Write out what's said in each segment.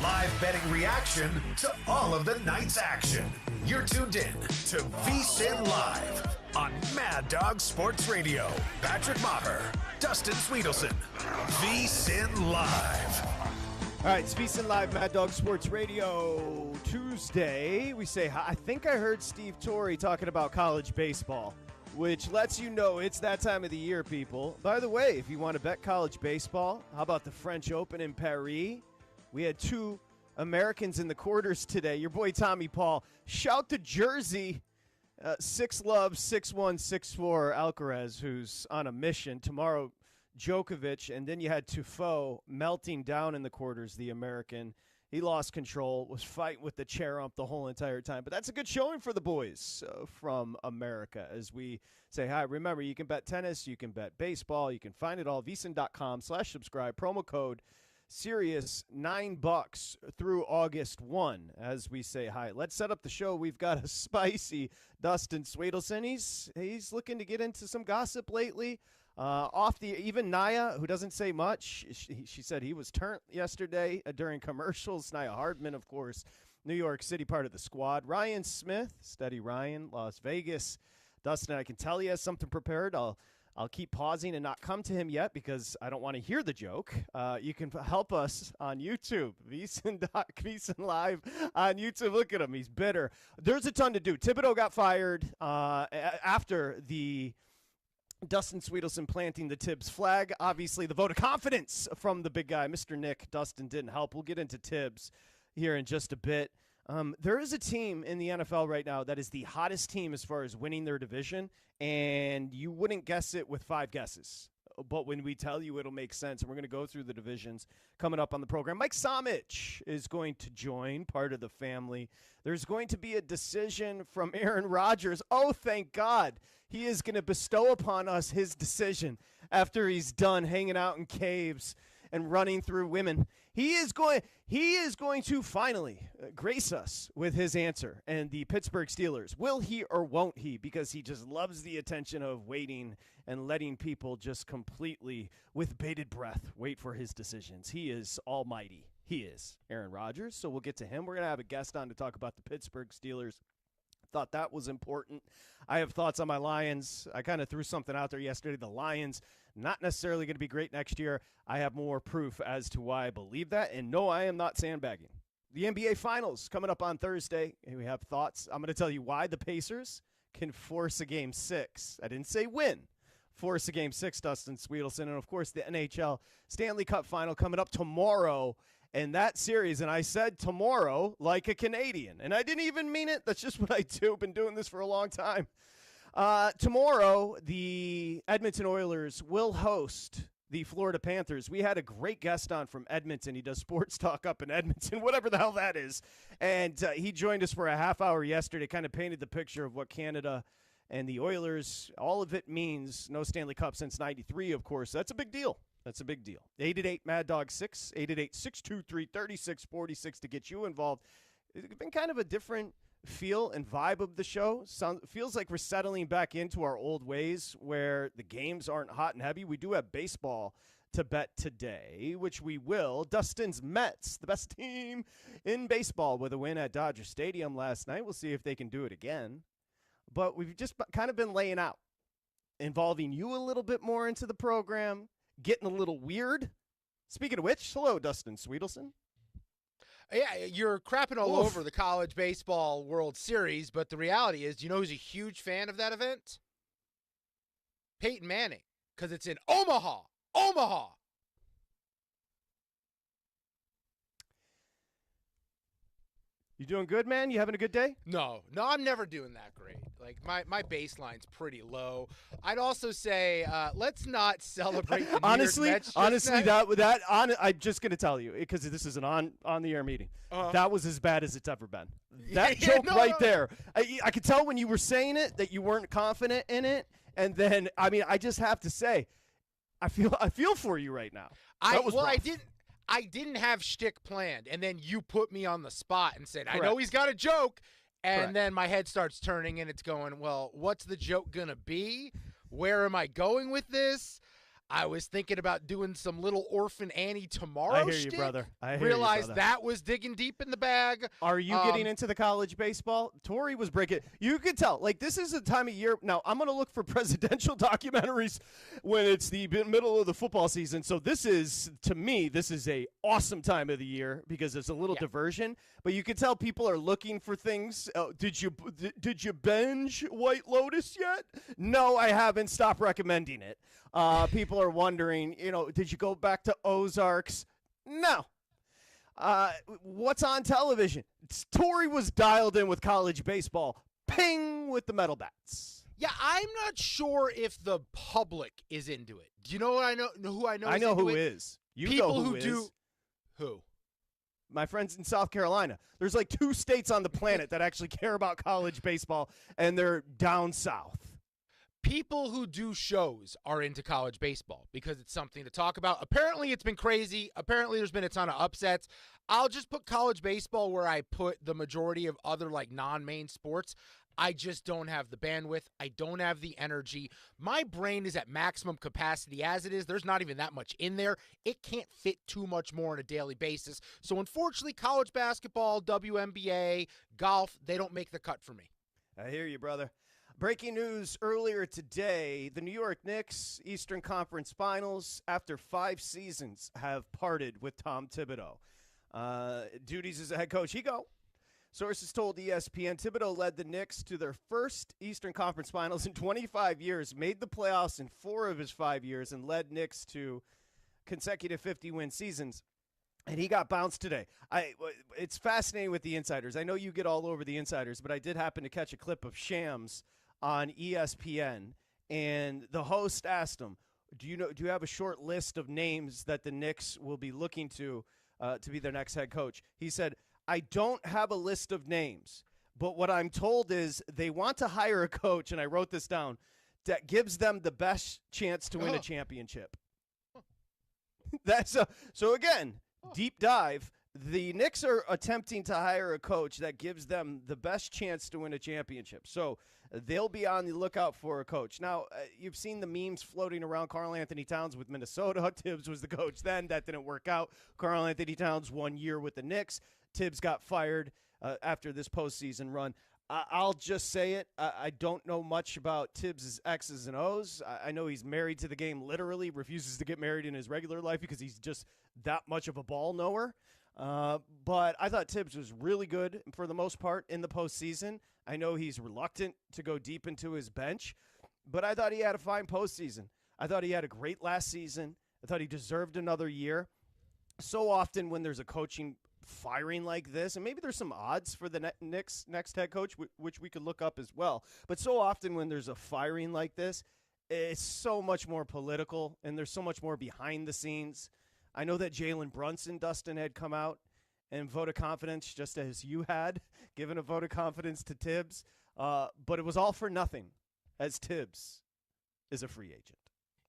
Live betting reaction to all of the night's action. You're tuned in to VSiN Live on Mad Dog Sports Radio. Patrick Meagher, Dustin Swedelson, VSiN Live. All right, it's VSiN Live, Mad Dog Sports Radio. Tuesday, we say hi. I think I heard Steve Torrey talking about college baseball, which lets you know it's that time of the year, people. By the way, if you want to bet college baseball, how about the French Open in Paris? We had two Americans in the quarters today. Your boy Tommy Paul. Shout to Jersey. 6-Love, 6-1, 6-4 Alcaraz, who's on a mission. Tomorrow, Djokovic. And then you had Tufo melting down in the quarters, the American. He lost control, was fighting with the chair ump the whole entire time. But that's a good showing for the boys from America as we say hi. Remember, you can bet tennis, you can bet baseball, you can find it all. VSiN.com/subscribe. Promo code Serious, $9 through August 1 as we say hi. Let's set up the show. We've got a spicy Dustin Swedelson. He's looking to get into some gossip lately. Even Naya, who doesn't say much, she said he was turned yesterday during commercials. Naya Hardman, of course, New York City, part of the squad. Ryan Smith, steady Ryan, Las Vegas. Dustin, I can tell you has something prepared. I'll keep pausing and not come to him yet because I don't want to hear the joke. You can help us on YouTube, VSiN Live on YouTube. Look at him. He's bitter. There's a ton to do. Thibodeau got fired after the Dustin Swedelson planting the Tibbs flag. Obviously, the vote of confidence from the big guy, Mr. Nick Dustin, didn't help. We'll get into Tibbs here in just a bit. There is a team in the NFL right now that is the hottest team as far as winning their division, and you wouldn't guess it with 5 guesses. But when we tell you, it'll make sense. And we're going to go through the divisions coming up on the program. Mike Somich is going to join, part of the family. There's going to be a decision from Aaron Rodgers. Oh, thank God. He is going to bestow upon us his decision after he's done hanging out in caves and running through women. He is going to finally grace us with his answer. And the Pittsburgh Steelers, will he or won't he? Because he just loves the attention of waiting and letting people just completely, with bated breath, wait for his decisions. He is almighty. He is Aaron Rodgers. So we'll get to him. We're going to have a guest on to talk about the Pittsburgh Steelers. Thought that was important. I have thoughts on my Lions. I kind of threw something out there yesterday. The Lions, not necessarily going to be great next year. I have more proof as to why I believe that. And no, I am not sandbagging. The NBA Finals coming up on Thursday. And we have thoughts. I'm going to tell you why the Pacers can force a Game 6. I didn't say win. Force a Game 6, Dustin Swedelson. And, of course, the NHL Stanley Cup Final coming up tomorrow. And that series, and I said tomorrow like a Canadian, and I didn't even mean it. That's just what I do. Been doing this for a long time. Tomorrow, the Edmonton Oilers will host the Florida Panthers. We had a great guest on from Edmonton. He does sports talk up in Edmonton, whatever the hell that is. And he joined us for a half hour yesterday, kind of painted the picture of what Canada and the Oilers, all of it means no Stanley Cup since 93, of course. That's a big deal. That's a big deal. 888 Mad Dog 6, 888-623-3646 to get you involved. It's been kind of a different feel and vibe of the show. Feels like we're settling back into our old ways where the games aren't hot and heavy. We do have baseball to bet today, which we will. Dustin's Mets, the best team in baseball, with a win at Dodger Stadium last night. We'll see if they can do it again. But we've just kind of been laying out, involving you a little bit more into the program, getting a little weird. Speaking of which, hello, Dustin Swedelson. Yeah, you're crapping all over the college baseball World Series, but the reality is, you know who's a huge fan of that event? Peyton Manning, because it's in Omaha. Omaha! You doing good, man? You having a good day? No, I'm never doing that great. Like, my baseline's pretty low. I'd also say, let's not celebrate the I'm just going to tell you, because this is an on-the-air meeting. That was as bad as it's ever been. That joke there. I could tell when you were saying it that you weren't confident in it. And then, I just have to say, I feel for you right now. I didn't have shtick planned, and then you put me on the spot and said, Correct. I know he's got a joke, and Correct. Then my head starts turning, and it's going, well, what's the joke going to be? Where am I going with this? I was thinking about doing some little Orphan Annie tomorrow. I hear you, brother. I hear Realized you, brother. that was digging deep in the bag. Are you getting into the college baseball? Tori was breaking. You could tell. Like, this is a time of year. Now, I'm going to look for presidential documentaries when it's the middle of the football season. So this is, to me, this is a awesome time of the year because it's a little diversion. But you can tell people are looking for things. Did you binge White Lotus yet? No, I haven't. Stop recommending it. People are wondering, did you go back to Ozarks? No. What's on television? Tori was dialed in with college baseball. Ping with the metal bats. Yeah, I'm not sure if the public is into it. Do you know what I know? Who I know? I know who is. You People know who who is. do. Who? My friends in South Carolina. There's like 2 states on the planet that actually care about college baseball, and they're down south. People who do shows are into college baseball because it's something to talk about. Apparently, it's been crazy. Apparently, there's been a ton of upsets. I'll just put college baseball where I put the majority of other like non-main sports. I just don't have the bandwidth. I don't have the energy. My brain is at maximum capacity as it is. There's not even that much in there. It can't fit too much more on a daily basis. So unfortunately, college basketball, WNBA, golf, they don't make the cut for me. I hear you, brother. Breaking news earlier today, the New York Knicks Eastern Conference Finals, after 5 seasons, have parted with Tom Thibodeau. Duties as a head coach, he go. Sources told ESPN Thibodeau led the Knicks to their first Eastern Conference Finals in 25 years, made the playoffs in 4 of his 5 years, and led Knicks to consecutive 50-win seasons. And he got bounced today. It's fascinating with the insiders. I know you get all over the insiders, but I did happen to catch a clip of Shams on ESPN, and the host asked him, do you have a short list of names that the Knicks will be looking to be their next head coach? He said, I don't have a list of names, but what I'm told is they want to hire a coach, and I wrote this down, that gives them the best chance to win a championship. So again, deep dive. The Knicks are attempting to hire a coach that gives them the best chance to win a championship. So they'll be on the lookout for a coach. Now, you've seen the memes floating around Karl Anthony Towns with Minnesota. Tibbs was the coach then. That didn't work out. Karl Anthony Towns 1 year with the Knicks. Tibbs got fired after this postseason run. I'll just say it. I don't know much about Tibbs' X's and O's. I know he's married to the game literally, refuses to get married in his regular life because he's just that much of a ball knower. But I thought Tibbs was really good for the most part in the postseason. I know he's reluctant to go deep into his bench, but I thought he had a fine postseason. I thought he had a great last season. I thought he deserved another year. So often when there's a coaching firing like this, and maybe there's some odds for the Knicks' next head coach, which we could look up as well, but so often when there's a firing like this, it's so much more political, and there's so much more behind the scenes. I know that Jalen Brunson, Dustin, had come out and vote of confidence, just as you had, given a vote of confidence to Tibbs, but it was all for nothing, as Tibbs is a free agent.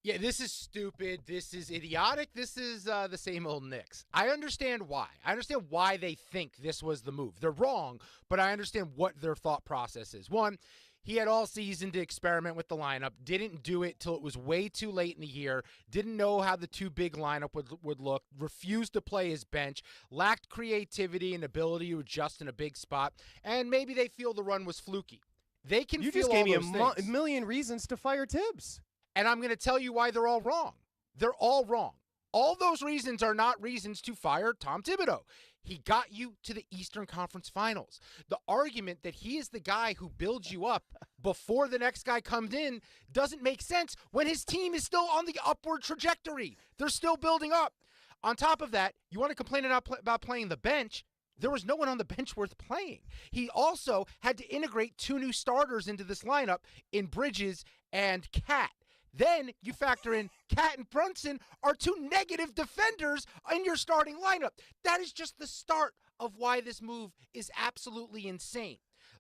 Yeah, this is stupid. This is idiotic. This is the same old Knicks. I understand why. I understand why they think this was the move. They're wrong, but I understand what their thought process is. One, he had all season to experiment with the lineup, didn't do it till it was way too late in the year, didn't know how the 2 big lineup would look, refused to play his bench, lacked creativity and ability to adjust in a big spot, and maybe they feel the run was fluky. They can You feel just all gave me those a things. million reasons to fire Tibbs. And I'm going to tell you why they're all wrong. They're all wrong. All those reasons are not reasons to fire Tom Thibodeau. He got you to the Eastern Conference Finals. The argument that he is the guy who builds you up before the next guy comes in doesn't make sense when his team is still on the upward trajectory. They're still building up. On top of that, you want to complain about playing the bench? There was no one on the bench worth playing. He also had to integrate 2 new starters into this lineup in Bridges and Cat. Then you factor in Cat and Brunson are 2 negative defenders in your starting lineup. That is just the start of why this move is absolutely insane.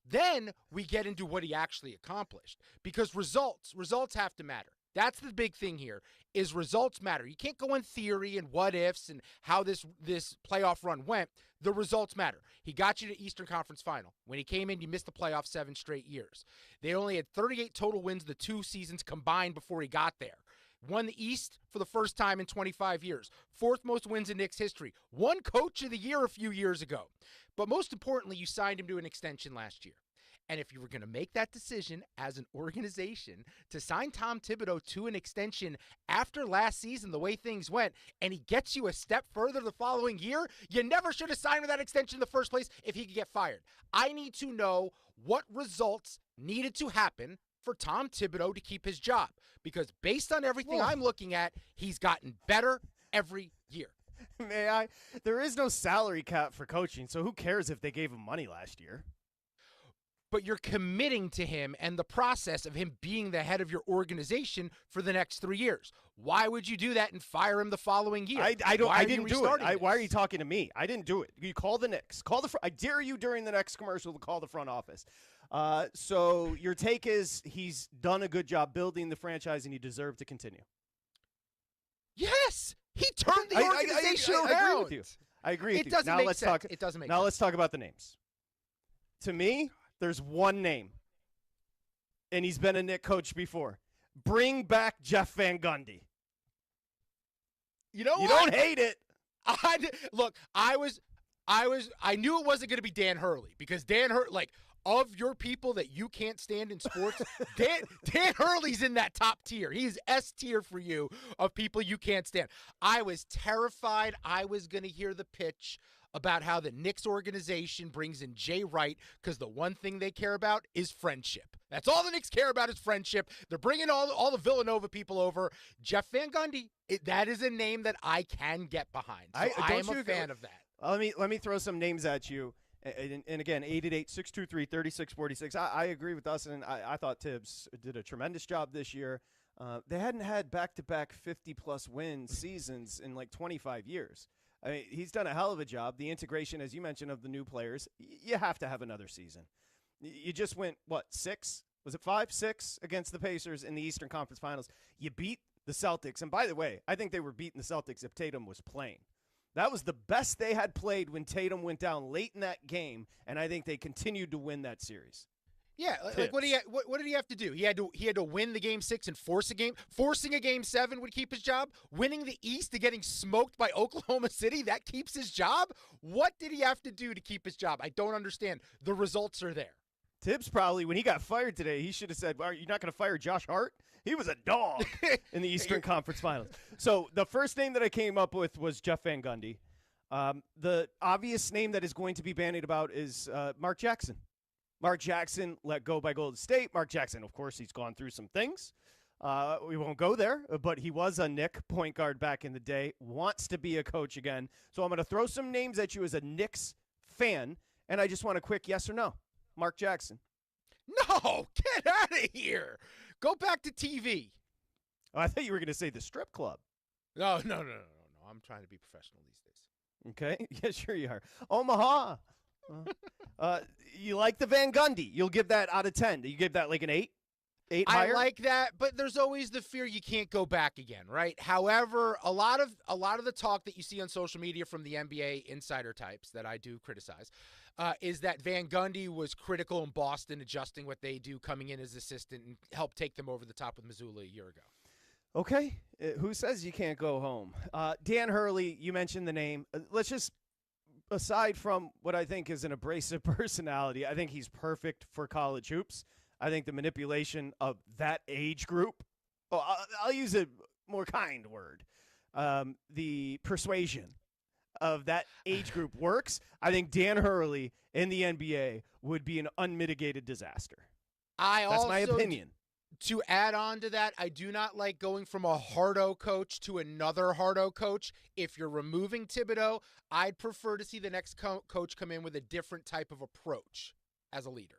Then we get into what he actually accomplished, because results have to matter. That's the big thing here, is results matter. You can't go in theory and what ifs and how this playoff run went. The results matter. He got you to Eastern Conference Final. When he came in, you missed the playoffs 7 straight years. They only had 38 total wins the 2 seasons combined before he got there. Won the East for the first time in 25 years. Fourth most wins in Knicks history. Won Coach of the Year a few years ago. But most importantly, you signed him to an extension last year. And if you were going to make that decision as an organization to sign Tom Thibodeau to an extension after last season, the way things went, and he gets you a step further the following year, you never should have signed with that extension in the first place if he could get fired. I need to know what results needed to happen for Tom Thibodeau to keep his job. Because based on everything I'm looking at, he's gotten better every year. May I? There is no salary cap for coaching, so who cares if they gave him money last year? But you're committing to him and the process of him being the head of your organization for the next 3 years. Why would you do that and fire him the following year? I didn't do it. Why are you talking to me? I didn't do it. You call the Knicks. I dare you during the next commercial to call the front office. So your take is he's done a good job building the franchise and he deserved to continue. Yes, he turned the organization around. I agree with you. I agree with you. It doesn't make sense. It doesn't make sense. Now let's talk about the names. To me, there's one name, and he's been a Knick coach before. Bring back Jeff Van Gundy. You know what? You don't hate it. Look, I knew it wasn't going to be Dan Hurley because Dan Hurley, of your people that you can't stand in sports, Dan Hurley's in that top tier. He's S tier for you of people you can't stand. I was terrified I was going to hear the pitch about how the Knicks organization brings in Jay Wright because the one thing they care about is friendship. That's all the Knicks care about is friendship. They're bringing all the Villanova people over. Jeff Van Gundy, that is a name that I can get behind. So I am a fan of that. Let me throw some names at you. And again, 888-623-3646. I agree with Dustin. I thought Tibbs did a tremendous job this year. They hadn't had back-to-back 50-plus win seasons in 25 years. I mean, he's done a hell of a job. The integration, as you mentioned, of the new players, you have to have another season. You just went, 6? Was it 5, 6 against the Pacers in the Eastern Conference Finals? You beat the Celtics. And by the way, I think they were beating the Celtics if Tatum was playing. That was the best they had played when Tatum went down late in that game, and I think they continued to win that series. Yeah, what did he have to do? He had to win the game 6 and force a game. Forcing a game 7 would keep his job. Winning the East and getting smoked by Oklahoma City, that keeps his job. What did he have to do to keep his job? I don't understand. The results are there. Tibbs probably, when he got fired today, he should have said, "Are you not going to fire Josh Hart? He was a dog in the Eastern Conference Finals." So the first name that I came up with was Jeff Van Gundy. The obvious name that is going to be bandied about is Mark Jackson. Mark Jackson let go by Golden State. Mark Jackson, of course, he's gone through some things. We won't go there, but he was a Knick point guard back in the day, wants to be a coach again. So I'm going to throw some names at you as a Knicks fan, and I just want a quick yes or no. Mark Jackson. No, get out of here. Go back to TV. Oh, I thought you were going to say the strip club. No. I'm trying to be professional these days. Okay. Yeah, sure you are. Omaha. You like the Van Gundy. You'll give that out of 10. You give that like an 8? 8 higher? I like that, but there's always the fear you can't go back again, right? However, a lot of the talk that you see on social media from the NBA insider types that I do criticize is that Van Gundy was critical in Boston, adjusting what they do, coming in as assistant, and helped take them over the top with Missoula a year ago. Okay. Who says you can't go home? Dan Hurley, you mentioned the name. Let's just, aside from what I think is an abrasive personality, I think he's perfect for college hoops. I think the manipulation of that age group, I'll use a more kind word, the persuasion of that age group works. I think Dan Hurley in the NBA would be an unmitigated disaster. That's my opinion. To add on to that, I do not like going from a hardo coach to another hardo coach. If you're removing Thibodeau, I'd prefer to see the next coach come in with a different type of approach as a leader.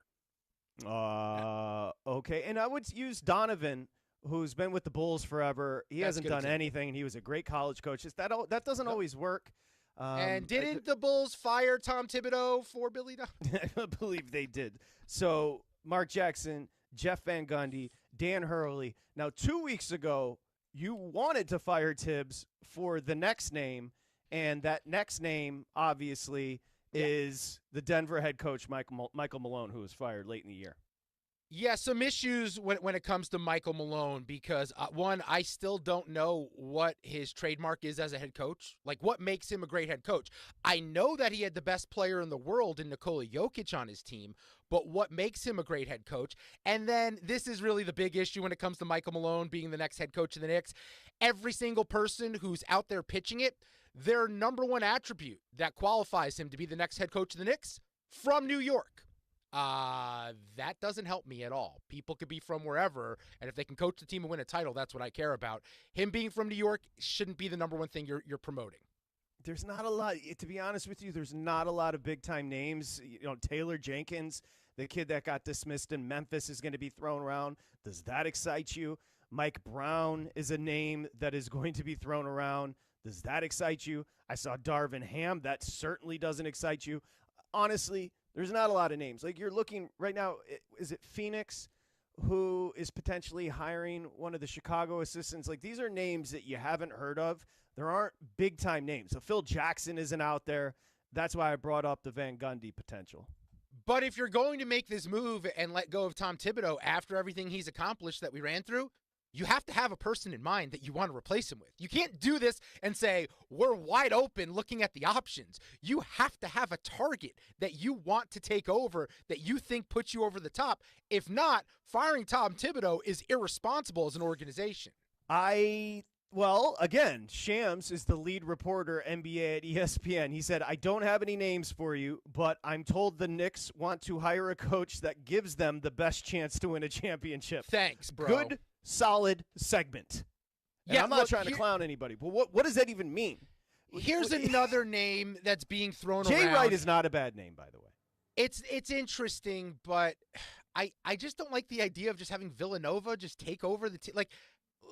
Okay. And I would use Donovan, who's been with the Bulls forever. He hasn't done anything, and he was a great college coach. That doesn't always work. And didn't the Bulls fire Tom Thibodeau for Billy Donovan? I believe they did. So Mark Jackson, Jeff Van Gundy, Dan Hurley. Now, 2 weeks ago, you wanted to fire Tibbs for the next name, and that next name, obviously, is the Denver head coach, Michael Malone, who was fired late in the year. Yeah, some issues when it comes to Michael Malone because, one, I still don't know what his trademark is as a head coach. Like, what makes him a great head coach? I know that he had the best player in the world in Nikola Jokic on his team, but what makes him a great head coach? And then this is really the big issue when it comes to Michael Malone being the next head coach of the Knicks. Every single person who's out there pitching it, their number one attribute that qualifies him to be the next head coach of the Knicks, from New York. That doesn't help me at all. People could be from wherever, and if they can coach the team and win a title, that's what I care about. Him being from New York shouldn't be the number one thing you're promoting. There's not a lot, to be honest with you, there's not a lot of big-time names. You know, Taylor Jenkins, the kid that got dismissed in Memphis, is going to be thrown around. Does that excite you? Mike Brown is a name that is going to be thrown around. Does that excite you? I saw Darvin Ham. That certainly doesn't excite you. Honestly, there's not a lot of names. Like, you're looking right now, is it Phoenix who is potentially hiring one of the Chicago assistants? Like, these are names that you haven't heard of. There aren't big-time names. So Phil Jackson isn't out there. That's why I brought up the Van Gundy potential. But if you're going to make this move and let go of Tom Thibodeau after everything he's accomplished that we ran through, you have to have a person in mind that you want to replace him with. You can't do this and say, we're wide open looking at the options. You have to have a target that you want to take over, that you think puts you over the top. If not, firing Tom Thibodeau is irresponsible as an organization. Well, again, Shams is the lead reporter, NBA at ESPN. He said, I don't have any names for you, but I'm told the Knicks want to hire a coach that gives them the best chance to win a championship. Thanks, bro. Good, solid segment. And I'm not trying to clown anybody, but what does that even mean? Here's another name that's being thrown around. Jay Wright is not a bad name, by the way. It's interesting, but I just don't like the idea of just having Villanova just take over the team. Like,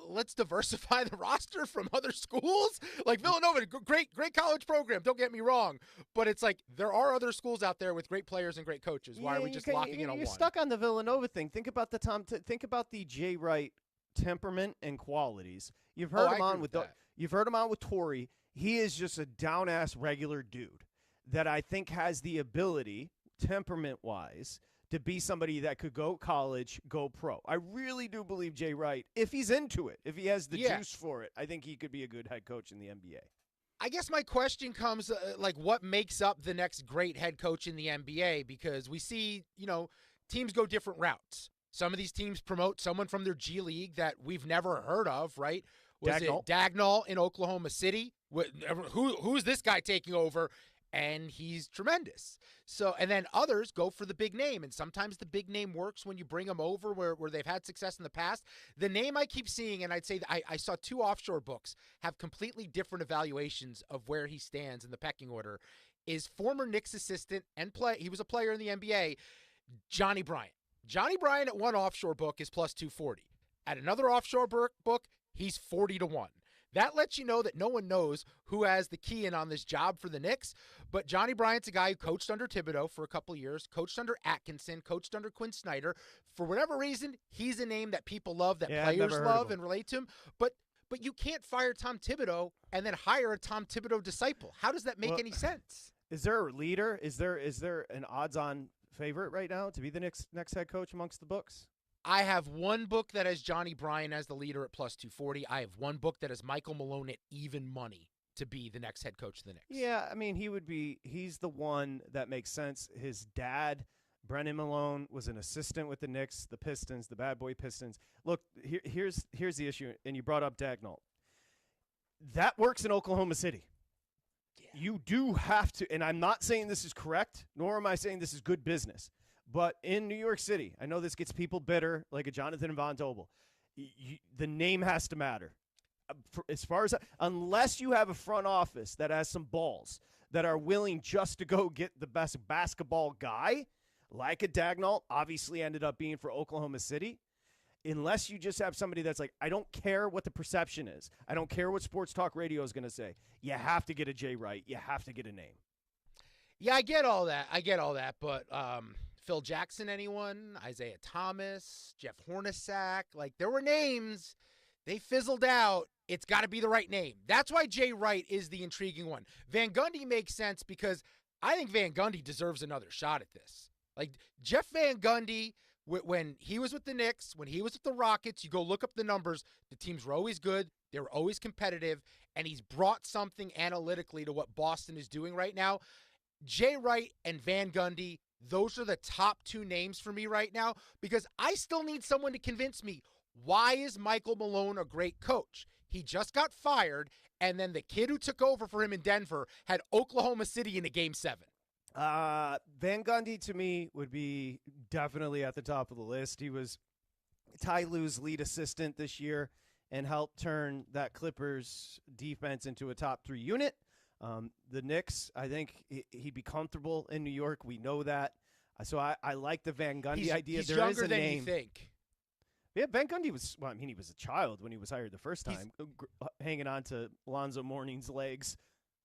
let's diversify the roster from other schools. Like, Villanova, great college program, don't get me wrong. But it's like, there are other schools out there with great players and great coaches. Why are we just locking in on one? You're stuck on the Villanova thing. Think about the Jay Wright temperament and qualities. You've heard him on with Torrey. He is just a down-ass regular dude that I think has the ability, temperament-wise, to be somebody that could go college, go pro. I really do believe Jay Wright, if he's into it, if he has the juice for it, I think he could be a good head coach in the NBA. I guess my question comes, what makes up the next great head coach in the NBA? Because we see, teams go different routes. Some of these teams promote someone from their G League that we've never heard of, right? Was it Dagnall in Oklahoma City? Who's this guy taking over? And he's tremendous. So, and then others go for the big name, and sometimes the big name works when you bring them over where they've had success in the past. The name I keep seeing, and I'd say that I saw two offshore books have completely different evaluations of where he stands in the pecking order, is former Knicks assistant and he was a player in the NBA, Johnny Bryant. Johnny Bryant at one offshore book is plus 240. At another offshore book, he's 40-1. That lets you know that no one knows who has the key in on this job for the Knicks. But Johnny Bryant's a guy who coached under Thibodeau for a couple of years, coached under Atkinson, coached under Quinn Snyder. For whatever reason, he's a name that people love, that players love and relate to him. But you can't fire Tom Thibodeau and then hire a Tom Thibodeau disciple. How does that make any sense? Is there a leader? Is there an odds-on favorite right now to be the next head coach amongst the books? I have one book that has Johnny Bryant as the leader at plus 240. I have one book that has Michael Malone at even money to be the next head coach of the Knicks. Yeah, I mean, he's the one that makes sense. His dad, Brennan Malone, was an assistant with the Knicks, the Pistons, the bad boy Pistons. Look, here's the issue, and you brought up Dagnall. That works in Oklahoma City. Yeah. You do have to, and I'm not saying this is correct, nor am I saying this is good business. But in New York City, I know this gets people bitter, like a Jonathan Von Tobel. The name has to matter. As far as unless you have a front office that has some balls, that are willing just to go get the best basketball guy, like a Dagnall, obviously ended up being for Oklahoma City. Unless you just have somebody that's like, I don't care what the perception is. I don't care what sports talk radio is going to say. You have to get a Jay Wright. You have to get a name. Yeah, I get all that. But Phil Jackson, anyone? Isaiah Thomas, Jeff Hornacek. Like, there were names. They fizzled out. It's got to be the right name. That's why Jay Wright is the intriguing one. Van Gundy makes sense because I think Van Gundy deserves another shot at this. Like, Jeff Van Gundy When he was with the Knicks, when he was with the Rockets, you go look up the numbers. The teams were always good. They were always competitive. And he's brought something analytically to what Boston is doing right now. Jay Wright and Van Gundy, those are the top two names for me right now because I still need someone to convince me, why is Michael Malone a great coach? He just got fired, and then the kid who took over for him in Denver had Oklahoma City in a Game 7. Van Gundy, to me, would be definitely at the top of the list. He was Ty Lue's lead assistant this year and helped turn that Clippers defense into a top 3 unit. The Knicks, I think he'd be comfortable in New York. We know that. So I like the Van Gundy idea. He's there younger is a than name. you think. Yeah, Van Gundy was, well, I mean, he was a child when he was hired the first time, hanging on to Lonzo Mourning's legs.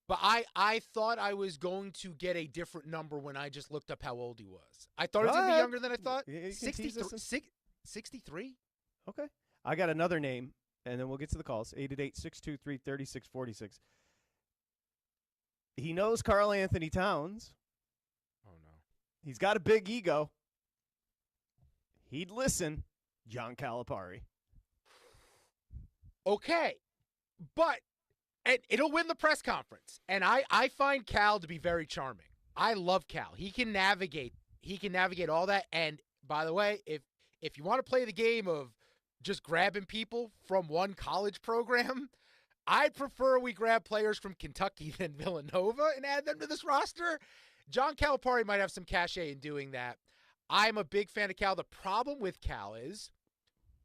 But I thought I was going to get a different number when I just looked up how old he was. I thought he was going to be younger than I thought. 63? Okay. I got another name, and then we'll get to the calls. 888-623-3646. He knows Karl Anthony Towns. Oh, no. He's got a big ego. He'd listen. John Calipari. Okay. But and it'll win the press conference. And I find Cal to be very charming. I love Cal. He can navigate all that. And by the way, if you want to play the game of just grabbing people from one college program, I'd prefer we grab players from Kentucky than Villanova and add them to this roster. John Calipari might have some cachet in doing that. I'm a big fan of Cal. The problem with Cal is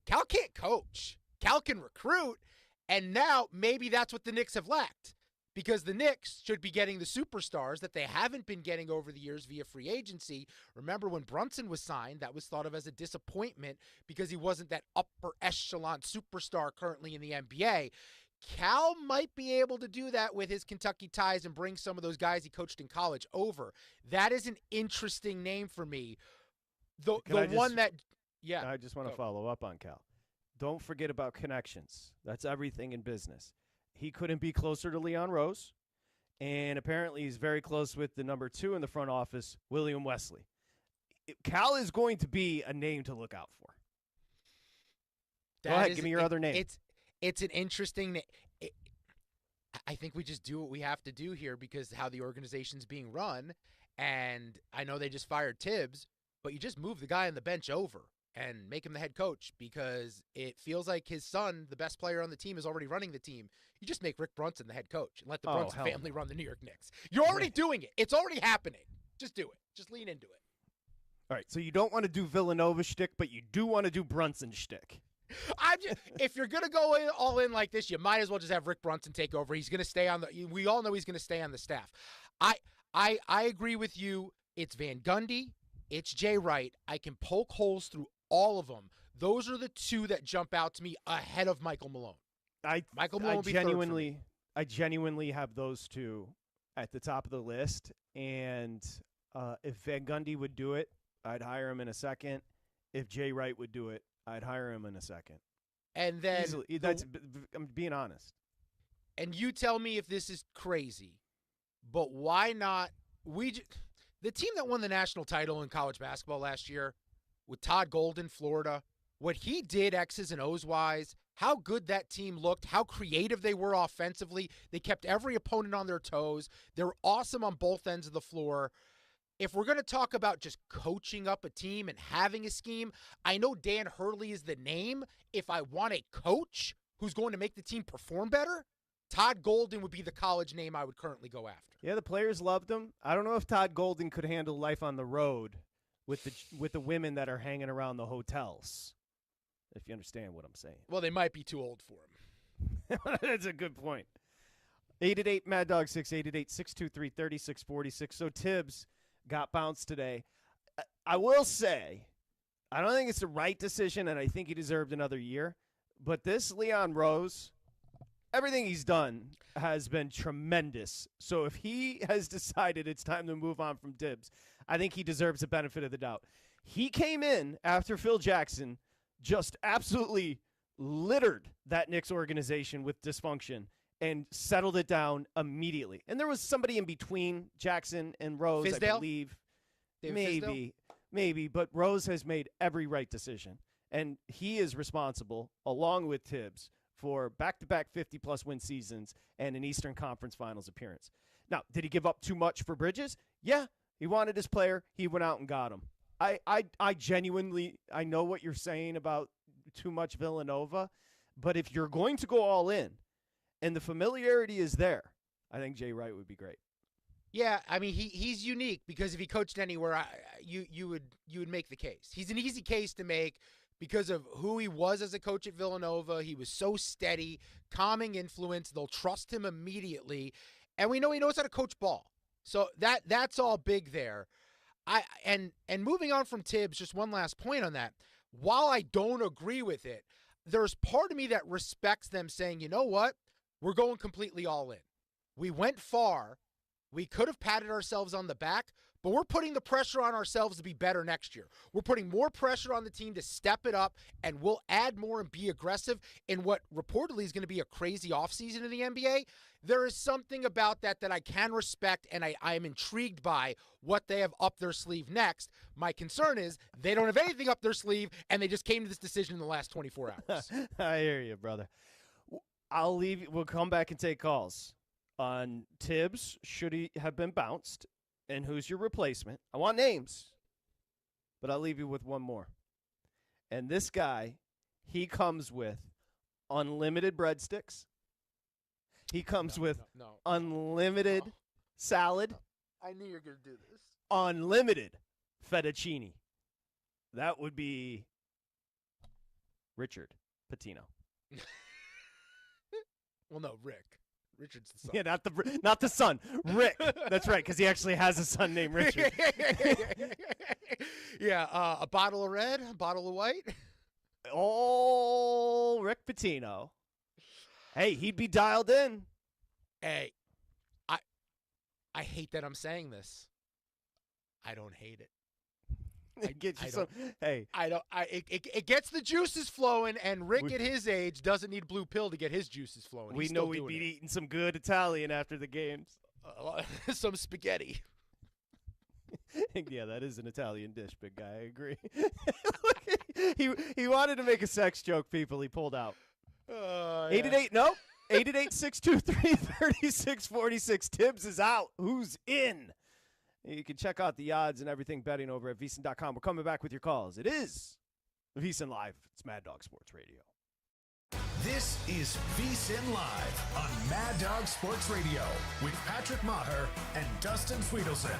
Cal can't coach. Cal can recruit, and now maybe that's what the Knicks have lacked because the Knicks should be getting the superstars that they haven't been getting over the years via free agency. Remember when Brunson was signed, that was thought of as a disappointment because he wasn't that upper echelon superstar currently in the NBA. Cal might be able to do that with his Kentucky ties and bring some of those guys he coached in college over. That is an interesting name for me. I just want to follow up on Cal. Don't forget about connections. That's everything in business. He couldn't be closer to Leon Rose, and apparently he's very close with the number 2 in the front office, William Wesley. Cal is going to be a name to look out for. Go ahead, give me your other name. It's an interesting name. I think we just do what we have to do here because how the organization's being run, and I know they just fired Tibbs, but you just move the guy on the bench over and make him the head coach because it feels like his son, the best player on the team, is already running the team. You just make Rick Brunson the head coach and let the Brunson family run the New York Knicks. You're already doing it. It's already happening. Just do it. Just lean into it. All right, so you don't want to do Villanova shtick, but you do want to do Brunson shtick. If you're going to go all in like this, you might as well just have Rick Brunson take over. He's going to stay on we all know he's going to stay on the staff. I agree with you. It's Van Gundy. It's Jay Wright. I can poke holes through all of them. Those are the two that jump out to me ahead of Michael Malone. Michael Malone will be third for me. I genuinely have those two at the top of the list. And if Van Gundy would do it, I'd hire him in a second. If Jay Wright would do it, I'd hire him in a second. And then I'm being honest. And you tell me if this is crazy, but why not? The team that won the national title in college basketball last year with Todd Golden, Florida, what he did X's and O's wise, how good that team looked, how creative they were offensively. They kept every opponent on their toes. They're awesome on both ends of the floor. If we're going to talk about just coaching up a team and having a scheme, I know Dan Hurley is the name. If I want a coach who's going to make the team perform better, Todd Golden would be the college name I would currently go after. Yeah, the players loved him. I don't know if Todd Golden could handle life on the road with the women that are hanging around the hotels, if you understand what I'm saying. Well, they might be too old for him. That's a good point. 888-MAD-DOG-6, 888-623-3646. So Tibbs got bounced today. I will say, I don't think it's the right decision, and I think he deserved another year. But this Leon Rose, everything he's done has been tremendous. So if he has decided it's time to move on from Tibbs, I think he deserves the benefit of the doubt. He came in after Phil Jackson just absolutely littered that Knicks organization with dysfunction and settled it down immediately. And there was somebody in between Jackson and Rose, Fizdale? I believe. David Maybe. Fizdale? maybe, but Rose has made every right decision. And he is responsible, along with Tibbs, for back-to-back 50-plus win seasons and an Eastern Conference Finals appearance. Now, did he give up too much for Bridges? Yeah, he wanted his player. He went out and got him. I genuinely, I know what you're saying about too much Villanova, but if you're going to go all in and the familiarity is there, I think Jay Wright would be great. Yeah, I mean he's unique because if he coached anywhere, you would make the case. He's an easy case to make because of who he was as a coach at Villanova. He was so steady, calming influence. They'll trust him immediately, and we know he knows how to coach ball. So that's all big there. And moving on from Tibbs, just one last point on that. While I don't agree with it, there's part of me that respects them saying, you know what, we're going completely all in. We went far. We could have patted ourselves on the back, but we're putting the pressure on ourselves to be better next year. We're putting more pressure on the team to step it up, and we'll add more and be aggressive in what reportedly is going to be a crazy offseason in the NBA. There is something about that I can respect, and I am intrigued by what they have up their sleeve next. My concern is they don't have anything up their sleeve, and they just came to this decision in the last 24 hours. I hear you, brother. I'll leave. We'll come back and take calls on Tibbs, should he have been bounced, and who's your replacement. I want names, but I'll leave you with one more. And this guy, he comes with unlimited breadsticks. He comes with unlimited salad. I knew you were going to do this. Unlimited fettuccine. That would be Richard Pitino. Well, no, Rick. Richard's the son. Yeah, not the son. Rick. That's right, because he actually has a son named Richard. Yeah, a bottle of red, a bottle of white. Oh, Rick Pitino. Hey, he'd be dialed in. Hey, I hate that I'm saying this. I don't hate it. It gets the juices flowing, and Rick at his age doesn't need blue pill to get his juices flowing. We know we'd be eating some good Italian after the games. Some spaghetti. Yeah, that is an Italian dish, big guy. I agree. He wanted to make a sex joke, people. He pulled out. 888, nope. 888-623-3646. Tibbs is out. Who's in? You can check out the odds and everything betting over at VSiN.com. We're coming back with your calls. It is VSiN Live. It's Mad Dog Sports Radio. This is VSiN Live on Mad Dog Sports Radio with Patrick Meagher and Dustin Swedelson.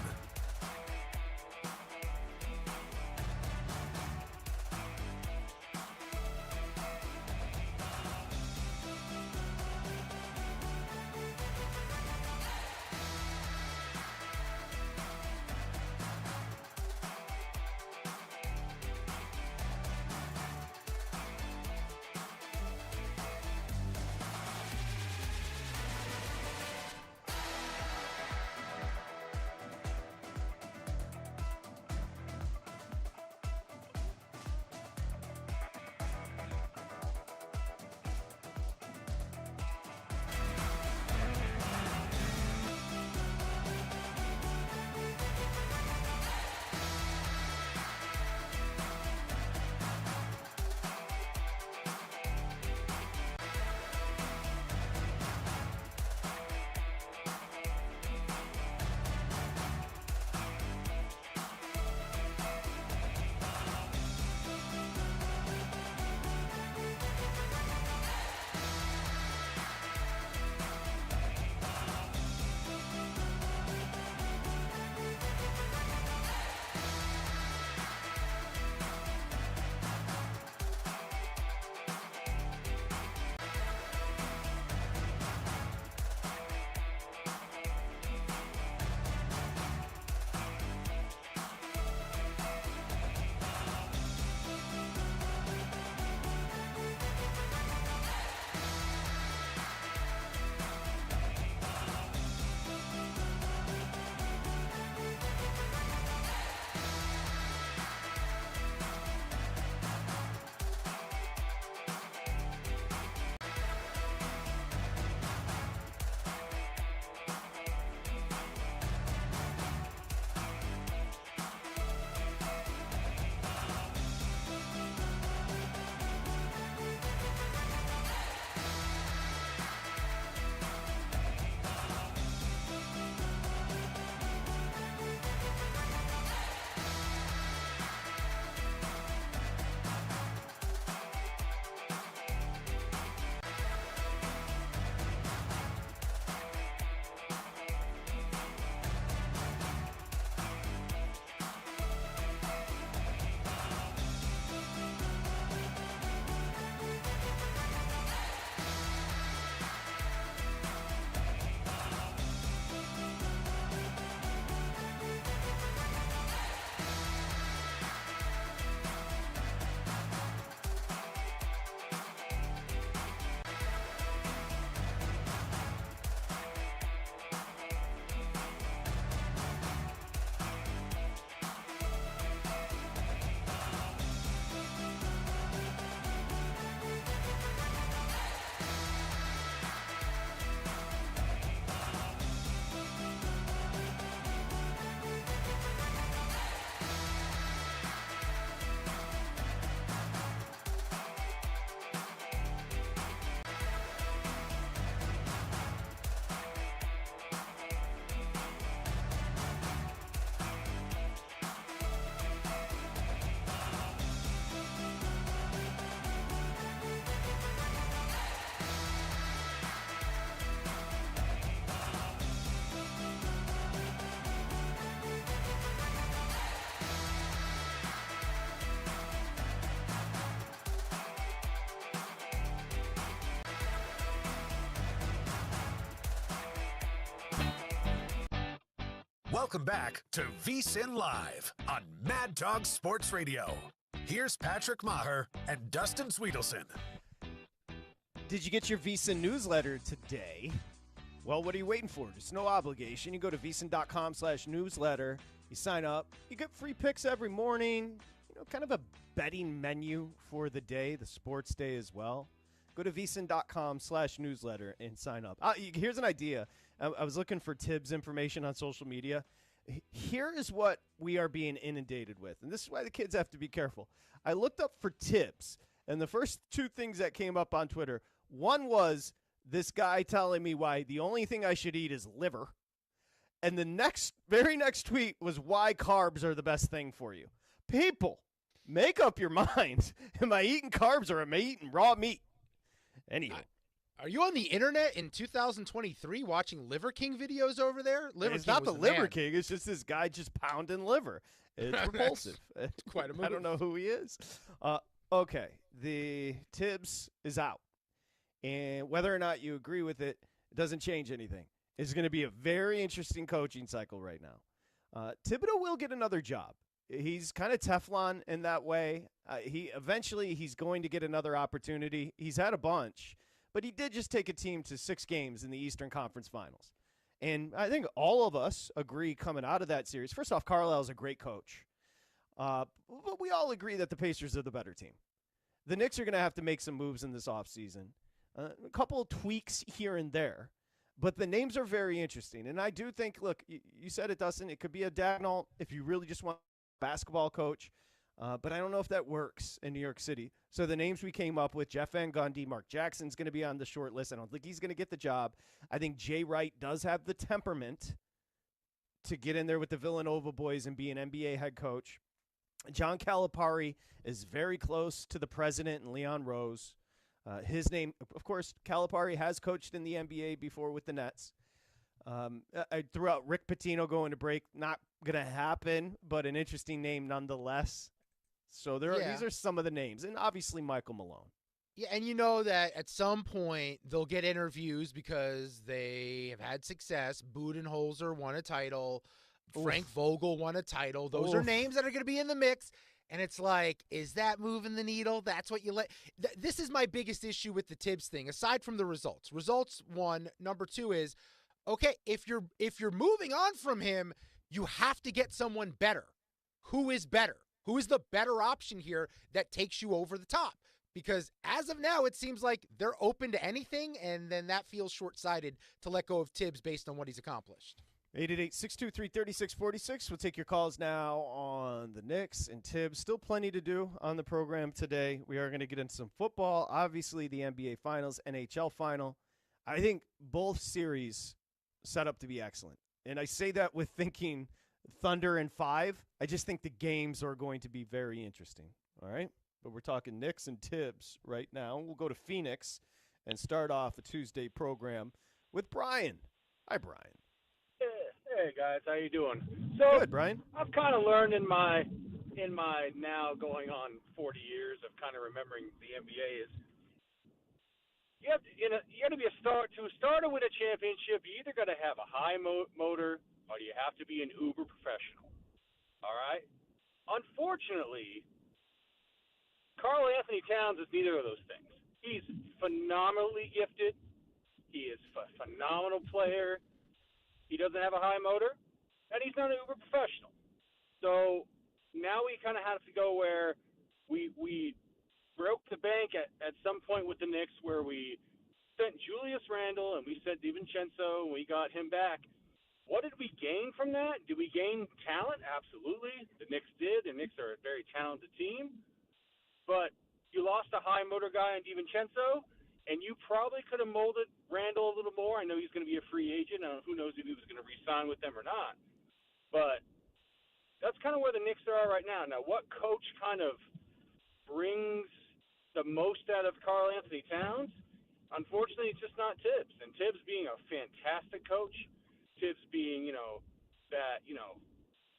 Welcome back to VSiN Live on Mad Dog Sports Radio. Here's Patrick Meagher and Dustin Swedelson. Did you get your VSiN newsletter today? Well, what are you waiting for? There's no obligation. You go to vsin.com/newsletter. You sign up. You get free picks every morning. Kind of a betting menu for the day, the sports day as well. Go to vsin.com/newsletter and sign up. Here's an idea. I was looking for Tibbs information on social media. Here is what we are being inundated with, and this is why the kids have to be careful. I looked up for Tibbs, and the first two things that came up on Twitter, one was this guy telling me why the only thing I should eat is liver, and the very next tweet was why carbs are the best thing for you. People, make up your mind. Am I eating carbs or am I eating raw meat? Anyway. Are you on the internet in 2023 watching Liver King videos over there? It's not the Liver King. It's just this guy just pounding liver. It's repulsive. It's quite a move. I don't know who he is. Okay. The Tibbs is out. And whether or not you agree with it, it doesn't change anything. It's going to be a very interesting coaching cycle right now. Thibodeau will get another job. He's kind of Teflon in that way. Eventually he's going to get another opportunity. He's had a bunch, but he did just take a team to 6 games in the Eastern Conference Finals. And I think all of us agree coming out of that series. First off, Carlisle's a great coach. But we all agree that the Pacers are the better team. The Knicks are going to have to make some moves in this offseason. A couple of tweaks here and there. But the names are very interesting. And I do think, look, you said it, Dustin, it could be a Dagnall if you really just want a basketball coach. But I don't know if that works in New York City. So the names we came up with, Jeff Van Gundy, Mark Jackson's going to be on the short list. I don't think he's going to get the job. I think Jay Wright does have the temperament to get in there with the Villanova boys and be an NBA head coach. John Calipari is very close to the president and Leon Rose. His name, of course, Calipari has coached in the NBA before with the Nets. I threw out Rick Pitino going to break. Not going to happen, but an interesting name nonetheless. So these are some of the names, and obviously Michael Malone. Yeah, and you know that at some point they'll get interviews because they have had success. Budenholzer won a title. Frank Vogel won a title. Those are names that are going to be in the mix. And it's like, is that moving the needle? That's what you let. This is my biggest issue with the Tibbs thing, aside from the results. Results, one. Number two is, okay, if you're moving on from him, you have to get someone better. Who is better? Who is the better option here that takes you over the top? Because as of now, it seems like they're open to anything, and then that feels short-sighted to let go of Tibbs based on what he's accomplished. 888-623-3646. We'll take your calls now on the Knicks and Tibbs. Still plenty to do on the program today. We are going to get into some football. Obviously, the NBA Finals, NHL Final. I think both series set up to be excellent. And I say that with thinking Thunder in 5. I just think the games are going to be very interesting. All right? But we're talking Knicks and Tibbs right now. We'll go to Phoenix and start off a Tuesday program with Brian. Hi, Brian. Hey guys, how you doing? So good, Brian. I've kind of learned in my now going on 40 years of kind of remembering the NBA is you have to be a starter with a championship. You either got to have a high motor or you have to be an uber professional. All right. Unfortunately, Karl Anthony Towns is neither of those things. He's phenomenally gifted. He is a phenomenal player. He doesn't have a high motor, and he's not an uber professional. So now we kind of have to go where we broke the bank at some point with the Knicks where we sent Julius Randle and we sent DiVincenzo and we got him back. What did we gain from that? Did we gain talent? Absolutely. The Knicks did. The Knicks are a very talented team. But you lost a high motor guy in DiVincenzo, and you probably could have molded Randall a little more. I know he's going to be a free agent. Who knows if he was going to re-sign with them or not. But that's kind of where the Knicks are right now. Now, what coach kind of brings the most out of Karl Anthony Towns? Unfortunately, it's just not Tibbs. And Tibbs being a fantastic coach, Tibbs being,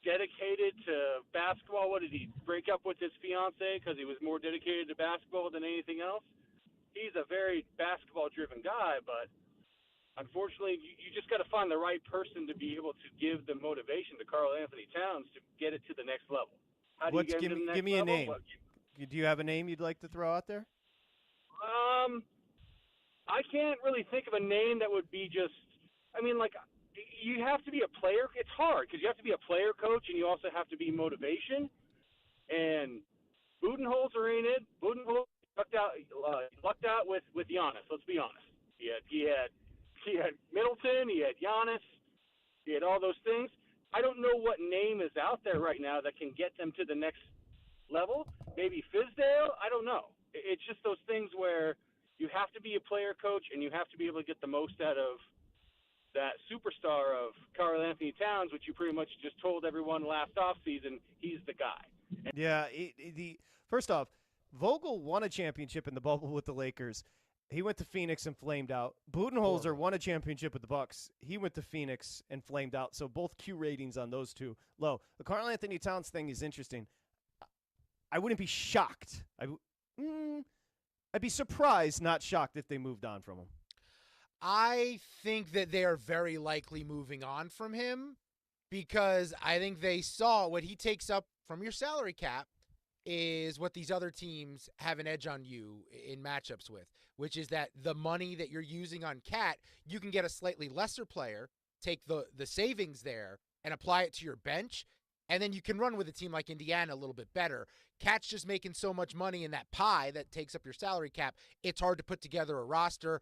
dedicated to basketball. What did he break up with his fiance because he was more dedicated to basketball than anything else? He's a very basketball-driven guy, but unfortunately, you just got to find the right person to be able to give the motivation to Karl Anthony Towns to get it to the next level. How do you get him to the next Give me a level? name. Do you have a name you'd like to throw out there? I can't really think of a name that would be just. I mean, like, you have to be a player. It's hard because you have to be a player coach, and you also have to be motivation. And Budenholzer ain't it. Budenholzer lucked out with Giannis. Let's be honest. He had Middleton. He had Giannis. He had all those things. I don't know what name is out there right now that can get them to the next level. Maybe Fizdale. I don't know. It's just those things where you have to be a player coach, and you have to be able to get the most out of that superstar of Karl Anthony Towns, which you pretty much just told everyone last offseason he's the guy. Yeah. First off, Vogel won a championship in the bubble with the Lakers. He went to Phoenix and flamed out. Budenholzer won a championship with the Bucks. He went to Phoenix and flamed out. So both Q ratings on those two low. The Karl Anthony Towns thing is interesting. I wouldn't be shocked. I'd be surprised, not shocked, if they moved on from him. I think that they are very likely moving on from him because I think they saw what he takes up from your salary cap is what these other teams have an edge on you in matchups with, which is that the money that you're using on Cat, you can get a slightly lesser player, take the savings there, and apply it to your bench, and then you can run with a team like Indiana a little bit better. Cat's just making so much money in that pie that takes up your salary cap, it's hard to put together a roster.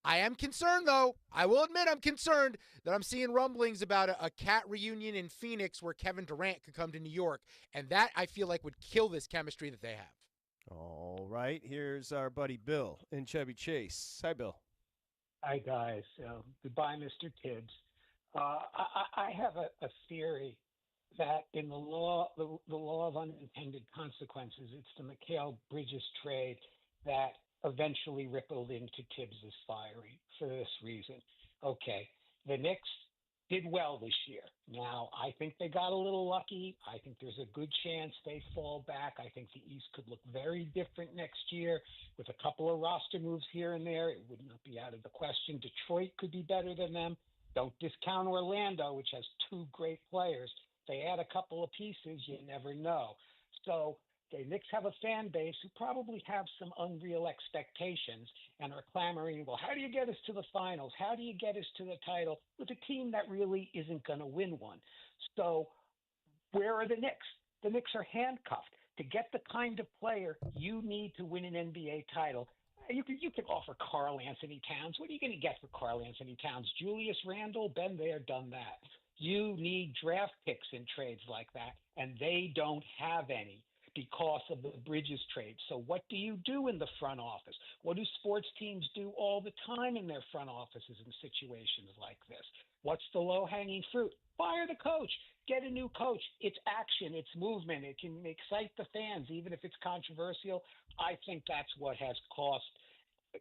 I am concerned, though. I will admit I'm concerned that I'm seeing rumblings about a Cat reunion in Phoenix where Kevin Durant could come to New York, and that I feel like would kill this chemistry that they have. All right, here's our buddy Bill in Chevy Chase. Hi, Bill. Hi, guys. Goodbye, Mr. Tibbs. I have a theory that in the law of unintended consequences, it's the Mikal Bridges trade that eventually rippled into Tibbs's firing for this reason. Okay, the Knicks did well this year. Now, I think they got a little lucky. I think there's a good chance they fall back. I think the East could look very different next year with a couple of roster moves here and there. It would not be out of the question. Detroit could be better than them. Don't discount Orlando, which has two great players. They add a couple of pieces, you never know. So the Knicks have a fan base who probably have some unreal expectations and are clamoring, well, how do you get us to the finals? How do you get us to the title with a team that really isn't going to win one? So where are the Knicks? The Knicks are handcuffed. To get the kind of player you need to win an NBA title, you can offer Karl Anthony Towns. What are you going to get for Karl Anthony Towns? Julius Randle? Been there, done that. You need draft picks in trades like that, and they don't have any because of the Bridges trade. So what do you do in the front office? What do sports teams do all the time in their front offices in situations like this? What's the low-hanging fruit? Fire the coach. Get a new coach. It's action. It's movement. It can excite the fans, even if it's controversial. I think that's what has cost,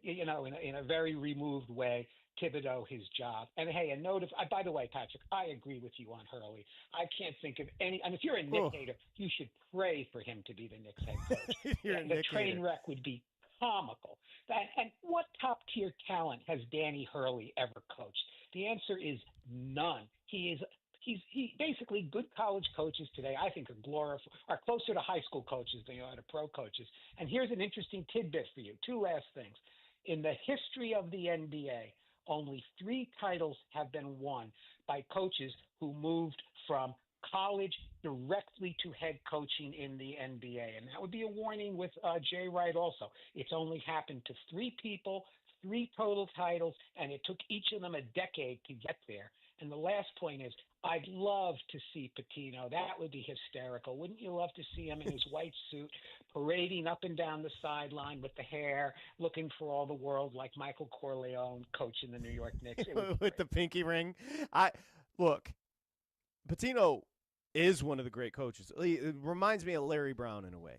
in a very removed way, Thibodeau his job. And hey, a note of, by the way, Patrick, I agree with you on Hurley. I can't think of any, and if you're a Knick hater, you should pray for him to be the Knicks head coach. The train wreck would be comical. And what top-tier talent has Danny Hurley ever coached? The answer is none. He basically, good college coaches today, I think, are closer to high school coaches than they are to pro coaches. And here's an interesting tidbit for you. Two last things. In the history of the NBA, only 3 titles have been won by coaches who moved from college directly to head coaching in the NBA. And that would be a warning with Jay Wright also. It's only happened to 3 people, 3 total titles, and it took each of them a decade to get there. And the last point is, I'd love to see Pitino. That would be hysterical. Wouldn't you love to see him in his white suit, parading up and down the sideline with the hair, looking for all the world like Michael Corleone coaching the New York Knicks? With the pinky ring. Look, Pitino is one of the great coaches. It reminds me of Larry Brown in a way.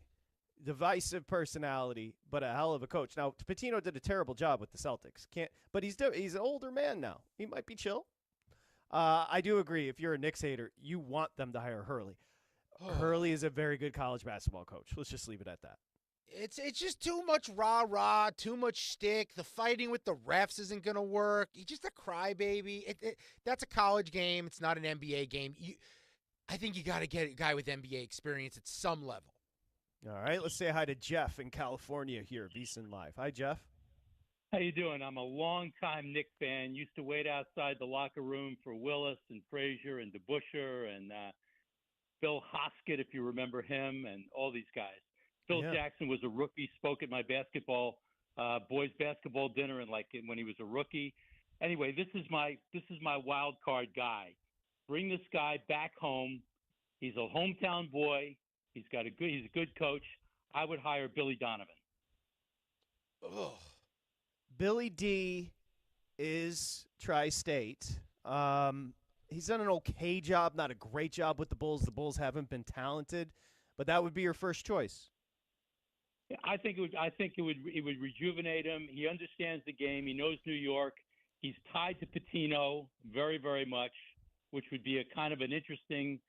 Divisive personality, but a hell of a coach. Now, Pitino did a terrible job with the Celtics. But he's an older man now. He might be chill. I do agree. If you're a Knicks hater, you want them to hire Hurley. Hurley is a very good college basketball coach. Let's just leave it at that. It's just too much rah-rah, too much shtick. The fighting with the refs isn't going to work. He's just a crybaby. That's a college game. It's not an NBA game. I think you got to get a guy with NBA experience at some level. All right, let's say hi to Jeff in California here, VSiN Live. Hi, Jeff. How you doing? I'm a longtime Knick fan. Used to wait outside the locker room for Willis and Frazier and DeBusschere and Bill Hoskett, if you remember him, and all these guys. Phil Jackson was a rookie. Spoke at my boys basketball dinner, and when he was a rookie. Anyway, this is my wild card guy. Bring this guy back home. He's a hometown boy. He's a good coach. I would hire Billy Donovan. Ugh. Billy D is Tri-State. He's done an okay job, not a great job with the Bulls. The Bulls haven't been talented, but that would be your first choice. I think it would rejuvenate him. He understands the game. He knows New York. He's tied to Pitino very, very much, which would be a kind of an interesting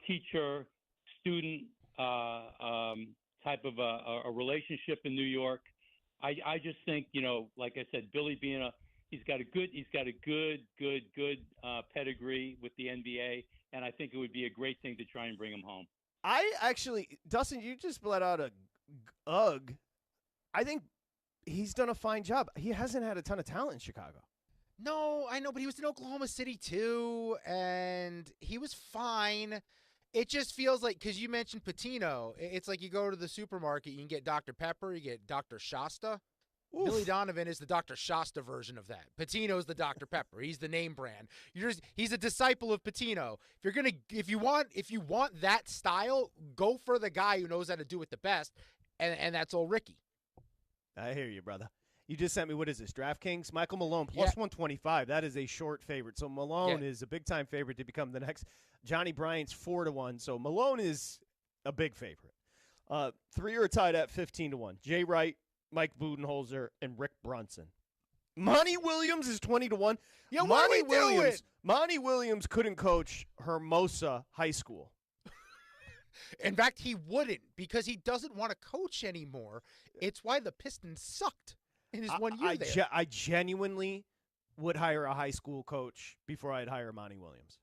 teacher-student type of a relationship in New York. I just think, like I said, Billy he's got a good pedigree with the NBA, and I think it would be a great thing to try and bring him home. Dustin, you just let out a ugh. I think he's done a fine job. He hasn't had a ton of talent in Chicago. No, I know, but he was in Oklahoma City too, and he was fine. It just feels like, because you mentioned Pitino, it's like you go to the supermarket, you can get Dr. Pepper, you get Dr. Shasta. Oof. Billy Donovan is the Dr. Shasta version of that. Pitino's the Dr. Pepper. He's the name brand. He's a disciple of Pitino. If you want that style, go for the guy who knows how to do it the best, and that's old Ricky. I hear you, brother. You just sent me, what is this, DraftKings? Michael Malone, plus 125. That is a short favorite. So Malone is a big-time favorite to become the next. Johnny Bryant's 4-1. So Malone is a big favorite. Three are tied at 15-1. Jay Wright, Mike Budenholzer, and Rick Brunson. Monty Williams is 20-1. Yeah, Monty Williams couldn't coach Hermosa High School. In fact, he wouldn't, because he doesn't want to coach anymore. It's why the Pistons sucked in his 1 year there. I genuinely would hire a high school coach before I'd hire Monty Williams.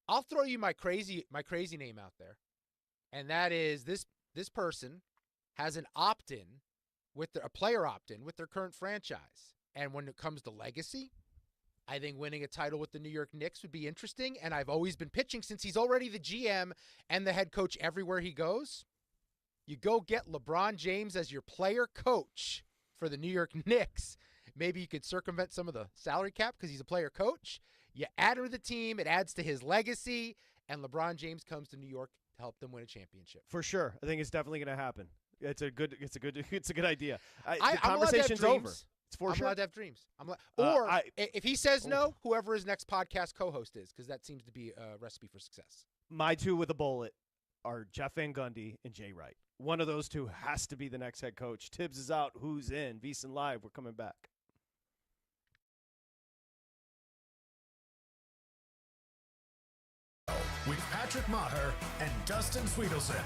I'll throw you my crazy name out there, and that is this person has an opt-in a player opt-in with their current franchise. And when it comes to legacy, I think winning a title with the New York Knicks would be interesting, and I've always been pitching since he's already the GM and the head coach everywhere he goes. You go get LeBron James as your player coach for the New York Knicks. Maybe you could circumvent some of the salary cap because he's a player coach. You add him to the team, it adds to his legacy, and LeBron James comes to New York to help them win a championship. For sure. I think it's definitely going to happen. It's a good idea. The I'm conversation's over. It's for I'm sure. allowed to have dreams. If he says no, whoever his next podcast co-host is, because that seems to be a recipe for success. My two with a bullet are Jeff Van Gundy and Jay Wright. One of those two has to be the next head coach. Tibbs is out. Who's in? VSiN Live. We're coming back. With Patrick Meagher and Dustin Swedelson.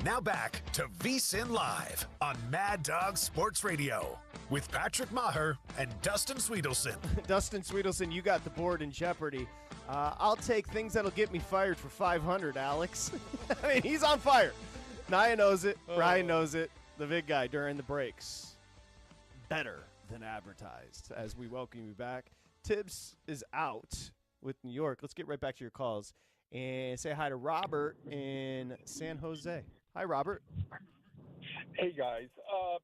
Now back to VSiN Live on Mad Dog Sports Radio with Patrick Meagher and Dustin Swedelson. Dustin Swedelson, you got the board in jeopardy. I'll take things that'll get me fired for 500, Alex. I mean, he's on fire. Naya knows it. Ryan knows it. The big guy during the breaks. Better than advertised as we welcome you back. Tibbs is out with New York. Let's get right back to your calls and say hi to Robert in San Jose. Hi, Robert. Hey, guys. I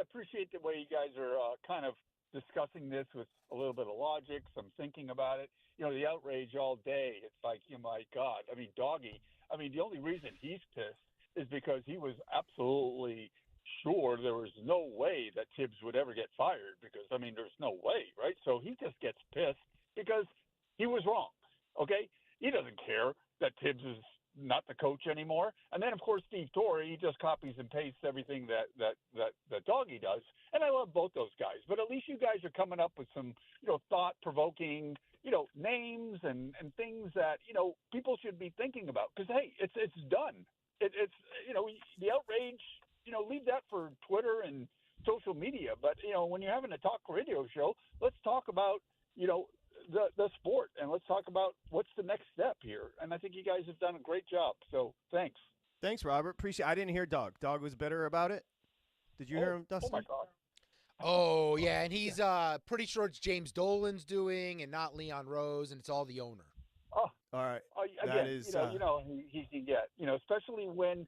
appreciate the way you guys are kind of discussing this with a little bit of logic, some thinking about it. You know, the outrage all day. It's like, oh, my God. I mean, Doggy, the only reason he's pissed is because he was absolutely sure there was no way that Tibbs would ever get fired because, there's no way, right? So he just gets pissed because he was wrong, okay? He doesn't care that Tibbs is not the coach anymore. And then, of course, Steve Torrey, he just copies and pastes everything that Doggy does. And I love both those guys. But at least you guys are coming up with some, thought-provoking, names and things that, people should be thinking about. Because, hey, it's done. It's the outrage, leave that for Twitter and social media. But, when you're having a talk radio show, let's talk about, the sport, and let's talk about what's the next step here. And I think you guys have done a great job. So thanks. Thanks, Robert. Appreciate. I didn't hear Dog. Dog was bitter about it. Did you hear him, Dustin? Oh my God. Oh yeah, and he's pretty sure it's James Dolan's doing, and not Leon Rose, and it's all the owner. Oh, all right. Again, that is, he can get, especially when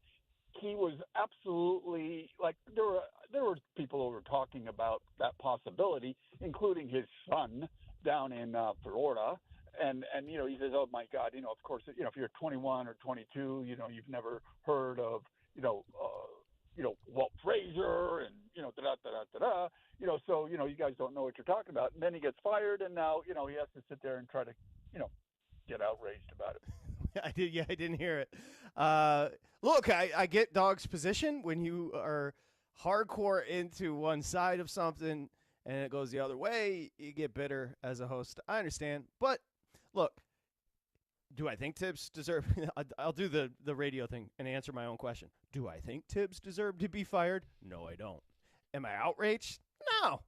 he was absolutely like there were people who were talking about that possibility, including his son down in Florida, and he says, oh my God, of course, if you're 21 or 22, you've never heard of Walt Frazier and so you guys don't know what you're talking about. And then he gets fired, and now he has to sit there and try to get outraged about it. I didn't hear it. Look, I get Dog's position when you are hardcore into one side of something and it goes the other way, you get bitter as a host. I understand. But, look, do I think Tibbs deserve – I'll do the radio thing and answer my own question. Do I think Tibbs deserved to be fired? No, I don't. Am I outraged? No.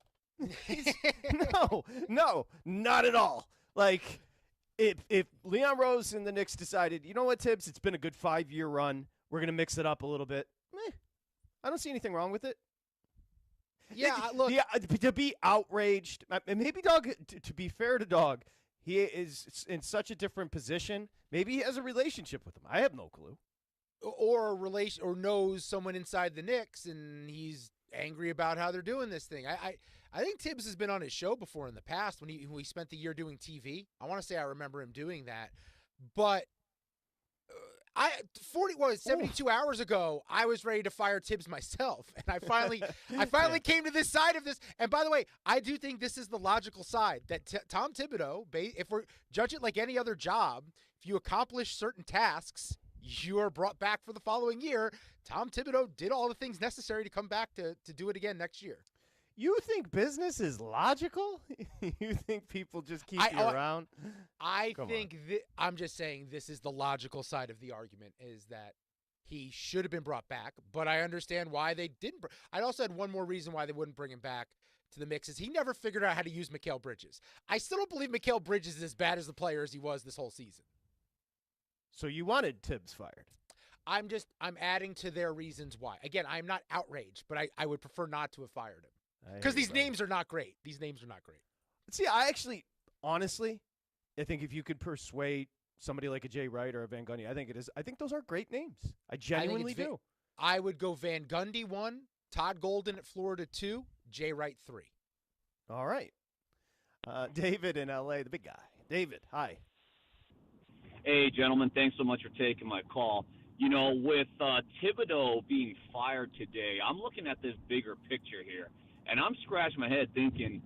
No, not at all. Like, if Leon Rose and the Knicks decided, you know what, Tibbs, it's been a good 5-year run. We're going to mix it up a little bit. I don't see anything wrong with it. Yeah, look. Yeah, to be outraged, and maybe Dog, to be fair to Dog, he is in such a different position. Maybe he has a relationship with him. I have no clue. Or knows someone inside the Knicks, and he's angry about how they're doing this thing. I think Tibbs has been on his show before in the past when he spent the year doing TV. I want to say I remember him doing that, but 72 hours ago, I was ready to fire Tibbs myself, and I finally came to this side of this. And by the way, I do think this is the logical side that Tom Thibodeau, if we judge it like any other job, if you accomplish certain tasks, you are brought back for the following year. Tom Thibodeau did all the things necessary to come back to do it again next year. You think business is logical? You think people just keep you around? I'm just saying this is the logical side of the argument, is that he should have been brought back, but I understand why they didn't. I also had one more reason why they wouldn't bring him back to the mix, is he never figured out how to use Mikal Bridges. I still don't believe Mikal Bridges is as bad as the player as he was this whole season. So you wanted Tibbs fired? I'm adding to their reasons why. Again, I'm not outraged, but I would prefer not to have fired him. Because these names are not great. See, I actually, honestly, I think if you could persuade somebody like a Jay Wright or a Van Gundy, I think those are great names. I genuinely do. I would go Van Gundy 1, Todd Golden at Florida 2, Jay Wright 3. All right. David in L.A., the big guy. David, hi. Hey, gentlemen, thanks so much for taking my call. With Thibodeau being fired today, I'm looking at this bigger picture here. And I'm scratching my head thinking,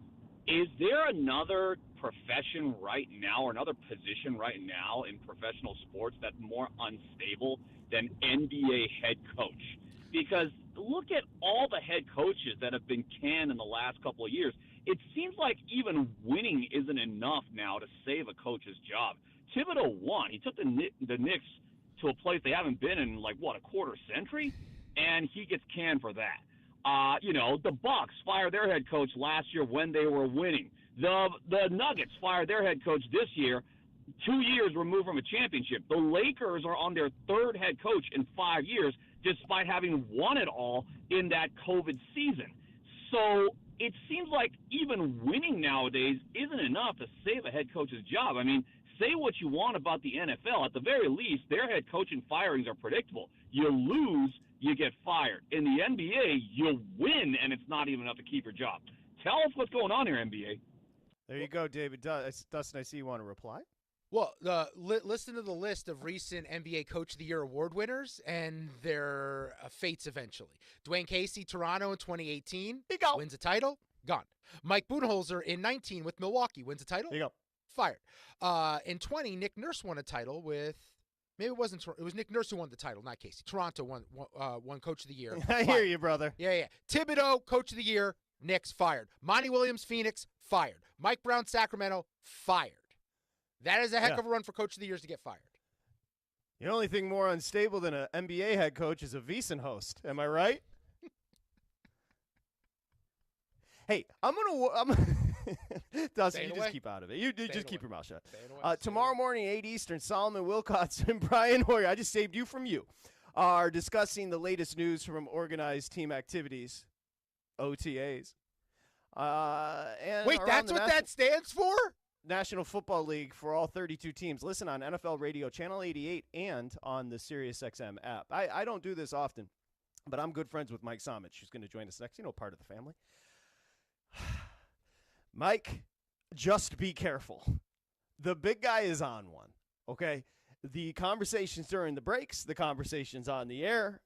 is there another profession right now or another position right now in professional sports that's more unstable than NBA head coach? Because look at all the head coaches that have been canned in the last couple of years. It seems like even winning isn't enough now to save a coach's job. Thibodeau won. He took the Knicks to a place they haven't been in, like, what, a quarter century? And he gets canned for that. The Bucks fired their head coach last year when they were winning. The Nuggets fired their head coach this year, 2 years removed from a championship. The Lakers are on their third head coach in 5 years, despite having won it all in that COVID season. So it seems like even winning nowadays isn't enough to save a head coach's job. I mean, say what you want about the NFL. At the very least, their head coaching firings are predictable. You lose, you get fired. In the NBA, you win, and it's not even enough to keep your job. Tell us what's going on here, NBA. There you go, David. Dustin, I see you want to reply. Well, listen to the list of recent NBA Coach of the Year award winners and their fates eventually. Dwayne Casey, Toronto in 2018, wins a title, gone. Mike Budenholzer in 19 with Milwaukee, wins a title, There you go. fired. In 20, Nick Nurse won a title with, maybe it wasn't, it was Nick Nurse who won the title, not Casey. Toronto won Coach of the Year. I hear you, brother. Yeah. Thibodeau, Coach of the Year, Knicks, fired. Monty Williams, Phoenix, fired. Mike Brown, Sacramento, fired. That is a heck of a run for Coach of the Years to get fired. The only thing more unstable than an NBA head coach is a VSiN host. Am I right? Hey, Dustin, you just keep out of it. You just keep your mouth shut. Tomorrow morning, 8 Eastern, Solomon Wilcots and Brian Hoyer, I just saved you from you, are discussing the latest news from organized team activities, OTAs. Wait, that's what that stands for? National Football League for all 32 teams. Listen on NFL Radio, Channel 88, and on the SiriusXM app. I don't do this often, but I'm good friends with Mike Somich, who's going to join us next. Part of the family. Mike, just be careful. The big guy is on one, okay? The conversations during the breaks, the conversations on the air,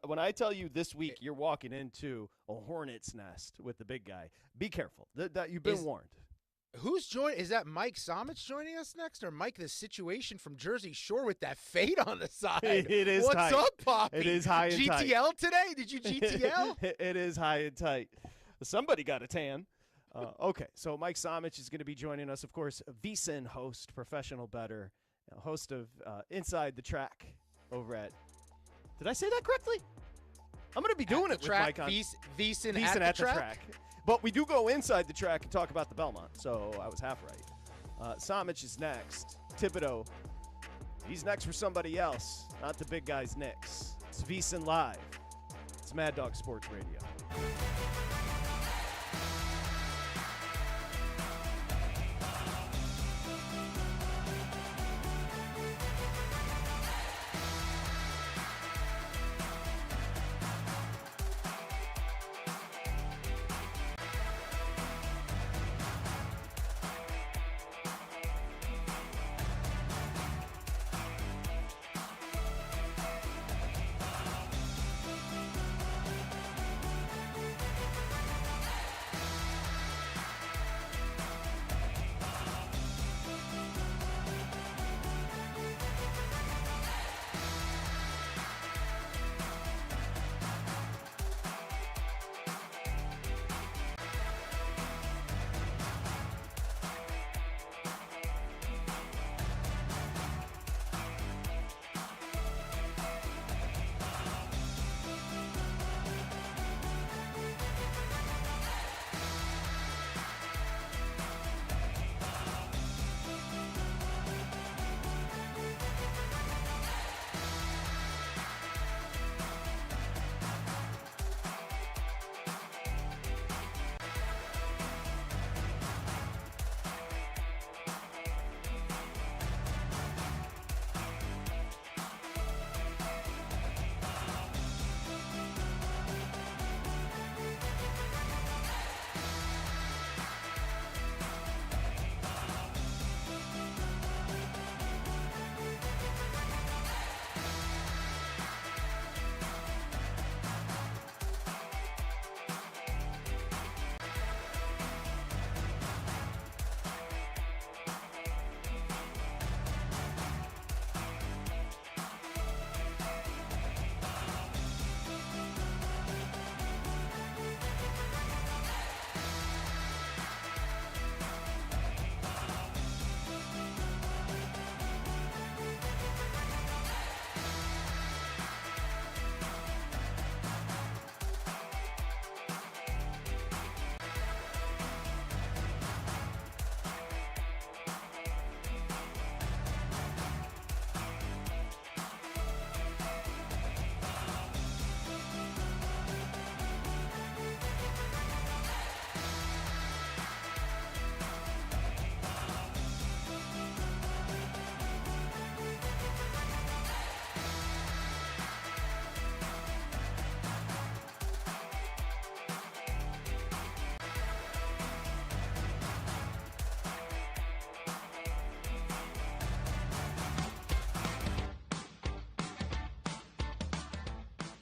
when I tell you this week you're walking into a hornet's nest with the big guy, be careful. You've been warned. Who's joining? Is that Mike Somich joining us next, or Mike the Situation from Jersey Shore with that fade on the side? It is What's tight. up, Poppy? It is high and tight. GTL today? Did you GTL? It is high and tight. Somebody got a tan. Okay, so Mike Somich is going to be joining us, of course, VSiN host, professional bettor, host of Inside the Track over at. Did I say that correctly? I'm going to be doing it with Mike on VSiN at the track. But we do go inside the track and talk about the Belmont, so I was half right. Somich is next. Thibodeau, he's next for somebody else, not the big guy's Knicks. It's VSiN Live. It's Mad Dog Sports Radio.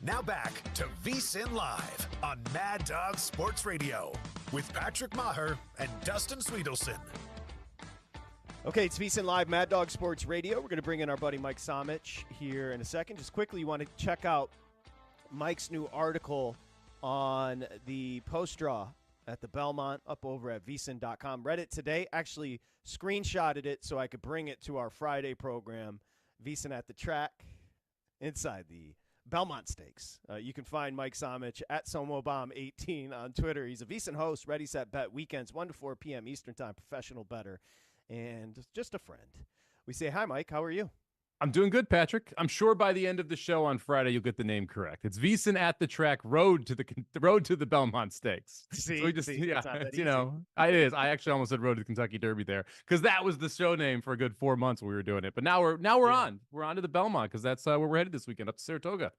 Now back to VSiN Live on Mad Dog Sports Radio with Patrick Meagher and Dustin Swedelson. Okay, it's VSiN Live, Mad Dog Sports Radio. We're going to bring in our buddy Mike Somich here in a second. Just quickly, you want to check out Mike's new article on the post-draw at the Belmont up over at VSiN.com. Read it today. Actually screenshotted it so I could bring it to our Friday program, VSiN at the Track, inside the Belmont Stakes. You can find Mike Somich at SomoBomb18 on Twitter. He's a VSiN host, Ready, Set, Bet, weekends, 1 to 4 p.m. Eastern Time, professional bettor, and just a friend. We say, hi, Mike. How are you? I'm doing good, Patrick. I'm sure by the end of the show on Friday, you'll get the name correct. It's VSiN at the Track, road to the Belmont Stakes. See, so we just, it's not that you know, it is. I actually almost said road to the Kentucky Derby there because that was the show name for a good 4 months when we were doing it. But now we're on to the Belmont because that's where we're headed this weekend, up to Saratoga.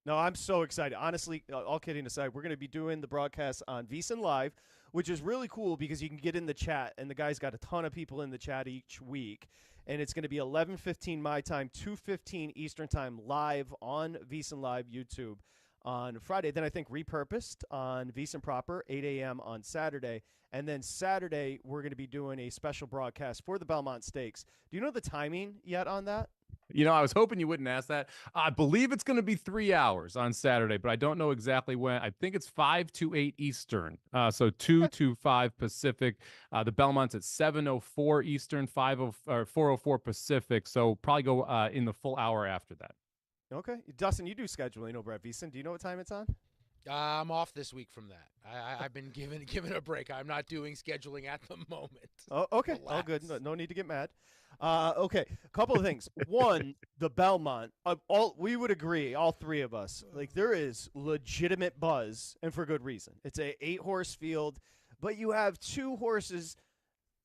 No, I'm so excited. Honestly, all kidding aside, we're going to be doing the broadcast on VSiN Live, which is really cool because you can get in the chat, and the guys got a ton of people in the chat each week. And it's going to be 11:15 my time, 2:15 Eastern Time, live on VSiN Live YouTube on Friday. Then I think repurposed on VSiN proper, 8 a.m. on Saturday. And then Saturday, we're going to be doing a special broadcast for the Belmont Stakes. Do you know the timing yet on that? You know, I was hoping you wouldn't ask that. I believe it's going to be 3 hours on Saturday, but I don't know exactly when. I think it's 5 to 8 Eastern. So 2 to 5 Pacific. The Belmont's at 7:04 Eastern, 4:04 Pacific. So probably go in the full hour after that. Okay. Dustin, you do scheduling over at VSiN. Do you know what time it's on? I'm off this week from that. I've been given a break. I'm not doing scheduling at the moment. Oh, okay. Relax. All good. No need to get mad. Okay. A couple of things. One, the Belmont. We would agree, all three of us. Like, there is legitimate buzz, and for good reason. It's a 8-horse field, but you have 2 horses,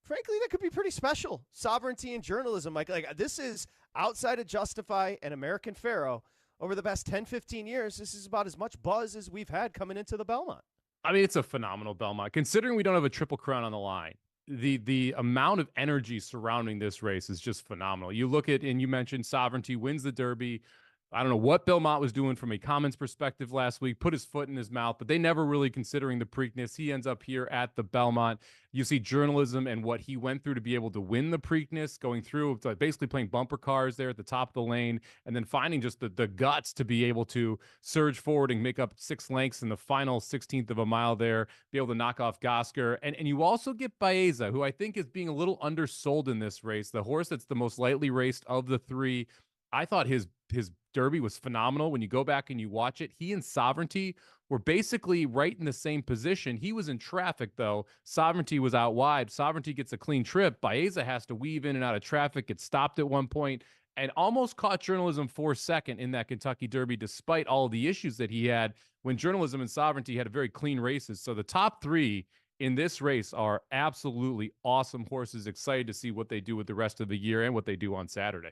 frankly, that could be pretty special. Sovereignty and Journalism. Like this is outside of Justify and American Pharaoh. Over the past 10, 15 years, this is about as much buzz as we've had coming into the Belmont. I mean, it's a phenomenal Belmont. Considering we don't have a Triple Crown on the line, the amount of energy surrounding this race is just phenomenal. You look at, and you mentioned Sovereignty wins the Derby. I don't know what Belmont was doing from a Commons perspective last week, put his foot in his mouth, but they never really considering the Preakness. He ends up here at the Belmont. You see Journalism and what he went through to be able to win the Preakness, going through basically playing bumper cars there at the top of the lane, and then finding just the guts to be able to surge forward and make up 6 lengths in the final 16th of a mile there, be able to knock off Gosker. And you also get Baeza, who I think is being a little undersold in this race, the horse that's the most lightly raced of the 3. I thought his Derby was phenomenal. When you go back and you watch it, he and Sovereignty were basically right in the same position. He was in traffic, though. Sovereignty was out wide. Sovereignty gets a clean trip. Baeza has to weave in and out of traffic, gets stopped at one point, and almost caught Journalism for second in that Kentucky Derby, despite all the issues that he had when Journalism and Sovereignty had very clean races. So the top 3 in this race are absolutely awesome horses. Excited to see what they do with the rest of the year and what they do on Saturday.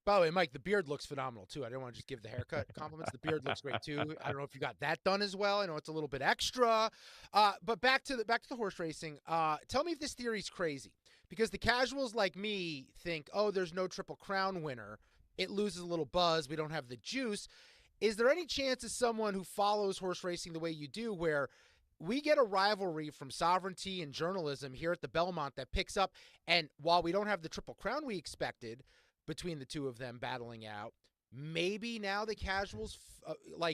By the way, Mike, the beard looks phenomenal, too. I didn't want to just give the haircut compliments. The beard looks great, too. I don't know if you got that done as well. I know it's a little bit extra. But back to the horse racing. Tell me if this theory's crazy. Because the casuals like me think, oh, there's no Triple Crown winner. It loses a little buzz. We don't have the juice. Is there any chance as someone who follows horse racing the way you do where we get a rivalry from Sovereignty and Journalism here at the Belmont that picks up, and while we don't have the Triple Crown we expected between the two of them battling out, maybe now the casuals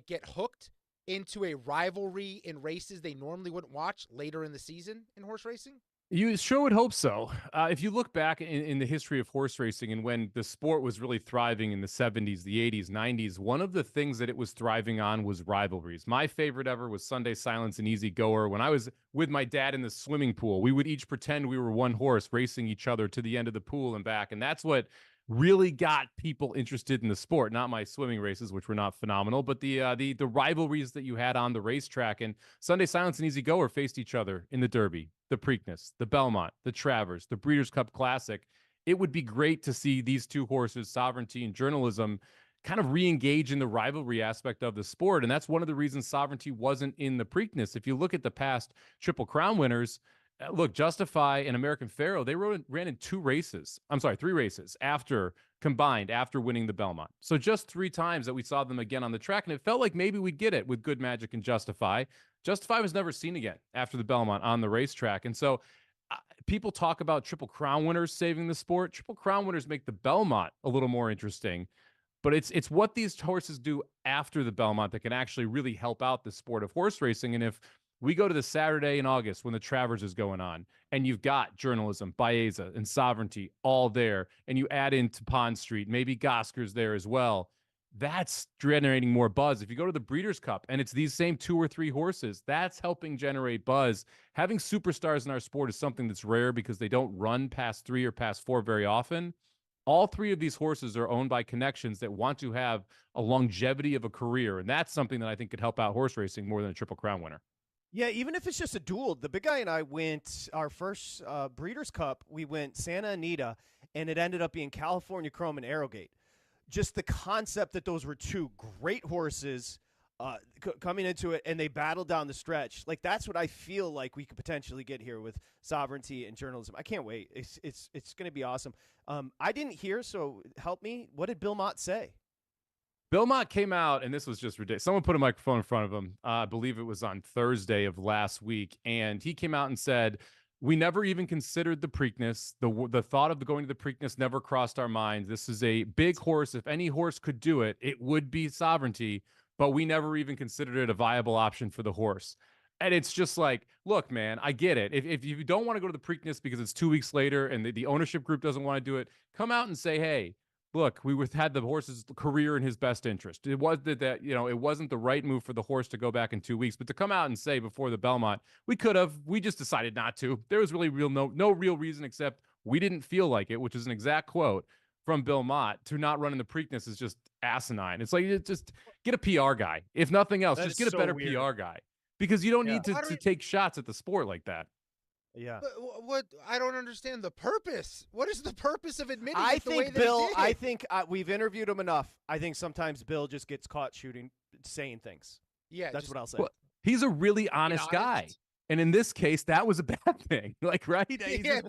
get hooked into a rivalry in races they normally wouldn't watch later in the season in horse racing? You sure would hope so. If you look back in the history of horse racing and when the sport was really thriving in the 70s, the 80s, 90s, one of the things that it was thriving on was rivalries. My favorite ever was Sunday Silence and Easy Goer. When I was with my dad in the swimming pool, we would each pretend we were one horse racing each other to the end of the pool and back. And that's what really got people interested in the sport, not my swimming races, which were not phenomenal, but the rivalries that you had on the racetrack. And Sunday Silence and Easy Goer faced each other in the Derby, the Preakness, the Belmont, the Travers, the Breeders' Cup Classic. It would be great to see these two horses, Sovereignty and Journalism, kind of re-engage in the rivalry aspect of the sport. And that's one of the reasons Sovereignty wasn't in the Preakness. If you look at the past Triple Crown winners, look, Justify and American Pharaoh, they ran in 3 races after combined after winning the Belmont. So just 3 times that we saw them again on the track, and it felt like maybe we'd get it with Good Magic and Justify. Justify was never seen again after the Belmont on the racetrack. And so people talk about Triple Crown winners saving the sport. Triple Crown winners make the Belmont a little more interesting. But it's what these horses do after the Belmont that can actually really help out the sport of horse racing. And if we go to the Saturday in August when the Travers is going on, and you've got journalism, Baeza, and Sovereignty all there, and you add into Pond Street, maybe Gosker's there as well, that's generating more buzz. If you go to the Breeders' Cup and it's these same 2 or 3 horses, that's helping generate buzz. Having superstars in our sport is something that's rare because they don't run past 3 or past 4 very often. All 3 of these horses are owned by connections that want to have a longevity of a career, and that's something that I think could help out horse racing more than a Triple Crown winner. Yeah, even if it's just a duel. The big guy and I went our first Breeders' Cup. We went Santa Anita, and it ended up being California Chrome and Arrowgate. Just the concept that those were 2 great horses coming into it, and they battled down the stretch. Like, that's what I feel like we could potentially get here with Sovereignty and journalism. I can't wait. It's going to be awesome. I didn't hear, so help me. What did Bill Mott say? Bill Mott came out, and this was just ridiculous. Someone put a microphone in front of him. I believe it was on Thursday of last week, and he came out and said, we never even considered the Preakness. The thought of going to the Preakness never crossed our minds. This is a big horse. If any horse could do it, it would be Sovereignty, but we never even considered it a viable option for the horse. And it's just like, look, man, I get it. If you don't want to go to the Preakness because it's 2 weeks later and the ownership group doesn't want to do it, come out and say, hey, look, we had the horse's career in his best interest. It was that it wasn't the right move for the horse to go back in 2 weeks, but to come out and say before the Belmont, we could have, we just decided not to. There was really no real reason except we didn't feel like it, which is an exact quote from Bill Mott. To not run in the Preakness is just asinine. It's like, just get a PR guy. If nothing else, just get a better PR guy, because you don't need to take shots at the sport like that. Yeah. But what I don't understand the purpose. What is the purpose of admitting I it the think way Bill. they did? I think we've interviewed him enough. I think sometimes Bill just gets caught saying things. Yeah, that's what I'll say. Well, he's a really honest guy, and in this case, that was a bad thing. Like, right? He's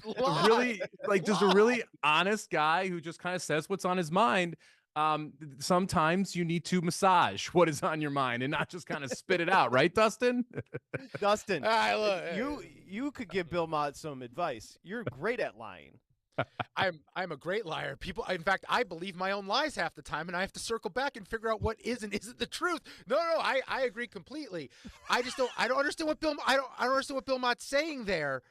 really just a really honest guy who just kind of says what's on his mind. Sometimes you need to massage what is on your mind and not just kind of spit it out, right, Dustin? Dustin, you could give Bill Mott some advice. You're great at lying. I'm a great liar. In fact, I believe my own lies half the time, and I have to circle back and figure out what is and isn't the truth. No, I agree completely. I don't understand what I don't understand what Bill Mott's saying there,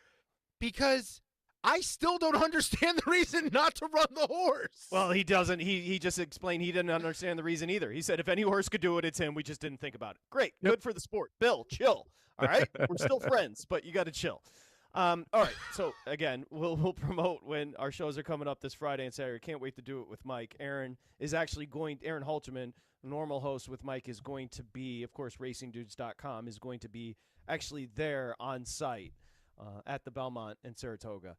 because I still don't understand the reason not to run the horse. Well, he doesn't. He just explained he didn't understand the reason either. He said if any horse could do it, it's him. We just didn't think about it. Great. Yep. Good for the sport. Bill, chill. All right? We're still friends, but you got to chill. All right. So, again, we'll promote when our shows are coming up this Friday and Saturday. Can't wait to do it with Mike. Aaron Halterman, normal host with Mike, is going to be, of course, racingdudes.com is going to be actually there on site at the Belmont in Saratoga.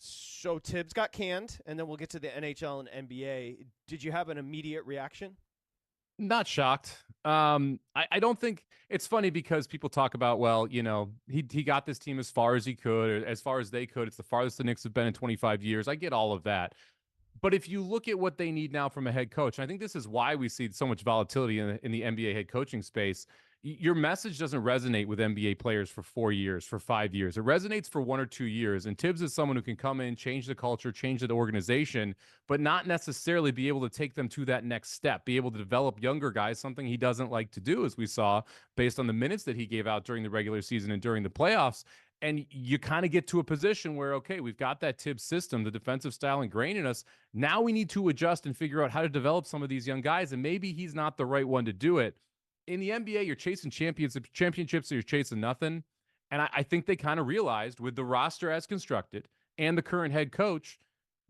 So Tibbs got canned, and then we'll get to the NHL and NBA. Did you have an immediate reaction? Not shocked. I don't think it's funny because people talk about, well, he got this team as far as he could, or as far as they could. It's the farthest the Knicks have been in 25 years. I get all of that. But if you look at what they need now from a head coach, and I think this is why we see so much volatility in the NBA head coaching space. Your message doesn't resonate with NBA players for 4 years, for 5 years. It resonates for 1 or 2 years. And Tibbs is someone who can come in, change the culture, change the organization, but not necessarily be able to take them to that next step, be able to develop younger guys, something he doesn't like to do, as we saw based on the minutes that he gave out during the regular season and during the playoffs. And you kind of get to a position where, okay, we've got that Tibbs system, the defensive style ingrained in us. Now we need to adjust and figure out how to develop some of these young guys. And maybe he's not the right one to do it. In the NBA, you're chasing championships, so you're chasing nothing. And I think they kind of realized with the roster as constructed and the current head coach,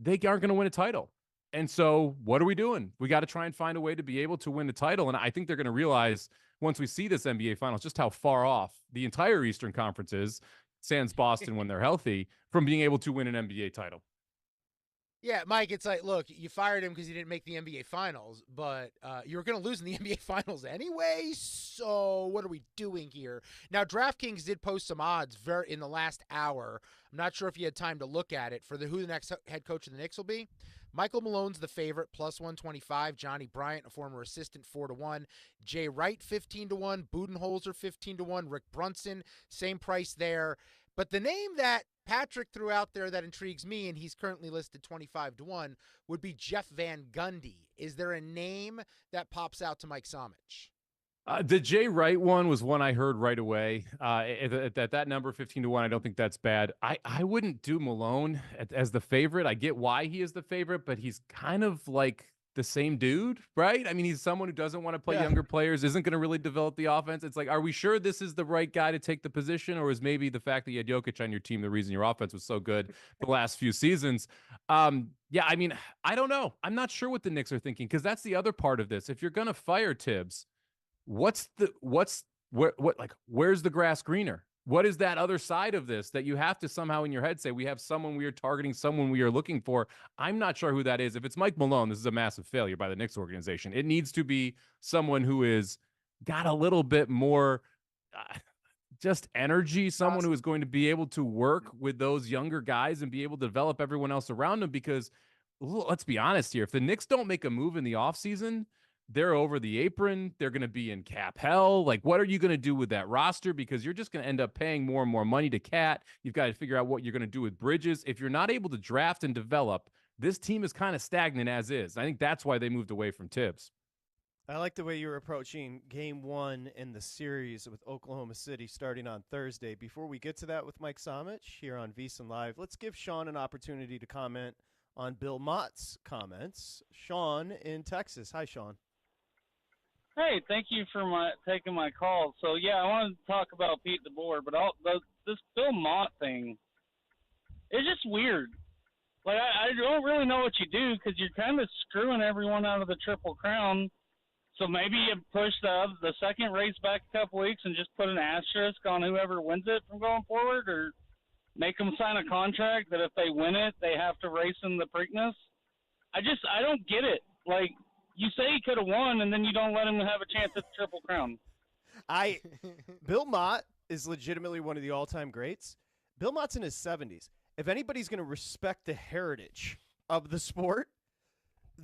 they aren't going to win a title. And so what are we doing? We got to try and find a way to be able to win the title. And I think they're going to realize once we see this NBA Finals just how far off the entire Eastern Conference is, sans Boston when they're healthy, from being able to win an NBA title. Yeah, Mike, it's like, look, you fired him because he didn't make the NBA Finals, but you were going to lose in the NBA Finals anyway, so what are we doing here? Now, DraftKings did post some odds in the last hour. I'm not sure if you had time to look at it for who the next head coach of the Knicks will be, Michael Malone's the favorite, plus 125. Johnny Bryant, a former assistant, 4-1. Jay Wright, 15-1. Budenholzer, 15-1. Rick Brunson, same price there. But the name that Patrick threw out there that intrigues me, and he's currently listed 25-1, would be Jeff Van Gundy. Is there a name that pops out to Mike Somich? The Jay Wright one was one I heard right away. At that number, 15-1, I don't think that's bad. I wouldn't do Malone as the favorite. I get why he is the favorite, but he's kind of like the same dude, right? I mean, he's someone who doesn't want to play younger players, isn't going to really develop the offense. It's like, are we sure this is the right guy to take the position, or is maybe the fact that you had Jokic on your team the reason your offense was so good the last few seasons? Yeah, I mean, I don't know. I'm not sure what the Knicks are thinking, because that's the other part of this. If you're going to fire Tibbs, where's the grass greener? What is that other side of this that you have to somehow in your head say, we have someone we are targeting, someone we are looking for? I'm not sure who that is. If it's Mike Malone, this is a massive failure by the Knicks organization. It needs to be someone who is got a little bit more just energy, someone who is going to be able to work with those younger guys and be able to develop everyone else around them. Because let's be honest here, if the Knicks don't make a move in the offseason, they're over the apron. They're going to be in cap hell. Like, what are you going to do with that roster? Because you're just going to end up paying more and more money to Cat. You've got to figure out what you're going to do with Bridges. If you're not able to draft and develop, this team is kind of stagnant as is. I think that's why they moved away from Tibbs. I like the way you're approaching game one in the series with Oklahoma City starting on Thursday. Before we get to that with Mike Somich here on VSiN Live, let's give Sean an opportunity to comment on Bill Mott's comments. Sean in Texas. Hi, Sean. Hey, thank you for taking my call. So, yeah, I wanted to talk about Pete DeBoer, but this Bill Mott thing, it's just weird. Like, I don't really know what you do, because you're kind of screwing everyone out of the Triple Crown. So maybe you push the second race back a couple weeks and just put an asterisk on whoever wins it from going forward, or make them sign a contract that if they win it, they have to race in the Preakness. I don't get it. Like, you say he could have won, and then you don't let him have a chance at the Triple Crown. Bill Mott is legitimately one of the all-time greats. Bill Mott's in his 70s. If anybody's going to respect the heritage of the sport,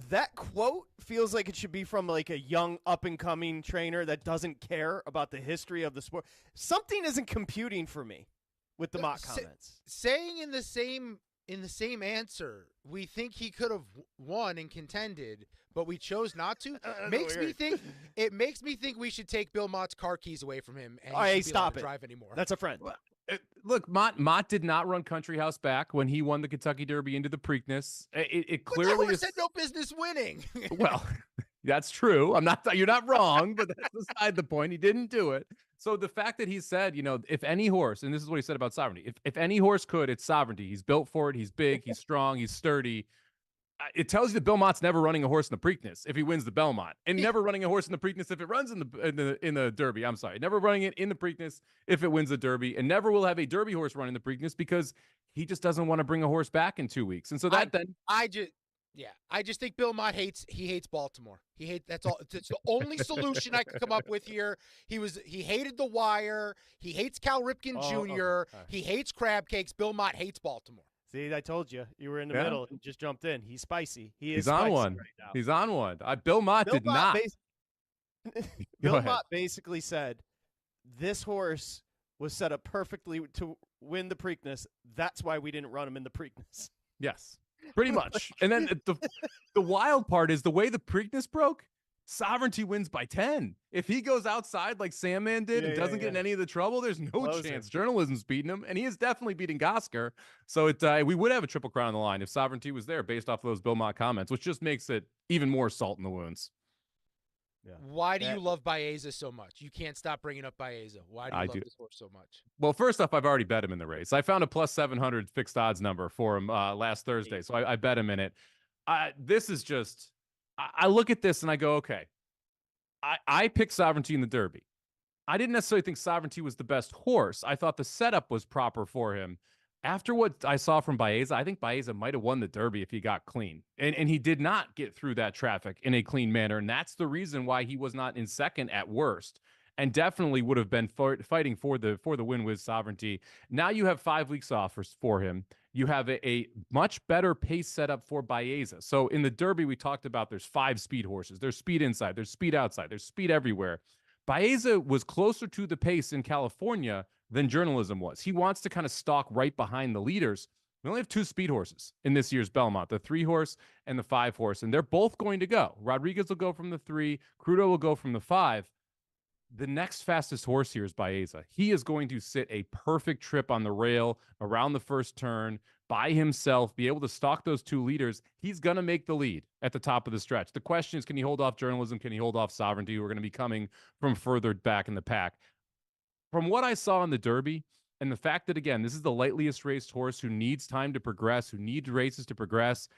that quote feels like it should be from like a young up-and-coming trainer that doesn't care about the history of the sport. Something isn't computing for me with the Mott comments. Saying in the same answer, we think he could have won and contended, but we chose not to. It makes me think we should take Bill Mott's car keys away from him and he should be allowed to drive anymore. That's a friend. Look, Mott did not run Country House back when he won the Kentucky Derby into the Preakness. It clearly said no business winning. Well, that's true. You're not wrong, but that's beside the point. He didn't do it. So the fact that he said, if any horse, and this is what he said about Sovereignty, if any horse could, it's Sovereignty. He's built for it. He's big. He's strong. He's sturdy. It tells you that Bill Mott's never running a horse in the Preakness if he wins the Belmont, and never running a horse in the Preakness if it runs in the Derby. I'm sorry, never running it in the Preakness if it wins the Derby, and never will have a Derby horse run in the Preakness because he just doesn't want to bring a horse back in 2 weeks. And so I just think Bill Mott hates Baltimore. That's all. It's the only solution I could come up with here. He hated The Wire. He hates Cal Ripken Jr. Okay. He hates crab cakes. Bill Mott hates Baltimore. See, I told you. You were in the middle and just jumped in. He's spicy. He's on one. Right now. He's on one. Bill Mott did not. Bill Mott basically said, this horse was set up perfectly to win the Preakness. That's why we didn't run him in the Preakness. Yes, pretty much. And then the wild part is the way the Preakness broke, Sovereignty wins by 10. If he goes outside like Sandman did and doesn't get in any of the trouble, there's no chance. Journalism's beating him, and he is definitely beating Gosker. So we would have a Triple Crown on the line if Sovereignty was there based off of those Bill Mott comments, which just makes it even more salt in the wounds. Yeah. Why do you love Baeza so much? You can't stop bringing up Baeza. Why do you love this horse so much? Well, first off, I've already bet him in the race. I found a plus 700 fixed odds number for him last Thursday, so I bet him in it. This is just – I look at this and I go, okay, I picked Sovereignty in the Derby. I didn't necessarily think Sovereignty was the best horse. I thought the setup was proper for him. After what I saw from Baeza, I think Baeza might have won the Derby if he got clean. And he did not get through that traffic in a clean manner. And that's the reason why he was not in second at worst. and definitely would have been fighting for the win with Sovereignty. Now you have 5 weeks off for him. You have a much better pace setup for Baeza. So in the Derby, we talked about there's 5 speed horses. There's speed inside, there's speed outside, there's speed everywhere. Baeza was closer to the pace in California than Journalism was. He wants to kind of stalk right behind the leaders. We only have 2 speed horses in this year's Belmont, the 3 horse and the 5 horse, and they're both going to go. Rodriguez will go from the 3, Crudo will go from the 5. The next fastest horse here is Baeza. He is going to sit a perfect trip on the rail around the first turn by himself, be able to stalk those 2 leaders. He's going to make the lead at the top of the stretch. The question is, can he hold off Journalism? Can he hold off Sovereignty, who are going to be coming from further back in the pack? From what I saw in the Derby, and the fact that, again, this is the lightliest raced horse who needs time to progress, who needs races to progress,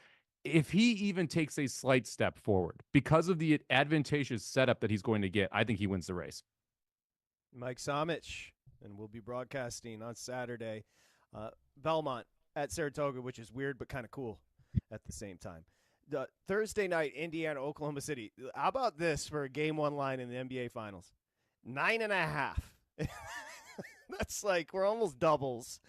if he even takes a slight step forward because of the advantageous setup that he's going to get, I think he wins the race. Mike Somich, and we'll be broadcasting on Saturday, Belmont at Saratoga, which is weird but kind of cool at the same time. The Thursday night, Indiana, Oklahoma City. How about this for a game 1 line in the NBA Finals? 9.5. That's like, we're almost doubles.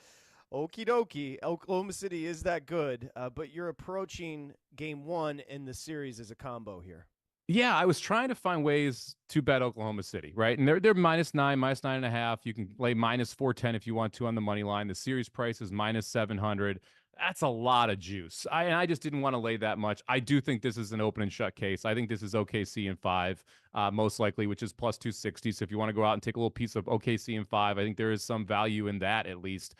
Okie dokie. Oklahoma City is that good, but you're approaching game 1 in the series as a combo here. Yeah, I was trying to find ways to bet Oklahoma City, right? And they're -9, -9.5. You can lay -410 if you want to on the money line. The series price is -700. That's a lot of juice. I just didn't want to lay that much. I do think this is an open and shut case. I think this is OKC in 5, most likely, which is +260. So if you want to go out and take a little piece of OKC in 5, I think there is some value in that at least.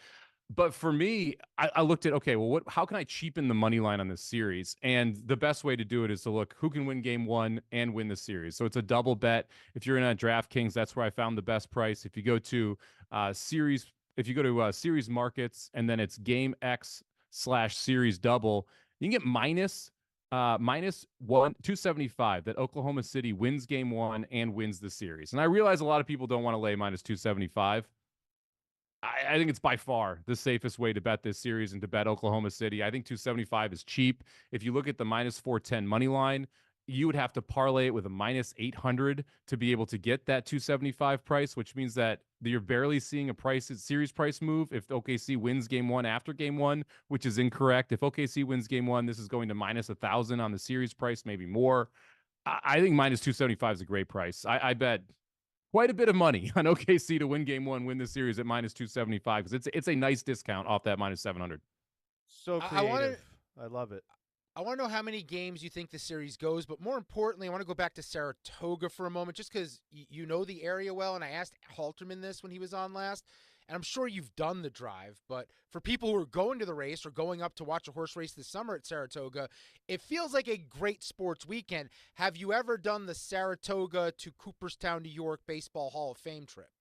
But for me, I looked at, okay, well, how can I cheapen the money line on this series? And the best way to do it is to look who can win game 1 and win the series. So it's a double bet. If you're in a DraftKings, that's where I found the best price. If you go to series markets, and then it's game X/series double, you can get -275 that Oklahoma City wins game 1 and wins the series. And I realize a lot of people don't want to lay -275. I think it's by far the safest way to bet this series and to bet Oklahoma City. I think 275 is cheap. If you look at the -410 money line, you would have to parlay it with a -800 to be able to get that 275 price, which means that you're barely seeing a series price move if OKC wins game 1 after game 1, which is incorrect. If OKC wins game 1, this is going to -1,000 on the series price, maybe more. I think -275 is a great price. I bet quite a bit of money on OKC to win game 1, win the series at -275, because it's a nice discount off that -700. So creative. I love it. I want to know how many games you think the series goes, but more importantly, I want to go back to Saratoga for a moment, just because you know the area well, and I asked Halterman this when he was on last, and I'm sure you've done the drive, but for people who are going to the race or going up to watch a horse race this summer at Saratoga, it feels like a great sports weekend. Have you ever done the Saratoga to Cooperstown, New York Baseball Hall of Fame trip?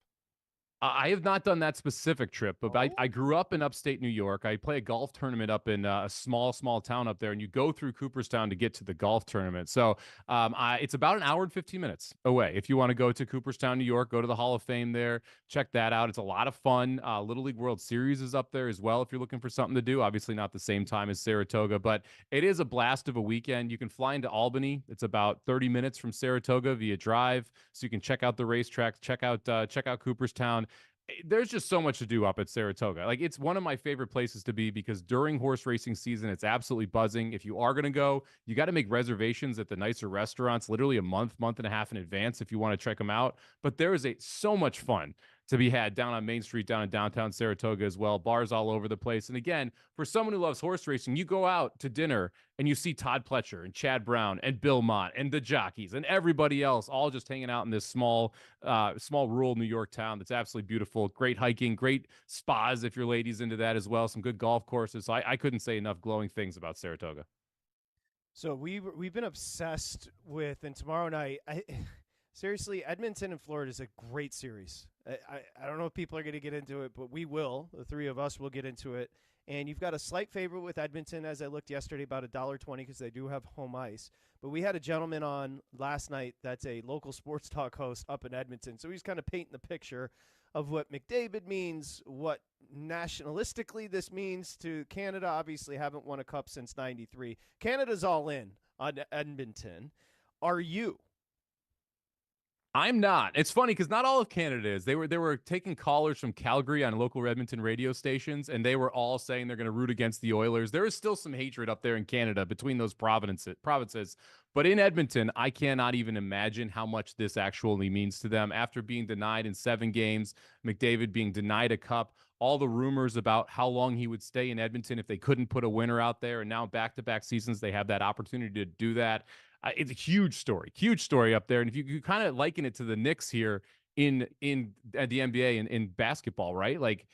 I have not done that specific trip, but I grew up in upstate New York. I play a golf tournament up in a small town up there, and you go through Cooperstown to get to the golf tournament. So it's about an hour and 15 minutes away. If you want to go to Cooperstown, New York, go to the Hall of Fame there, check that out. It's a lot of fun. Little League World Series is up there as well if you're looking for something to do. Obviously not the same time as Saratoga, but it is a blast of a weekend. You can fly into Albany. It's about 30 minutes from Saratoga via drive, so you can check out the racetrack, check out Cooperstown. There's just so much to do up at Saratoga. Like, it's one of my favorite places to be because during horse racing season, it's absolutely buzzing. If you are going to go, you got to make reservations at the nicer restaurants, literally a month and a half in advance if you want to check them out. But there is so much fun to be had down on Main Street, down in downtown Saratoga as well. Bars all over the place. And again, for someone who loves horse racing, you go out to dinner and you see Todd Pletcher and Chad Brown and Bill Mott and the jockeys and everybody else all just hanging out in this small rural New York town that's absolutely beautiful. Great hiking, great spas if your lady's into that as well. Some good golf courses. So I couldn't say enough glowing things about Saratoga. So we've been obsessed with, and tomorrow night, seriously, Edmonton and Florida is a great series. I don't know if people are going to get into it, but we will. The three of us will get into it. And you've got a slight favorite with Edmonton, as I looked yesterday, about $1.20 because they do have home ice. But we had a gentleman on last night that's a local sports talk host up in Edmonton. So he's kind of painting the picture of what McDavid means, what nationalistically this means to Canada. Obviously haven't won a cup since '93. Canada's all in on Edmonton. Are you? I'm not. It's funny because not all of Canada is. They were taking callers from Calgary on local Edmonton radio stations, and they were all saying they're going to root against the Oilers. There is still some hatred up there in Canada between those provinces. But in Edmonton, I cannot even imagine how much this actually means to them. After being denied in 7 games, McDavid being denied a cup, all the rumors about how long he would stay in Edmonton if they couldn't put a winner out there, and now back-to-back seasons they have that opportunity to do that. It's a huge story up there. And if you kind of liken it to the Knicks here in at the NBA and in basketball, right? Like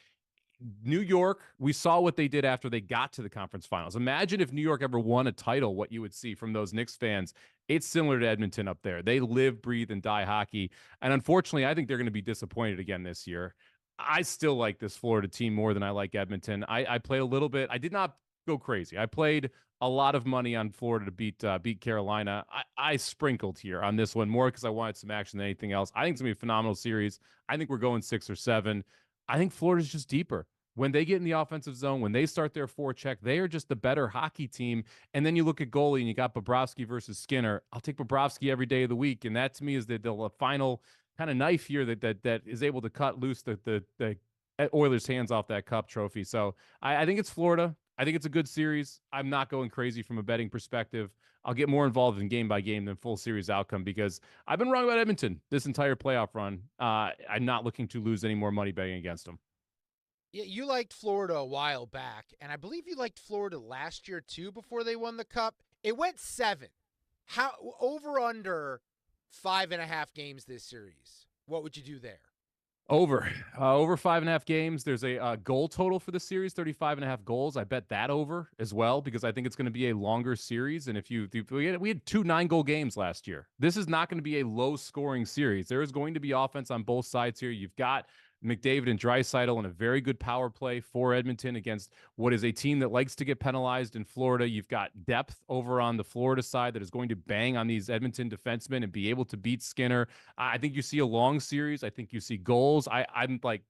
New York, we saw what they did after they got to the conference finals. Imagine if New York ever won a title, what you would see from those Knicks fans. It's similar to Edmonton up there. They live, breathe, and die hockey. And unfortunately, I think they're going to be disappointed again this year. I still like this Florida team more than I like Edmonton. I played a little bit. I did not go crazy. I played a lot of money on Florida to beat Carolina. I sprinkled here on this one more because I wanted some action than anything else. I think it's going to be a phenomenal series. I think we're going 6 or 7. I think Florida's just deeper. When they get in the offensive zone, when they start their forecheck, they are just the better hockey team. And then you look at goalie and you got Bobrovsky versus Skinner. I'll take Bobrovsky every day of the week. And that to me is the final kind of knife here that is able to cut loose the Oilers' hands off that cup trophy. So I think it's Florida. I think it's a good series. I'm not going crazy from a betting perspective. I'll get more involved in game by game than full series outcome because I've been wrong about Edmonton this entire playoff run. I'm not looking to lose any more money betting against them. Yeah, you liked Florida a while back, and I believe you liked Florida last year too before they won the cup. It went 7. How over under 5.5 games this series? What would you do there? Over 5.5 games. There's a goal total for the series, 35.5 goals. I bet that over as well because I think it's going to be a longer series. And we had 2 9-goal games last year. This is not going to be a low scoring series. There is going to be offense on both sides here. You've got McDavid and Draisaitl in a very good power play for Edmonton against what is a team that likes to get penalized in Florida. You've got depth over on the Florida side that is going to bang on these Edmonton defensemen and be able to beat Skinner. I think you see a long series. I think you see goals. I'm like,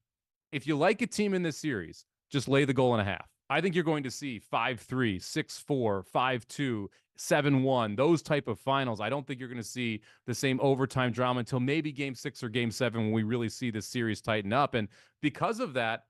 if you like a team in this series, just lay the goal and a half. I think you're going to see 5-3, 6-4, 5-2, 7-1, those type of finals. I don't think you're going to see the same overtime drama until maybe game 6 or game 7 when we really see this series tighten up. And because of that,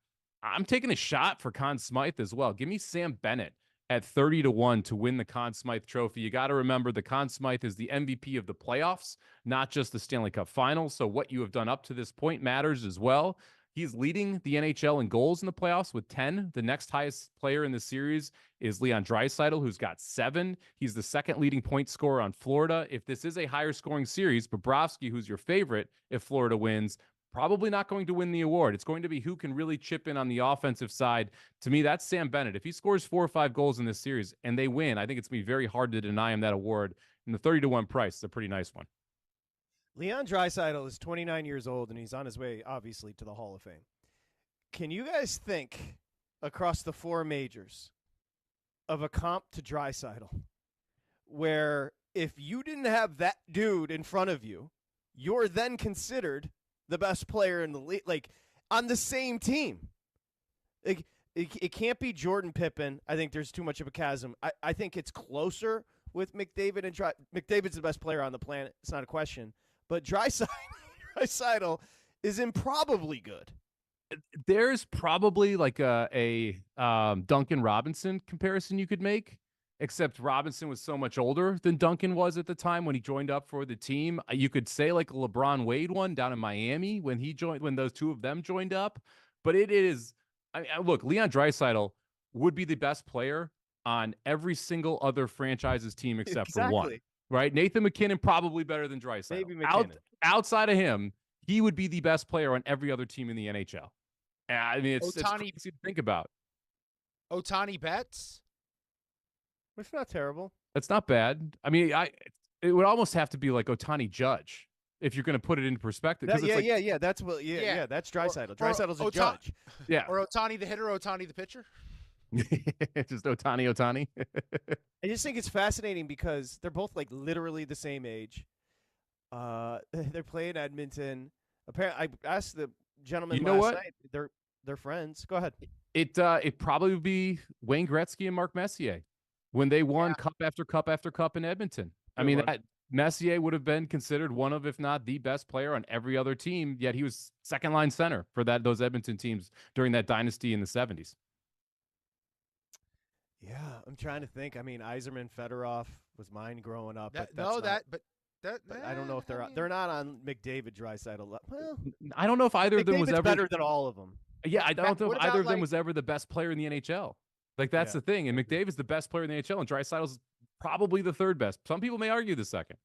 I'm taking a shot for Conn Smythe as well. Give me Sam Bennett at 30-1 to win the Conn Smythe Trophy. You got to remember the Conn Smythe is the MVP of the playoffs, not just the Stanley Cup Finals. So what you have done up to this point matters as well. He's leading the NHL in goals in the playoffs with 10. The next highest player in the series is Leon Draisaitl, who's got 7. He's the second leading point scorer on Florida. If this is a higher scoring series, Bobrovsky, who's your favorite if Florida wins, probably not going to win the award. It's going to be who can really chip in on the offensive side. To me, that's Sam Bennett. If he scores 4 or 5 goals in this series and they win, I think it's going to be very hard to deny him that award. And the 30-1 price is a pretty nice one. Leon Draisaitl is 29 years old, and he's on his way, obviously, to the Hall of Fame. Can you guys think, across the 4 majors, of a comp to Draisaitl, where if you didn't have that dude in front of you, you're then considered the best player in the league, like, on the same team? Like, it can't be Jordan Pippen. I think there's too much of a chasm. I think it's closer with McDavid and McDavid's the best player on the planet. It's not a question. But Draisaitl is improbably good. There's probably like a Duncan Robinson comparison you could make, except Robinson was so much older than Duncan was at the time when he joined up for the team. You could say like a LeBron Wade one down in Miami when those two of them joined up. But it is, look, Leon Draisaitl would be the best player on every single other franchise's team except for one. Right? Nathan McKinnon probably better than Draisaitl. Maybe McKinnon. Outside of him, he would be the best player on every other team in the NHL. I mean, it's crazy to think about. Ohtani Betts? It's not terrible. That's not bad. I mean, it would almost have to be like Ohtani Judge if you're going to put it into perspective. That's that's Draisaitl. Draisaitl's a judge. Yeah. Or Ohtani the hitter, Ohtani the pitcher? Just Ohtani. I just think it's fascinating because they're both like literally the same age. They're playing Edmonton. Apparently, I asked the gentleman last night. They're friends. Go ahead. It probably would be Wayne Gretzky and Mark Messier when they won cup after cup after cup in Edmonton. I mean, Messier would have been considered one of, if not the best player on every other team, yet he was second line center for those Edmonton teams during that dynasty in the 70s. Yeah, I'm trying to think. I mean, Yzerman, Fedorov was mine growing up. But I don't know if they're not on McDavid, Draisaitl. Well, I don't know if either of them was ever better than all of them. Yeah, I don't know if either of them was ever the best player in the NHL. Like, that's the thing. And McDavid's the best player in the NHL, and Draisaitl's probably the third best. Some people may argue the second.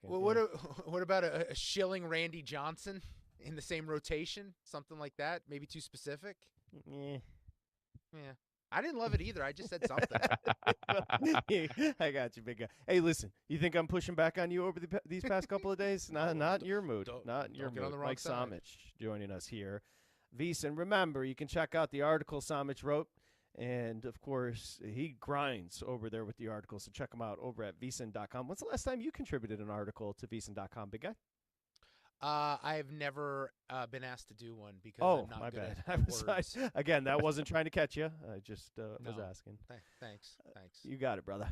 Well, what about a Schilling Randy Johnson in the same rotation? Something like that? Maybe too specific? Yeah. I didn't love it either. I just said something. I got you, big guy. Hey, listen, you think I'm pushing back on you over these past couple of days? Not in your mood. Not in your mood. Mike Somich joining us here. VSiN, remember, you can check out the article Somich wrote. And, of course, he grinds over there with the article, so check him out over at VSiN.com. When's the last time you contributed an article to VSiN.com, big guy? I've never been asked to do one because I'm not my good bad. at words. Again, that wasn't trying to catch you. I just was asking. Thanks. You got it, brother.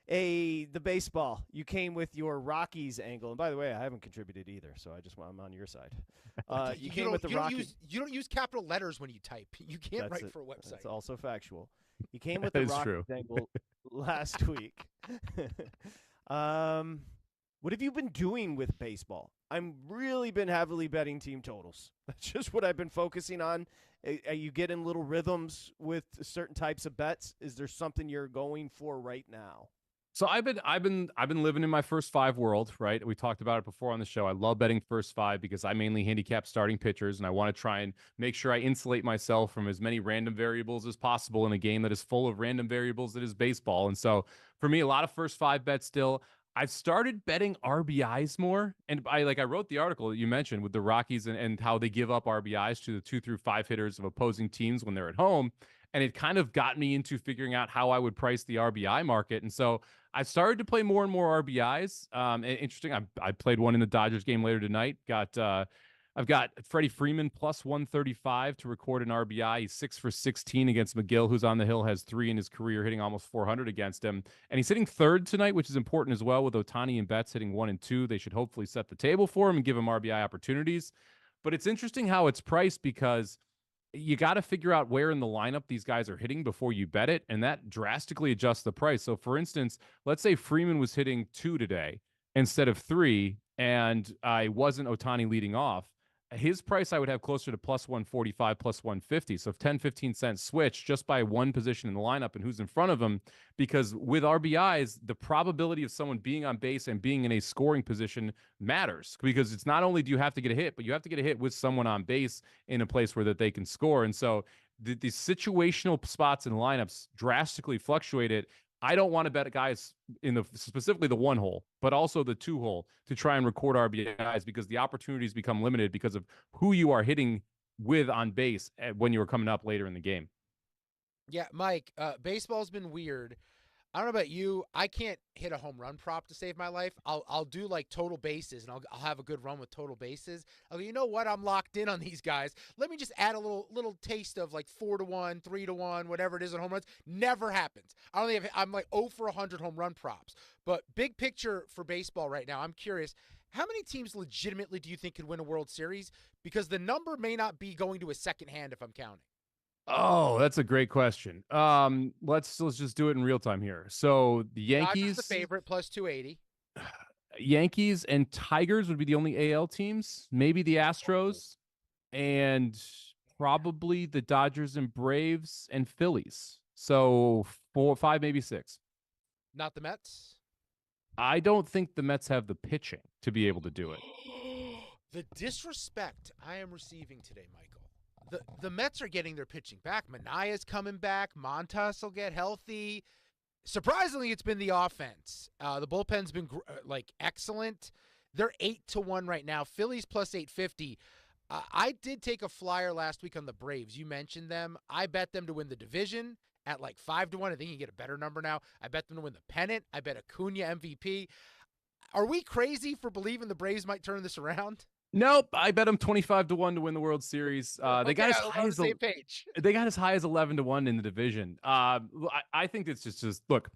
Hey, the baseball. You came with your Rockies angle. And by the way, I haven't contributed either, so I'm on your side. You came with the Rockies. You don't use capital letters when you type. You can't write for a website. That's also factual. You came with the Rockies angle last week. What have you been doing with baseball? I'm really been heavily betting team totals. That's just what I've been focusing on. Are you getting little rhythms with certain types of bets? Is there something you're going for right now? So I've been living in my first five world, right? We talked about it before on the show. I love betting first five because I mainly handicap starting pitchers, and I want to try and make sure I insulate myself from as many random variables as possible in a game that is full of random variables that is baseball. And so for me, a lot of first five bets still. I've started betting RBIs more, and I wrote the article that you mentioned with the Rockies and how they give up RBIs to the 2 through 5 hitters of opposing teams when they're at home. And it kind of got me into figuring out how I would price the RBI market. And so I started to play more and more RBIs. Interesting. I played one in the Dodgers game later tonight. I've got Freddie Freeman plus 135 to record an RBI. He's 6 for 16 against McGill, who's on the hill, has 3 in his career, hitting almost 400 against him. And he's hitting third tonight, which is important as well, with Ohtani and Betts hitting 1 and 2. They should hopefully set the table for him and give him RBI opportunities. But it's interesting how it's priced because you got to figure out where in the lineup these guys are hitting before you bet it, and that drastically adjusts the price. So, for instance, let's say Freeman was hitting 2 today instead of 3, and I wasn't Ohtani leading off. His price I would have closer to plus 145, plus 150. So 10, 15 cents switch just by one position in the lineup and who's in front of him. Because with RBIs, the probability of someone being on base and being in a scoring position matters. Because it's not only do you have to get a hit, but you have to get a hit with someone on base in a place where that they can score. And so the situational spots in lineups drastically fluctuate it. I don't want to bet guys in specifically the 1 hole, but also the 2 hole to try and record RBIs because the opportunities become limited because of who you are hitting with on base when you are coming up later in the game. Yeah, Mike, baseball's been weird. I don't know about you. I can't hit a home run prop to save my life. I'll do like total bases, and I'll have a good run with total bases. I'll go, you know what? I'm locked in on these guys. Let me just add a little taste of like 4-1, 3-1, whatever it is on home runs. Never happens. I'm like 0 for 100 home run props. But big picture for baseball right now, I'm curious. How many teams legitimately do you think could win a World Series? Because the number may not be going to a second hand if I'm counting. Oh, that's a great question. Let's just do it in real time here. So the Yankees, the favorite, plus 280. Yankees and Tigers would be the only AL teams. Maybe the Astros, and probably the Dodgers and Braves and Phillies. So 4, 5, maybe 6. Not the Mets. I don't think the Mets have the pitching to be able to do it. The disrespect I am receiving today, Michael. The Mets are getting their pitching back. Manaya's coming back. Montas will get healthy. Surprisingly, it's been the offense. The bullpen's been excellent. They're 8-1 right now. Phillies plus 850. I did take a flyer last week on the Braves. You mentioned them. I bet them to win the division at like 5-1. I think you can get a better number now. I bet them to win the pennant. I bet Acuna MVP. Are we crazy for believing the Braves might turn this around? Nope, I bet them 25-1 to win the World Series. They got as high as same page. They got as high as 11-1 in the division. I think it's just look.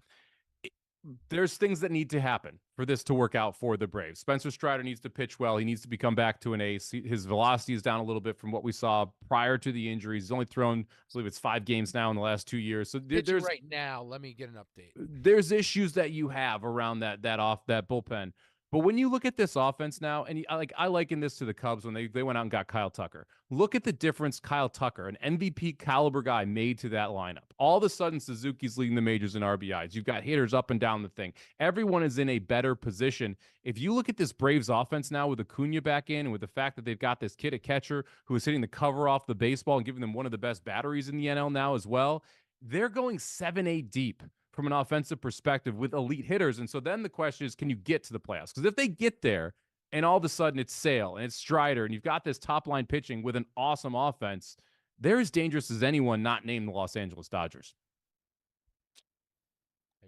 there's things that need to happen for this to work out for the Braves. Spencer Strider needs to pitch well. He needs to become back to an ace. His velocity is down a little bit from what we saw prior to the injuries. He's only thrown, I believe it's 5 games now in the last 2 years. So Pitching right now. Let me get an update. there's issues that you have around that bullpen. But when you look at this offense now, and I liken this to the Cubs when they went out and got Kyle Tucker. Look at the difference Kyle Tucker, an MVP caliber guy, made to that lineup. All of a sudden, Suzuki's leading the majors in RBIs. You've got hitters up and down the thing. Everyone is in a better position. If you look at this Braves offense now with Acuna back in, and with the fact that they've got this kid at catcher who is hitting the cover off the baseball and giving them one of the best batteries in the NL now as well, they're going 7-8 deep from an offensive perspective with elite hitters. And so then the question is, can you get to the playoffs? Because if they get there and all of a sudden it's Sale and it's Strider and you've got this top line pitching with an awesome offense, they're as dangerous as anyone not named the Los Angeles Dodgers. I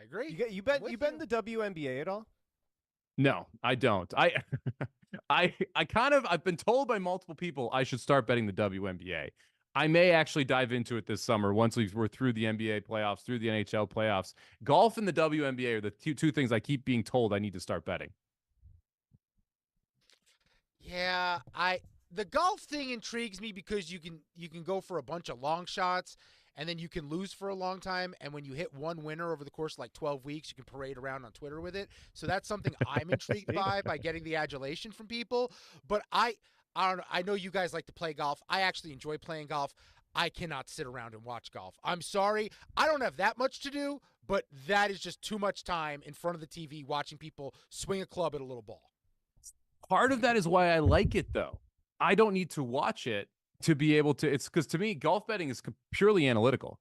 agree. You bet in the WNBA at all? No, I don't. I've been told by multiple people I should start betting the WNBA. I may actually dive into it this summer once we're through the NBA playoffs, through the NHL playoffs. Golf and the WNBA are the two things I keep being told I need to start betting. Yeah, the golf thing intrigues me because you can go for a bunch of long shots and then you can lose for a long time, and when you hit one winner over the course of like 12 weeks, you can parade around on Twitter with it. So that's something I'm intrigued by getting the adulation from people. But I don't know. I know you guys like to play golf. I actually enjoy playing golf. I cannot sit around and watch golf. I'm sorry. I don't have that much to do, but that is just too much time in front of the TV watching people swing a club at a little ball. Part of that is why I like it, though. I don't need to watch it to be able to. It's because to me, golf betting is purely analytical,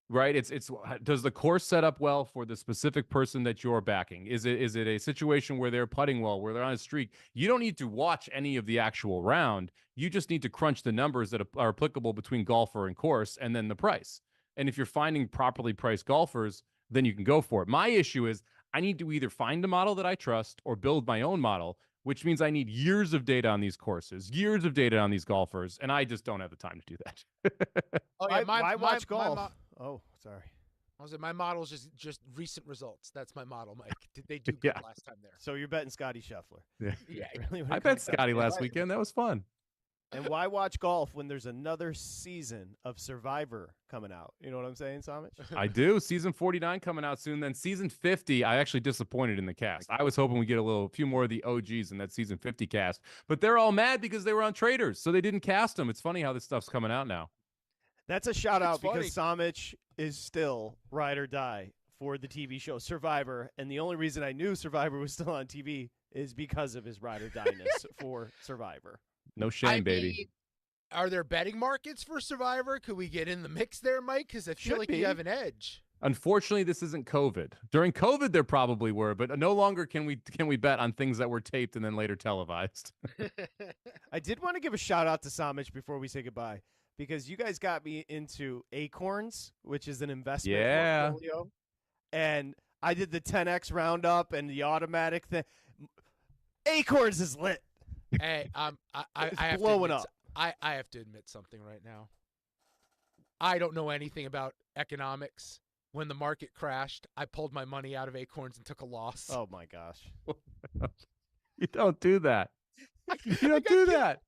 right? It's does the course set up well for the specific person that you're backing? Is it a situation where they're putting well, where they're on a streak? You don't need to watch any of the actual round. You just need to crunch the numbers that are applicable between golfer and course, and then the price. And if you're finding properly priced golfers, then you can go for it. My issue is I need to either find a model that I trust or build my own model, which means I need years of data on these courses, years of data on these golfers, and I just don't have the time to do that. Why watch golf? Oh, sorry. I was my model is just recent results. That's my model, Mike. Did they do good last time there? So you're betting Scotty Scheffler. Yeah. I bet Scotty last weekend. That was fun. And why watch golf when there's another season of Survivor coming out? You know what I'm saying, Samich? I do. Season 49 coming out soon. Then season 50, I actually disappointed in the cast. I was hoping we get a few more of the OGs in that season 50 cast. But they're all mad because they were on Traders, so they didn't cast them. It's funny how this stuff's coming out now. That's a shout out because Samich is still ride or die for the TV show Survivor. And the only reason I knew Survivor was still on TV is because of his ride or die-ness for Survivor. No shame, baby. Are there betting markets for Survivor? Could we get in the mix there, Mike? Because I feel like you have an edge. Unfortunately, this isn't COVID. During COVID, there probably were, but no longer can we bet on things that were taped and then later televised. I did want to give a shout out to Samich before we say goodbye, because you guys got me into Acorns, which is an investment portfolio. And I did the 10X roundup and the automatic thing. Acorns is lit. Hey, I have blowing up. I have to admit something right now. I don't know anything about economics. When the market crashed, I pulled my money out of Acorns and took a loss. Oh my gosh! You don't do that. You don't do that.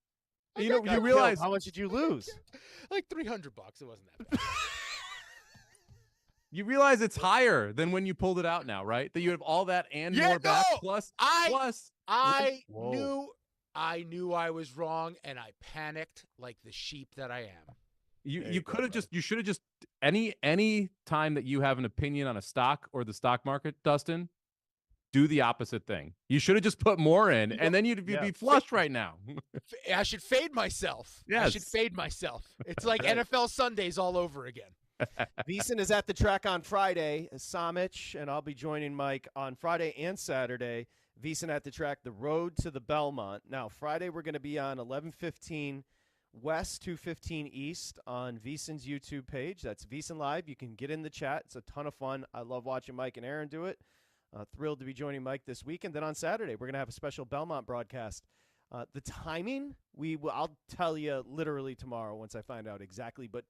You realize how much did you lose? Like $300. It wasn't that bad. You realize it's higher than when you pulled it out now, right? That you have all that and more back. Plus. I knew I was wrong, and I panicked like the sheep that I am. You should have just any time that you have an opinion on a stock or the stock market, Dustin, do the opposite thing. You should have just put more in, and then you'd be flush right now. I should fade myself. Yes. I should fade myself. It's like NFL Sundays all over again. VSiN is at the track on Friday. Samich, and I'll be joining Mike on Friday and Saturday. VSiN at the track, the road to the Belmont. Now, Friday we're going to be on 11:15 West, 2:15 East on VSiN's YouTube page. That's VSiN Live. You can get in the chat. It's a ton of fun. I love watching Mike and Aaron do it. Thrilled to be joining Mike this week. And then on Saturday, we're going to have a special Belmont broadcast. The timing, I'll tell you literally tomorrow once I find out exactly. But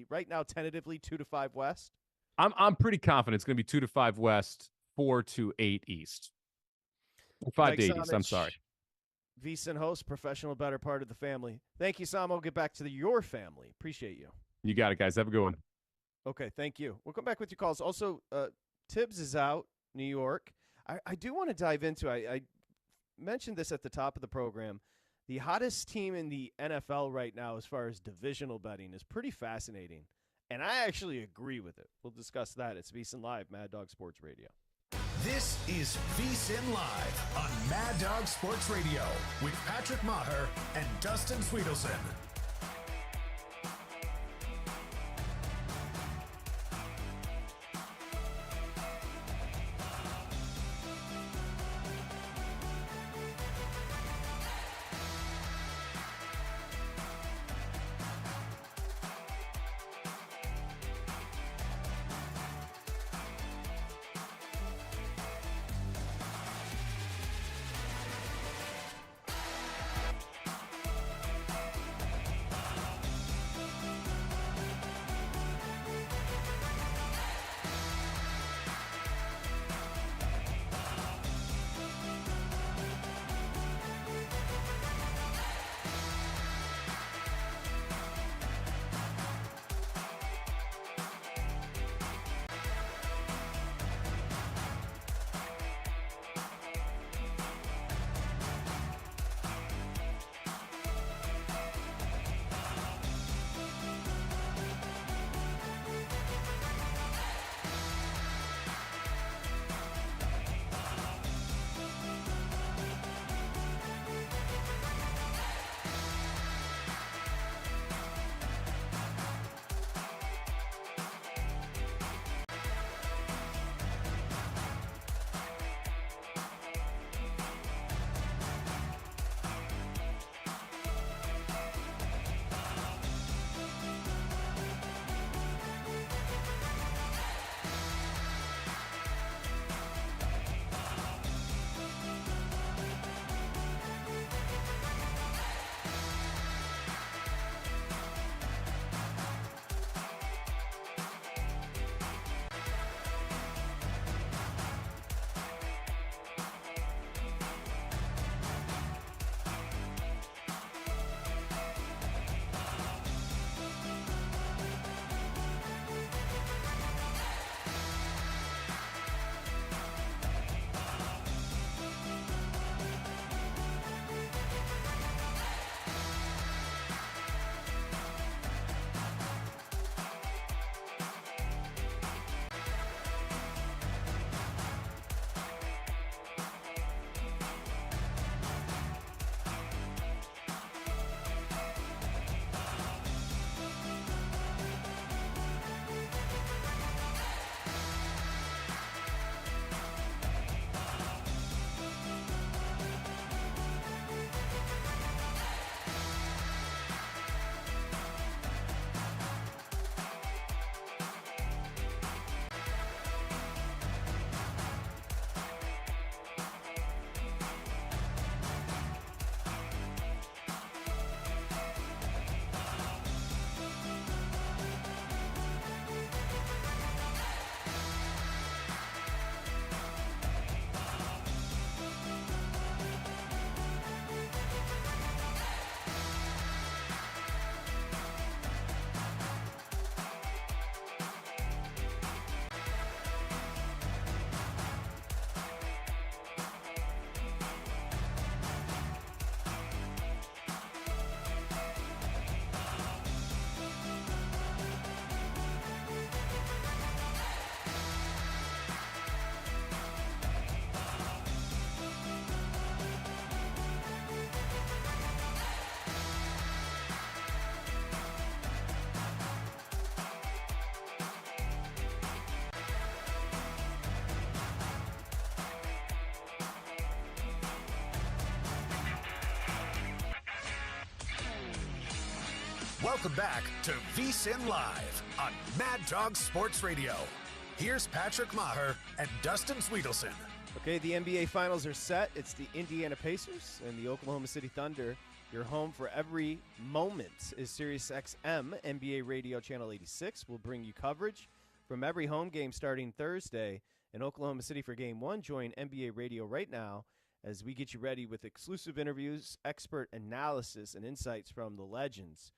right now, tentatively, 2 to 5 West. I'm pretty confident it's going to be 2-5 West, 4-8 East. 5-8 East. I'm sorry. VSiN host, professional, better part of the family. Thank you, Sam. I'll get back to your family. Appreciate you. You got it, guys. Have a good one. Okay, thank you. We'll come back with your calls. Also, Tibbs is out, New York. I do want to dive into, I mentioned this at the top of the program. The hottest team in the NFL right now as far as divisional betting is pretty fascinating. And I actually agree with it. We'll discuss that. It's VSiN Live, Mad Dog Sports Radio. This is VSiN Live on Mad Dog Sports Radio with Patrick Meagher and Dustin Swedelson. Welcome back to VSiN Live on Mad Dog Sports Radio. Here's Patrick Meagher and Dustin Swedelson. Okay, the NBA Finals are set. It's the Indiana Pacers and the Oklahoma City Thunder. Your home for every moment is SiriusXM NBA Radio Channel 86. We'll bring you coverage From every home game starting Thursday in Oklahoma City for Game 1, join NBA Radio right now as we get you ready with exclusive interviews, expert analysis, and insights from the legends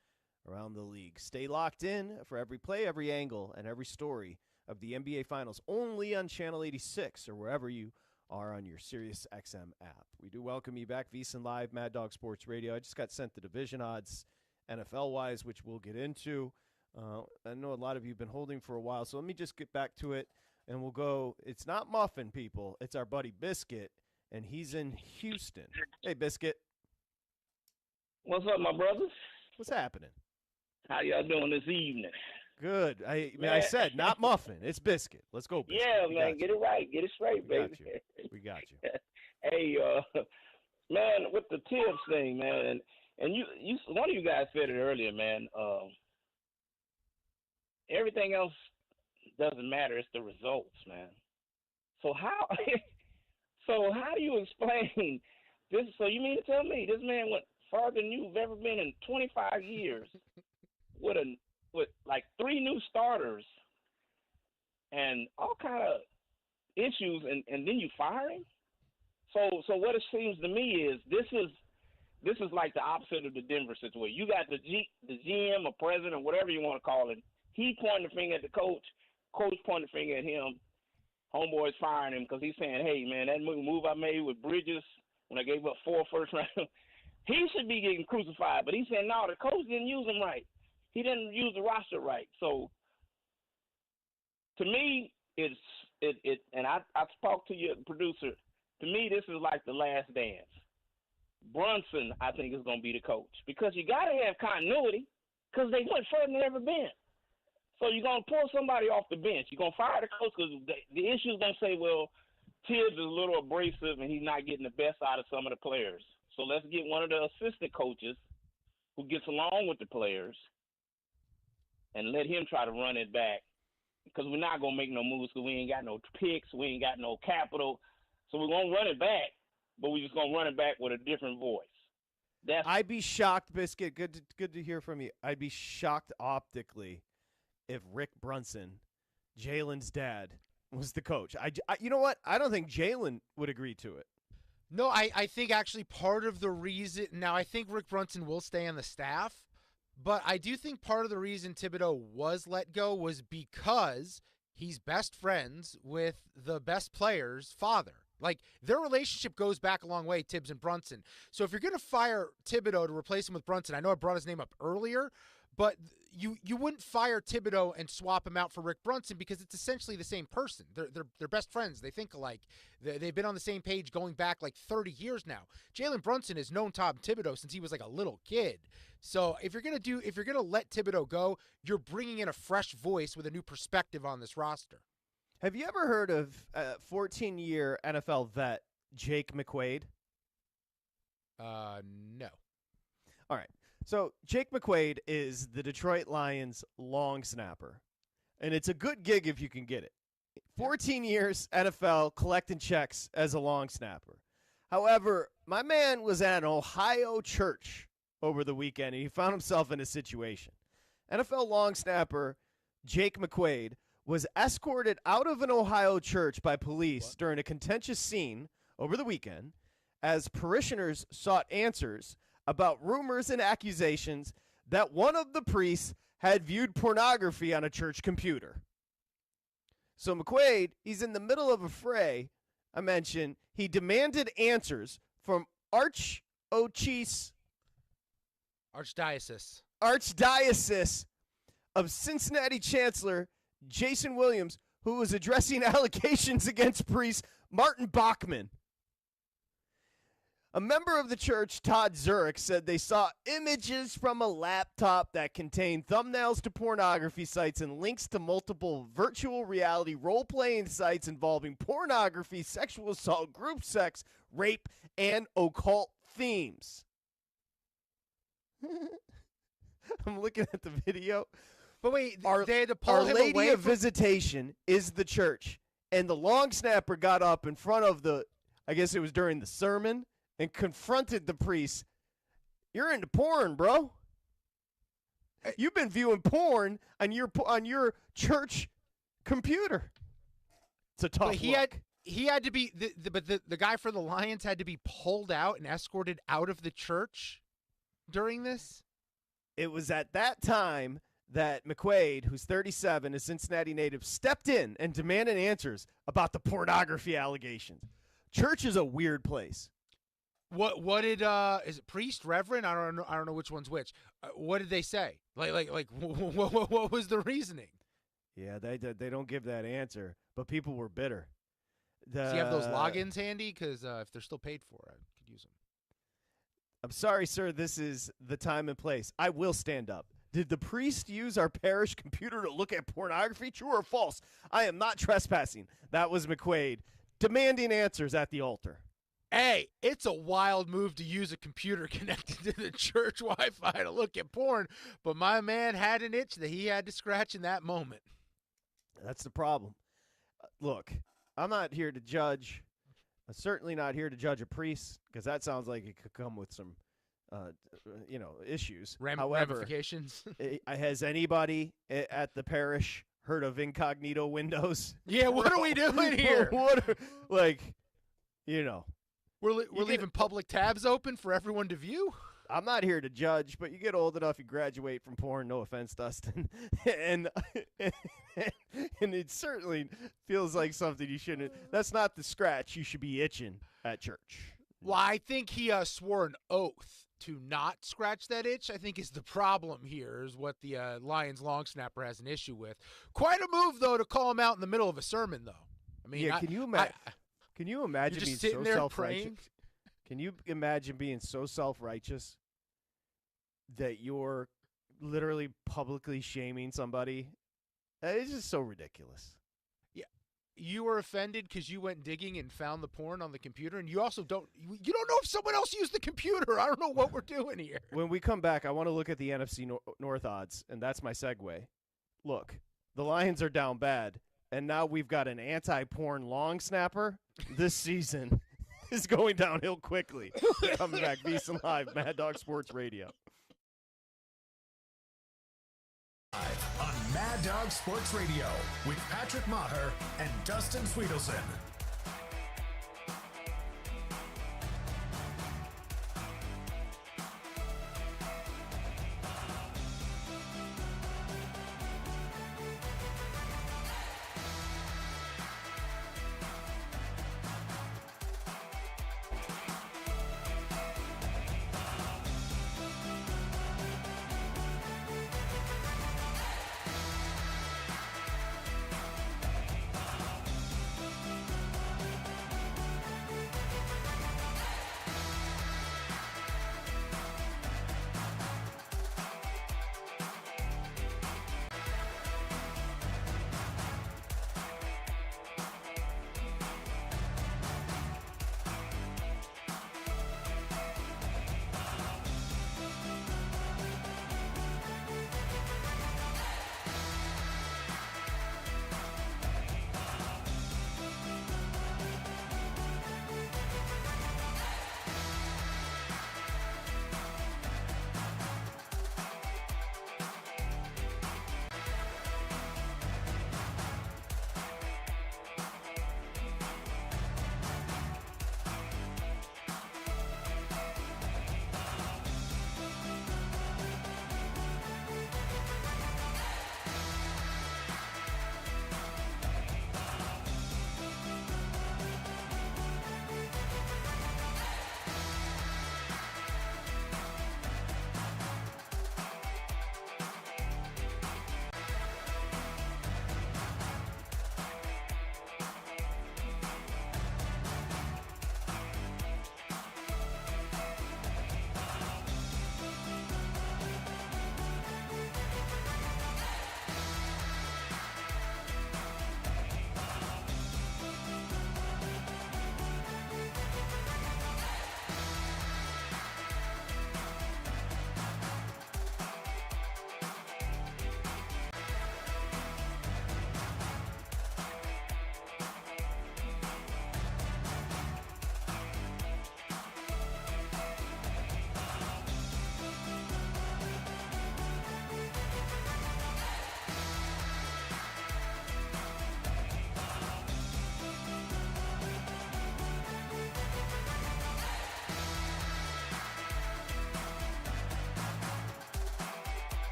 around the league. Stay locked in for every play, every angle, and every story of the NBA Finals only on Channel 86 or wherever you are on your SiriusXM app. We do welcome you back, VSiN Live, Mad Dog Sports Radio. I just got sent the division odds NFL-wise, which we'll get into. I know a lot of you have been holding for a while, so let me just get back to it, and we'll go. It's not Muffin, people. It's our buddy Biscuit, and he's in Houston. Hey, Biscuit. What's up, my brothers? What's happening? How y'all doing this evening? Good. I said not Muffin. It's Biscuit. Let's go, Biscuit. Yeah, man. Get it right. Get it straight, baby. We got you. Hey, man, with the Tibbs thing, man, and you, one of you guys said it earlier, man. Everything else doesn't matter. It's the results, man. So how do you explain this? So you mean to tell me this man went farther than you've ever been in 25 years with like 3 new starters and all kind of issues, and then you fire him? So what it seems to me is this is like the opposite of the Denver situation. You got the GM or president or whatever you want to call it. He pointing the finger at the coach pointing the finger at him. Homeboy's firing him because he's saying, hey, man, that move I made with Bridges when I gave up 4 first round, he should be getting crucified. But he's saying, no, the coach didn't use him right. He didn't use the roster right. So to me, and I talked to your producer, to me, this is like the last dance. Brunson, I think, is going to be the coach because you got to have continuity because they went further than they've ever been. So you're going to pull somebody off the bench. You're going to fire the coach because the issue is going to say, well, Tibbs is a little abrasive and he's not getting the best out of some of the players. So let's get one of the assistant coaches who gets along with the players and let him try to run it back because we're not going to make no moves because we ain't got no picks. We ain't got no capital. So we're going to run it back, but we're just going to run it back with a different voice. I'd be shocked, Biscuit. Good to hear from you. I'd be shocked optically if Rick Brunson, Jalen's dad, was the coach. You know what? I don't think Jalen would agree to it. No, I think actually part of the reason – now I think Rick Brunson will stay on the staff, but I do think part of the reason Thibodeau was let go was because he's best friends with the best player's father. Like, their relationship goes back a long way, Tibbs and Brunson. So if you're going to fire Thibodeau to replace him with Brunson, I know I brought his name up earlier, but you wouldn't fire Thibodeau and swap him out for Rick Brunson because it's essentially the same person. They're best friends. They think alike. They've been on the same page going back like 30 years now. Jalen Brunson has known Tom Thibodeau since he was like a little kid. So if you're gonna let Thibodeau go, you're bringing in a fresh voice with a new perspective on this roster. Have you ever heard of 14-year NFL vet Jake McQuaid? No. All right. So Jake McQuaid is the Detroit Lions long snapper, and it's a good gig if you can get it. 14 years NFL collecting checks as a long snapper. However, my man was at an Ohio church over the weekend, and he found himself in a situation. NFL long snapper Jake McQuaid was escorted out of an Ohio church by police during a contentious scene over the weekend as parishioners sought answers about rumors and accusations that one of the priests had viewed pornography on a church computer. So McQuaid, he's in the middle of a fray. I mentioned he demanded answers from Archdiocese of Cincinnati Chancellor Jason Williams, who was addressing allegations against priest Martin Bachman. A member of the church, Todd Zurich, said they saw images from a laptop that contained thumbnails to pornography sites and links to multiple virtual reality role-playing sites involving pornography, sexual assault, group sex, rape, and occult themes. I'm looking at the video. But wait, they had to pull Our him Lady away of from... Visitation is the church, and the long snapper got up in front of the, I guess it was during the sermon, and confronted the priest. You're into porn, bro. You've been viewing porn on your church computer. It's a tough But he had to be the guy for the Lions had to be pulled out and escorted out of the church during this. It was at that time that McQuaid, who's 37, a Cincinnati native, stepped in and demanded answers about the pornography allegations. Church is a weird place. What did is it priest, reverend? I don't know which one's which. What did they say? Like what was the reasoning? Yeah, they don't give that answer, but people were bitter. Do you have those logins handy? Because if they're still paid for, I could use them. I'm sorry, sir. This is the time and place. I will stand up. Did the priest use our parish computer to look at pornography? True or false? I am not trespassing. That was McQuaid demanding answers at the altar. Hey, it's a wild move to use a computer connected to the church Wi-Fi to look at porn, but my man had an itch that he had to scratch in that moment. That's the problem. Look, I'm not here to judge. I'm certainly not here to judge a priest because that sounds like it could come with some, issues. Ramifications. Has anybody at the parish heard of incognito windows? Yeah, what are we doing here? We're leaving public tabs open for everyone to view? I'm not here to judge, but you get old enough, you graduate from porn. No offense, Dustin. and it certainly feels like something you shouldn't. That's not the scratch you should be itching at church. Well, I think he swore an oath to not scratch that itch. I think is the problem here is what the Lions long snapper has an issue with. Quite a move, though, to call him out in the middle of a sermon, though. I mean, yeah, can you imagine being so self-righteous? Can you imagine being so self-righteous that you're literally publicly shaming somebody? It's just so ridiculous. Yeah, you were offended because you went digging and found the porn on the computer, and you also don't know if someone else used the computer. I don't know what we're doing here. When we come back, I want to look at the NFC North odds, and that's my segue. Look, the Lions are down bad, and now we've got an anti-porn long snapper. This season is going downhill quickly. Coming back, VSiN Live, Mad Dog Sports Radio. On Mad Dog Sports Radio with Patrick Meagher and Dustin Swedelson.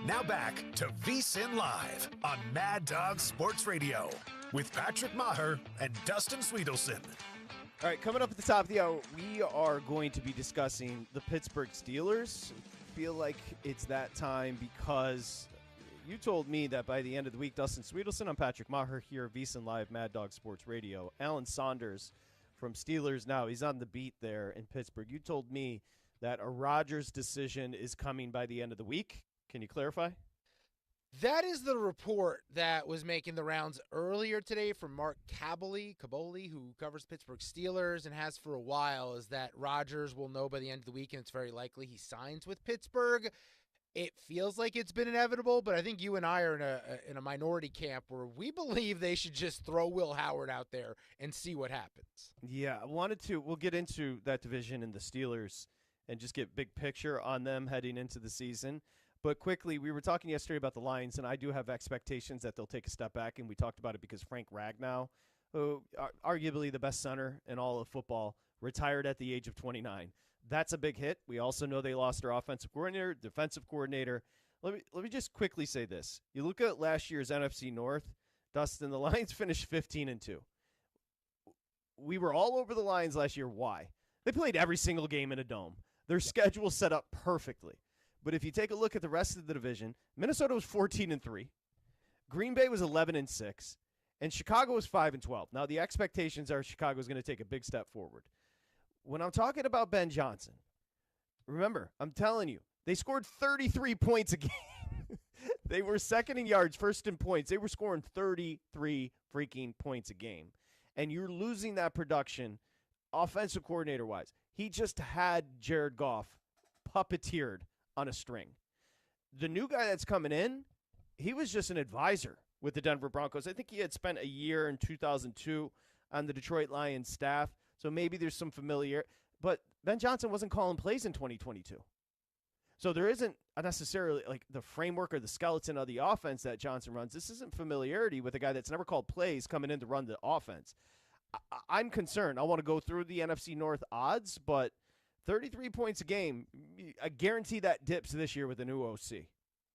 Now back to VSiN Live on Mad Dog Sports Radio with Patrick Meagher and Dustin Swedelson. All right, coming up at the top of the hour, we are going to be discussing the Pittsburgh Steelers. I feel like it's that time because you told me that by the end of the week, Dustin Swedelson, I'm Patrick Meagher here at VSiN Live, Mad Dog Sports Radio. Alan Saunders from Steelers Now, he's on the beat there in Pittsburgh. You told me that a Rodgers decision is coming by the end of the week. Can you clarify? That is the report that was making the rounds earlier today from Mark Caboli, who covers Pittsburgh Steelers and has for a while, is that Rodgers will know by the end of the week, and it's very likely he signs with Pittsburgh. It feels like it's been inevitable, but I think you and I are in a minority camp where we believe they should just throw Will Howard out there and see what happens. Yeah, we'll get into that division and the Steelers and just get big picture on them heading into the season. But quickly, we were talking yesterday about the Lions, and I do have expectations that they'll take a step back, and we talked about it because Frank Ragnow, who arguably the best center in all of football, retired at the age of 29. That's a big hit. We also know they lost their offensive coordinator, defensive coordinator. Let me just quickly say this. You look at last year's NFC North, Dustin, the Lions finished 15-2. We were all over the Lions last year. Why? They played every single game in a dome. Their schedule set up perfectly. But if you take a look at the rest of the division, Minnesota was 14-3, Green Bay was 11-6, and Chicago was 5-12. Now the expectations are Chicago's going to take a big step forward. When I'm talking about Ben Johnson, remember, I'm telling you, they scored 33 points a game. They were second in yards, first in points. They were scoring 33 freaking points a game. And you're losing that production offensive coordinator-wise. He just had Jared Goff puppeteered on a string. The new guy that's coming in, he was just an advisor with the Denver Broncos. I think he had spent a year in 2002 on the Detroit Lions staff, so maybe there's some familiarity. But Ben Johnson wasn't calling plays in 2022. So there isn't necessarily like the framework or the skeleton of the offense that Johnson runs. This isn't familiarity with a guy that's never called plays coming in to run the offense. I'm concerned. I want to go through the NFC North odds, but 33 points a game, I guarantee that dips this year with a new OC.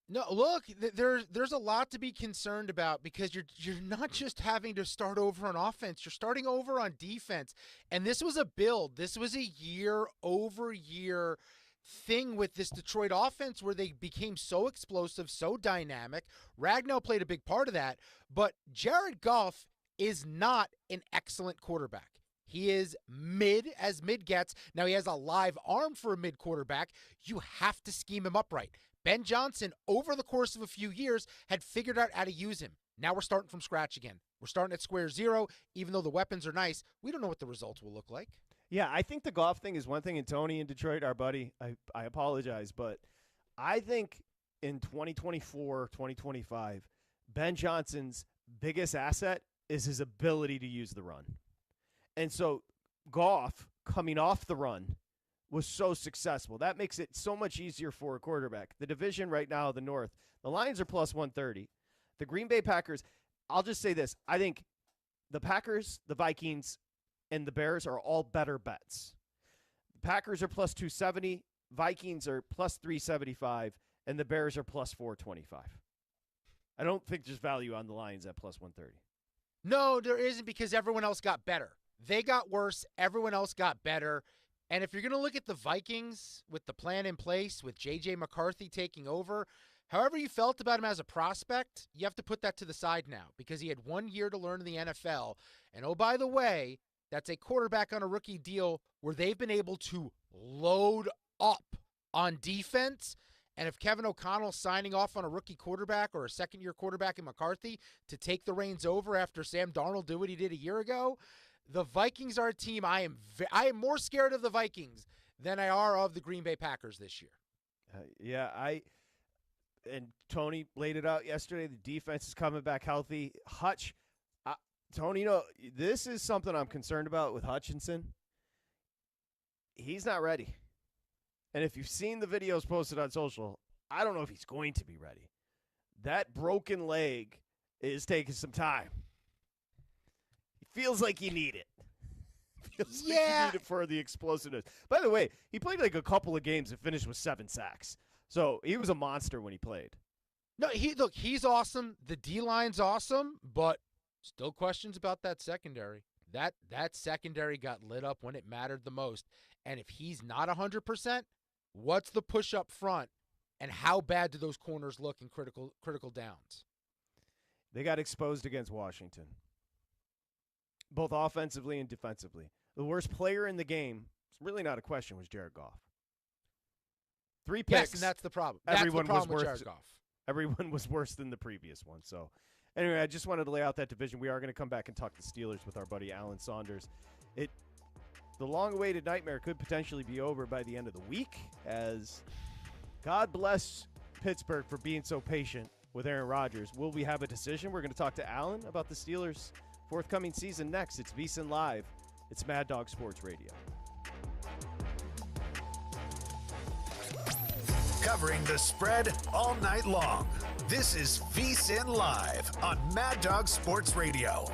No, look, there's a lot to be concerned about because you're not just having to start over on offense, you're starting over on defense. And this was a build. This was a year-over-year thing with this Detroit offense where they became so explosive, so dynamic. Ragnow played a big part of that, but Jared Goff is not an excellent quarterback. He is mid as mid gets. Now he has a live arm for a mid quarterback. You have to scheme him up right. Ben Johnson, over the course of a few years, had figured out how to use him. Now we're starting from scratch again. We're starting at square zero. Even though the weapons are nice, we don't know what the results will look like. Yeah, I think the Goff thing is one thing. And Tony in Detroit, our buddy, I apologize, but I think in 2024, 2025, Ben Johnson's biggest asset is his ability to use the run. And so Goff, coming off the run, was so successful. That makes it so much easier for a quarterback. The division right now, the North, the Lions are plus 130. The Green Bay Packers, I'll just say this. I think the Packers, the Vikings, and the Bears are all better bets. The Packers are plus 270. Vikings are plus 375. And the Bears are plus 425. I don't think there's value on the Lions at plus 130. No, there isn't because everyone else got better. They got worse. Everyone else got better. And if you're going to look at the Vikings with the plan in place, with J.J. McCarthy taking over, however you felt about him as a prospect, you have to put that to the side now because he had 1 year to learn in the NFL. And oh, by the way, that's a quarterback on a rookie deal where they've been able to load up on defense. And if Kevin O'Connell's signing off on a rookie quarterback or a second-year quarterback in McCarthy to take the reins over after Sam Darnold did what he did a year ago, the Vikings are a team I am more scared of the Vikings than I are of the Green Bay Packers this year. And Tony laid it out yesterday. The defense is coming back healthy. Hutch, Tony, this is something I'm concerned about with Hutchinson. He's not ready. And if you've seen the videos posted on social, I don't know if he's going to be ready. That broken leg is taking some time. Feels like you need it. Feels like you need it for the explosiveness. By the way, he played like a couple of games and finished with 7 sacks. So he was a monster when he played. No, he's awesome. The D-line's awesome, but still questions about that secondary. That secondary got lit up when it mattered the most. And if he's not 100%, what's the push up front, and how bad do those corners look in critical downs? They got exposed against Washington, both offensively and defensively. The worst player in the game, it's really not a question, was Jared Goff. 3 picks. Yes, and that's the problem. Everyone that's the problem was with worse. Jared Goff. Everyone was worse than the previous one. So, anyway, I just wanted to lay out that division. We are going to come back and talk the Steelers with our buddy Alan Saunders. The long-awaited nightmare could potentially be over by the end of the week, as God bless Pittsburgh for being so patient with Aaron Rodgers. Will we have a decision? We're going to talk to Alan about the Steelers' forthcoming season next. It's VSiN Live. It's Mad Dog Sports Radio. Covering the spread all night long. This is VSiN Live on Mad Dog Sports Radio.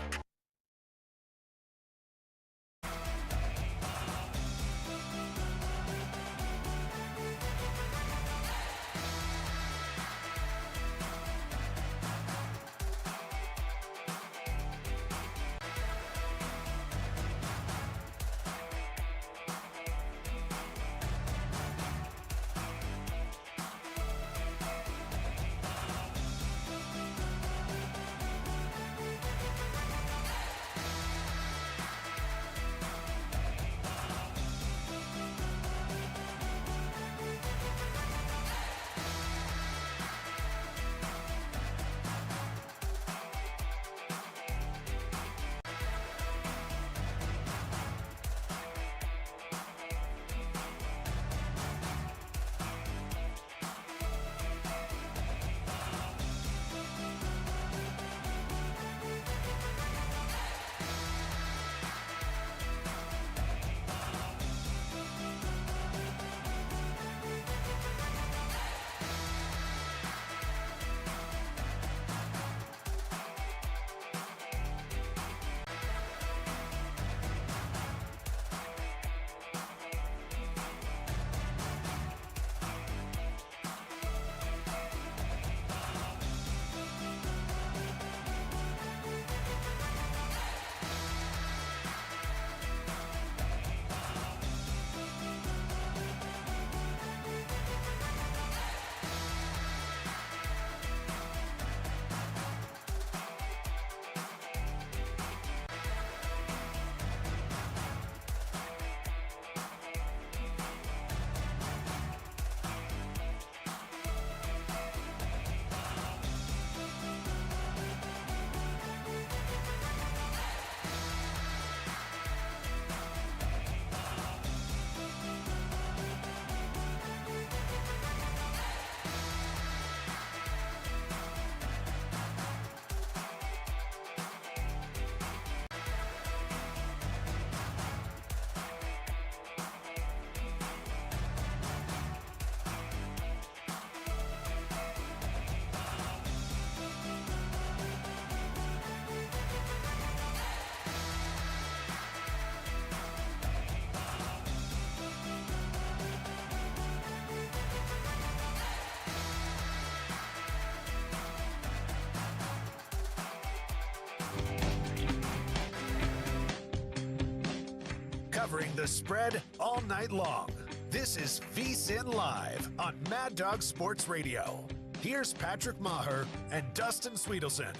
Covering the spread all night long. This is VSiN Live on Mad Dog Sports Radio. Here's Patrick Meagher and Dustin Swedelson.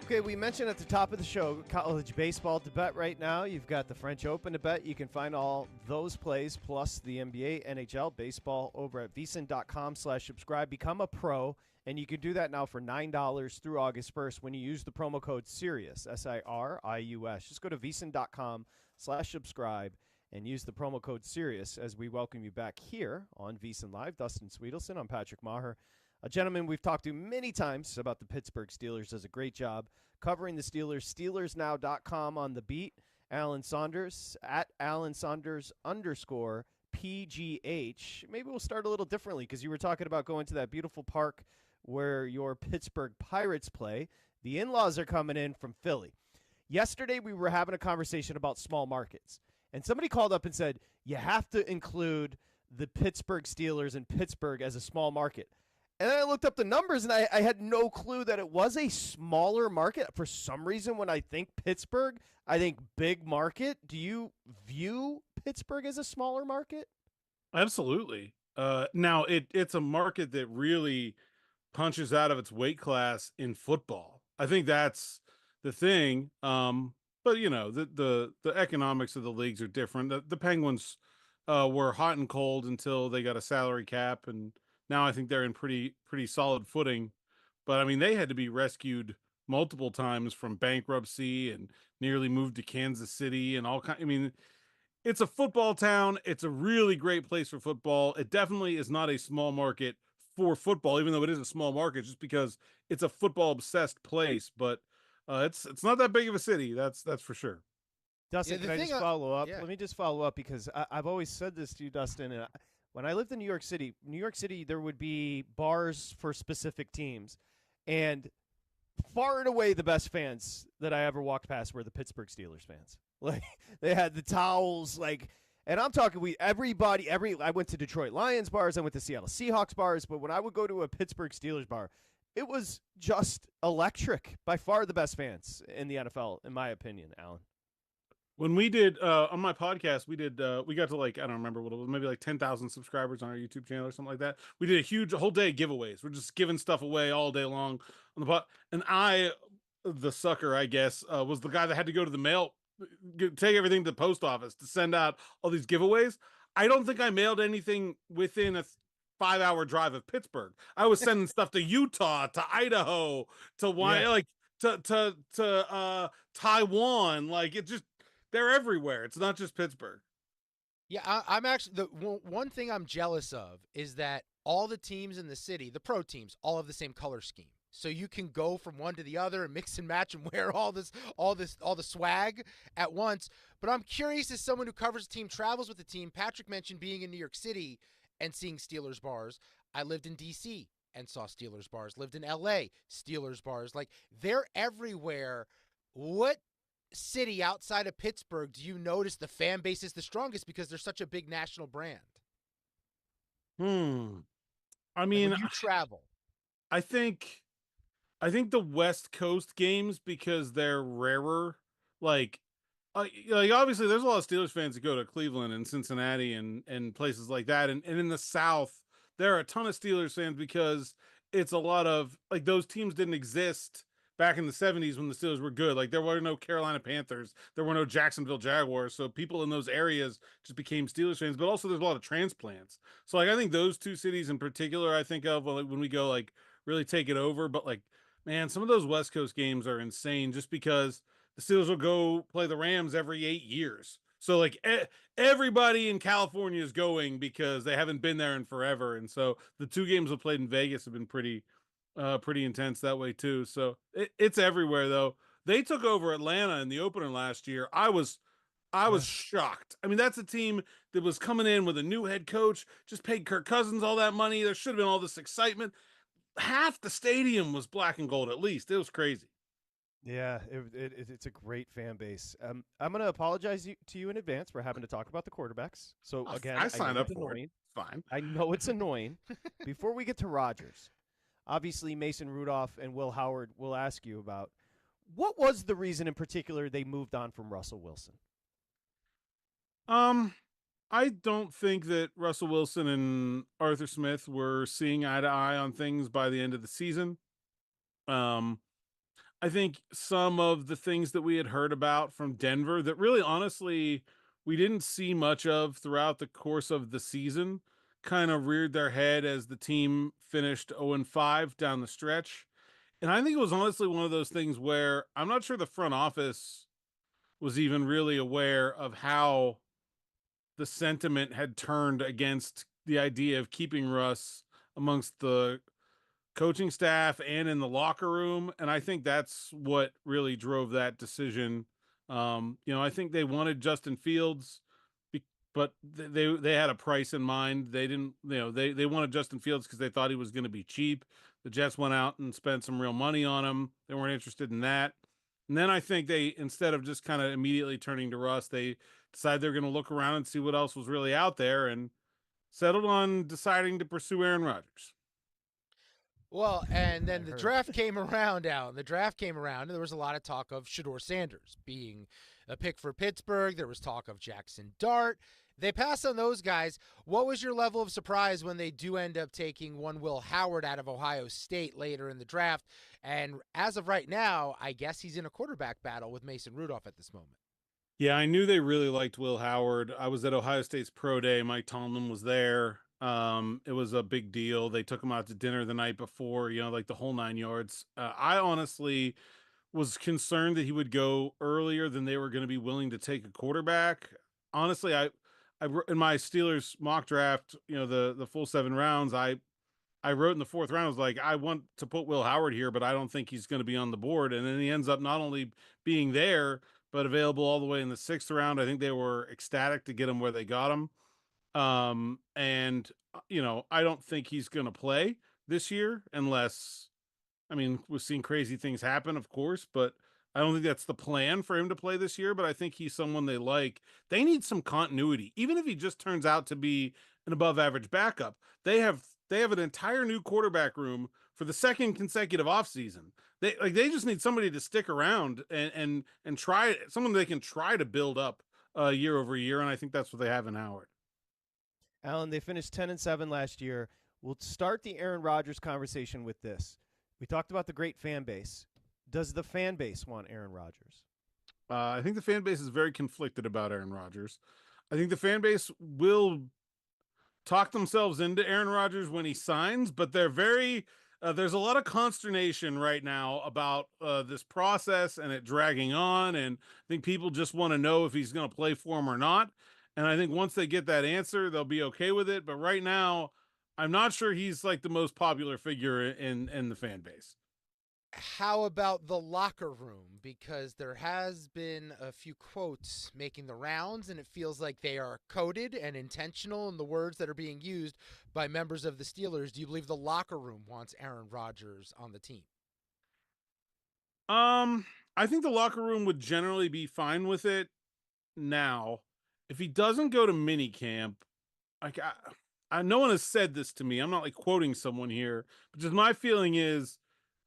Okay, we mentioned at the top of the show college baseball to bet right now. You've got the French Open to bet. You can find all those plays plus the NBA, NHL, baseball over at VSiN.com/subscribe. Become a pro, and you can do that now for $9 through August 1st when you use the promo code SIRIUS, SIRIUS. Just go to VSiN.com/subscribe and use the promo code SIRIUS as we welcome you back here on VSiN Live. Dustin Swedelson, I'm Patrick Meagher. A gentleman we've talked to many times about the Pittsburgh Steelers, does a great job covering the Steelers. SteelersNow.com on the beat. Alan Saunders at Alan Saunders _PGH. Maybe we'll start a little differently because you were talking about going to that beautiful park where your Pittsburgh Pirates play. The in-laws are coming in from Philly. Yesterday we were having a conversation about small markets, and somebody called up and said, you have to include the Pittsburgh Steelers and Pittsburgh as a small market. And then I looked up the numbers, and I had no clue that it was a smaller market. For some reason, when I think Pittsburgh, I think big market. Do you view Pittsburgh as a smaller market? Absolutely. Now it's a market that really punches out of its weight class in football. I think that's the thing. But the economics of the leagues are different. The Penguins were hot and cold until they got a salary cap, and now I think they're in pretty solid footing. But I mean, they had to be rescued multiple times from bankruptcy and nearly moved to Kansas City and all kind. I mean, it's a football town. It's a really great place for football. It definitely is not a small market for football, even though it is a small market, just because it's a football obsessed place. But it's not that big of a city. That's for sure. Dustin, Yeah, can I just follow up? yeah. Let me just follow up because I've always said this to you, Dustin. And when I lived in New York City, there would be bars for specific teams, and far and away the best fans that I ever walked past were the Pittsburgh Steelers fans. Like they had the towels, and I'm talking I went to Detroit Lions bars, I went to Seattle Seahawks bars, but when I would go to a Pittsburgh Steelers bar, it was just electric. By far the best fans in the NFL, in my opinion, Alan. When we did on my podcast, we got to I don't remember what it was, maybe 10,000 subscribers on our YouTube channel or something like that. We did a whole day of giveaways. We're just giving stuff away all day long on the pod. And the sucker, I guess, was the guy that had to go to the mail, take everything to the post office to send out all these giveaways. I don't think I mailed anything within a 5-hour drive of Pittsburgh. I was sending stuff to Utah, to Idaho, to to Taiwan. They're everywhere. It's not just Pittsburgh. Yeah, I'm actually the one thing I'm jealous of is that all the teams in the city, the pro teams, all have the same color scheme. So you can go from one to the other and mix and match and wear all the swag at once. But I'm curious, as someone who covers a team, travels with the team, Patrick mentioned being in New York City and seeing Steelers bars. I lived in DC and saw Steelers bars, lived in LA, Steelers bars. They're everywhere. What city outside of Pittsburgh do you notice the fan base is the strongest because they're such a big national brand? I mean, when you travel, I think the West Coast games, because they're rarer. Obviously there's a lot of Steelers fans that go to Cleveland and Cincinnati and places like that. And in the South, there are a ton of Steelers fans because it's a lot of those teams didn't exist back in the 70s when the Steelers were good. There were no Carolina Panthers, there were no Jacksonville Jaguars, so people in those areas just became Steelers fans. But also there's a lot of transplants. So I think those two cities in particular I think of when we go really take it over. But man, some of those West Coast games are insane just because the Steelers will go play the Rams every 8 years. So everybody in California is going because they haven't been there in forever. And so the two games we played in Vegas have been pretty intense that way too. So it's everywhere though. They took over Atlanta in the opener last year. I was shocked. I mean, that's a team that was coming in with a new head coach, just paid Kirk Cousins all that money. There should have been all this excitement. Half the stadium was black and gold, at least. It was crazy. Yeah, it's a great fan base. I'm going to apologize to you in advance for having to talk about the quarterbacks. So again, I signed up for annoying. it. Fine. I know it's annoying. Before we get to Rodgers, obviously Mason Rudolph and Will Howard will ask you about what was the reason in particular they moved on from Russell Wilson. I don't think that Russell Wilson and Arthur Smith were seeing eye to eye on things by the end of the season. I think some of the things that we had heard about from Denver that really honestly we didn't see much of throughout the course of the season kind of reared their head as the team finished 0-5 down the stretch. And I think it was honestly one of those things where I'm not sure the front office was even really aware of how the sentiment had turned against the idea of keeping Russ amongst the coaching staff and in the locker room. And I think that's what really drove that decision. I think they wanted Justin Fields, but they had a price in mind. They didn't, they wanted Justin Fields because they thought he was going to be cheap. The Jets went out and spent some real money on him. They weren't interested in that. And then I think they, instead of just kind of immediately turning to Russ, they decided they're going to look around and see what else was really out there and settled on deciding to pursue Aaron Rodgers. Well, and I then the heard. draft came around, Alan. The draft came around, and there was a lot of talk of Shedeur Sanders being a pick for Pittsburgh. There was talk of Jackson Dart. They passed on those guys. What was your level of surprise when they do end up taking one Will Howard out of Ohio State later in the draft? And as of right now, I guess he's in a quarterback battle with Mason Rudolph at this moment. Yeah, I knew they really liked Will Howard. I was at Ohio State's pro day. Mike Tomlin was there. It was a big deal. They took him out to dinner the night before, like the whole 9 yards. I honestly was concerned that he would go earlier than they were going to be willing to take a quarterback. Honestly, in my Steelers mock draft, the full 7 rounds, I wrote in the 4th round, I was like, I want to put Will Howard here, but I don't think he's going to be on the board. And then he ends up not only being there, but available all the way in the 6th round. I think they were ecstatic to get him where they got him. And I don't think he's going to play this year unless, we've seen crazy things happen, of course, but I don't think that's the plan for him to play this year. But I think he's someone they like. They need some continuity. Even if he just turns out to be an above average backup, they have an entire new quarterback room for the 2nd consecutive offseason. They just need somebody to stick around and try, someone they can try to build up year over year. And I think that's what they have in Howard. Alan, they finished 10-7 last year. We'll start the Aaron Rodgers conversation with this. We talked about the great fan base. Does the fan base want Aaron Rodgers? I think the fan base is very conflicted about Aaron Rodgers. I think the fan base will talk themselves into Aaron Rodgers when he signs, but they're very there's a lot of consternation right now about this process and it dragging on, and I think people just want to know if he's going to play for him or not. And I think once they get that answer, they'll be okay with it. But right now, I'm not sure he's like the most popular figure in the fan base. How about the locker room? Because there has been a few quotes making the rounds, and it feels like they are coded and intentional in the words that are being used by members of the Steelers. Do you believe the locker room wants Aaron Rodgers on the team? I think the locker room would generally be fine with it. Now, if he doesn't go to minicamp, like no one has said this to me. I'm not like quoting someone here, but just my feeling is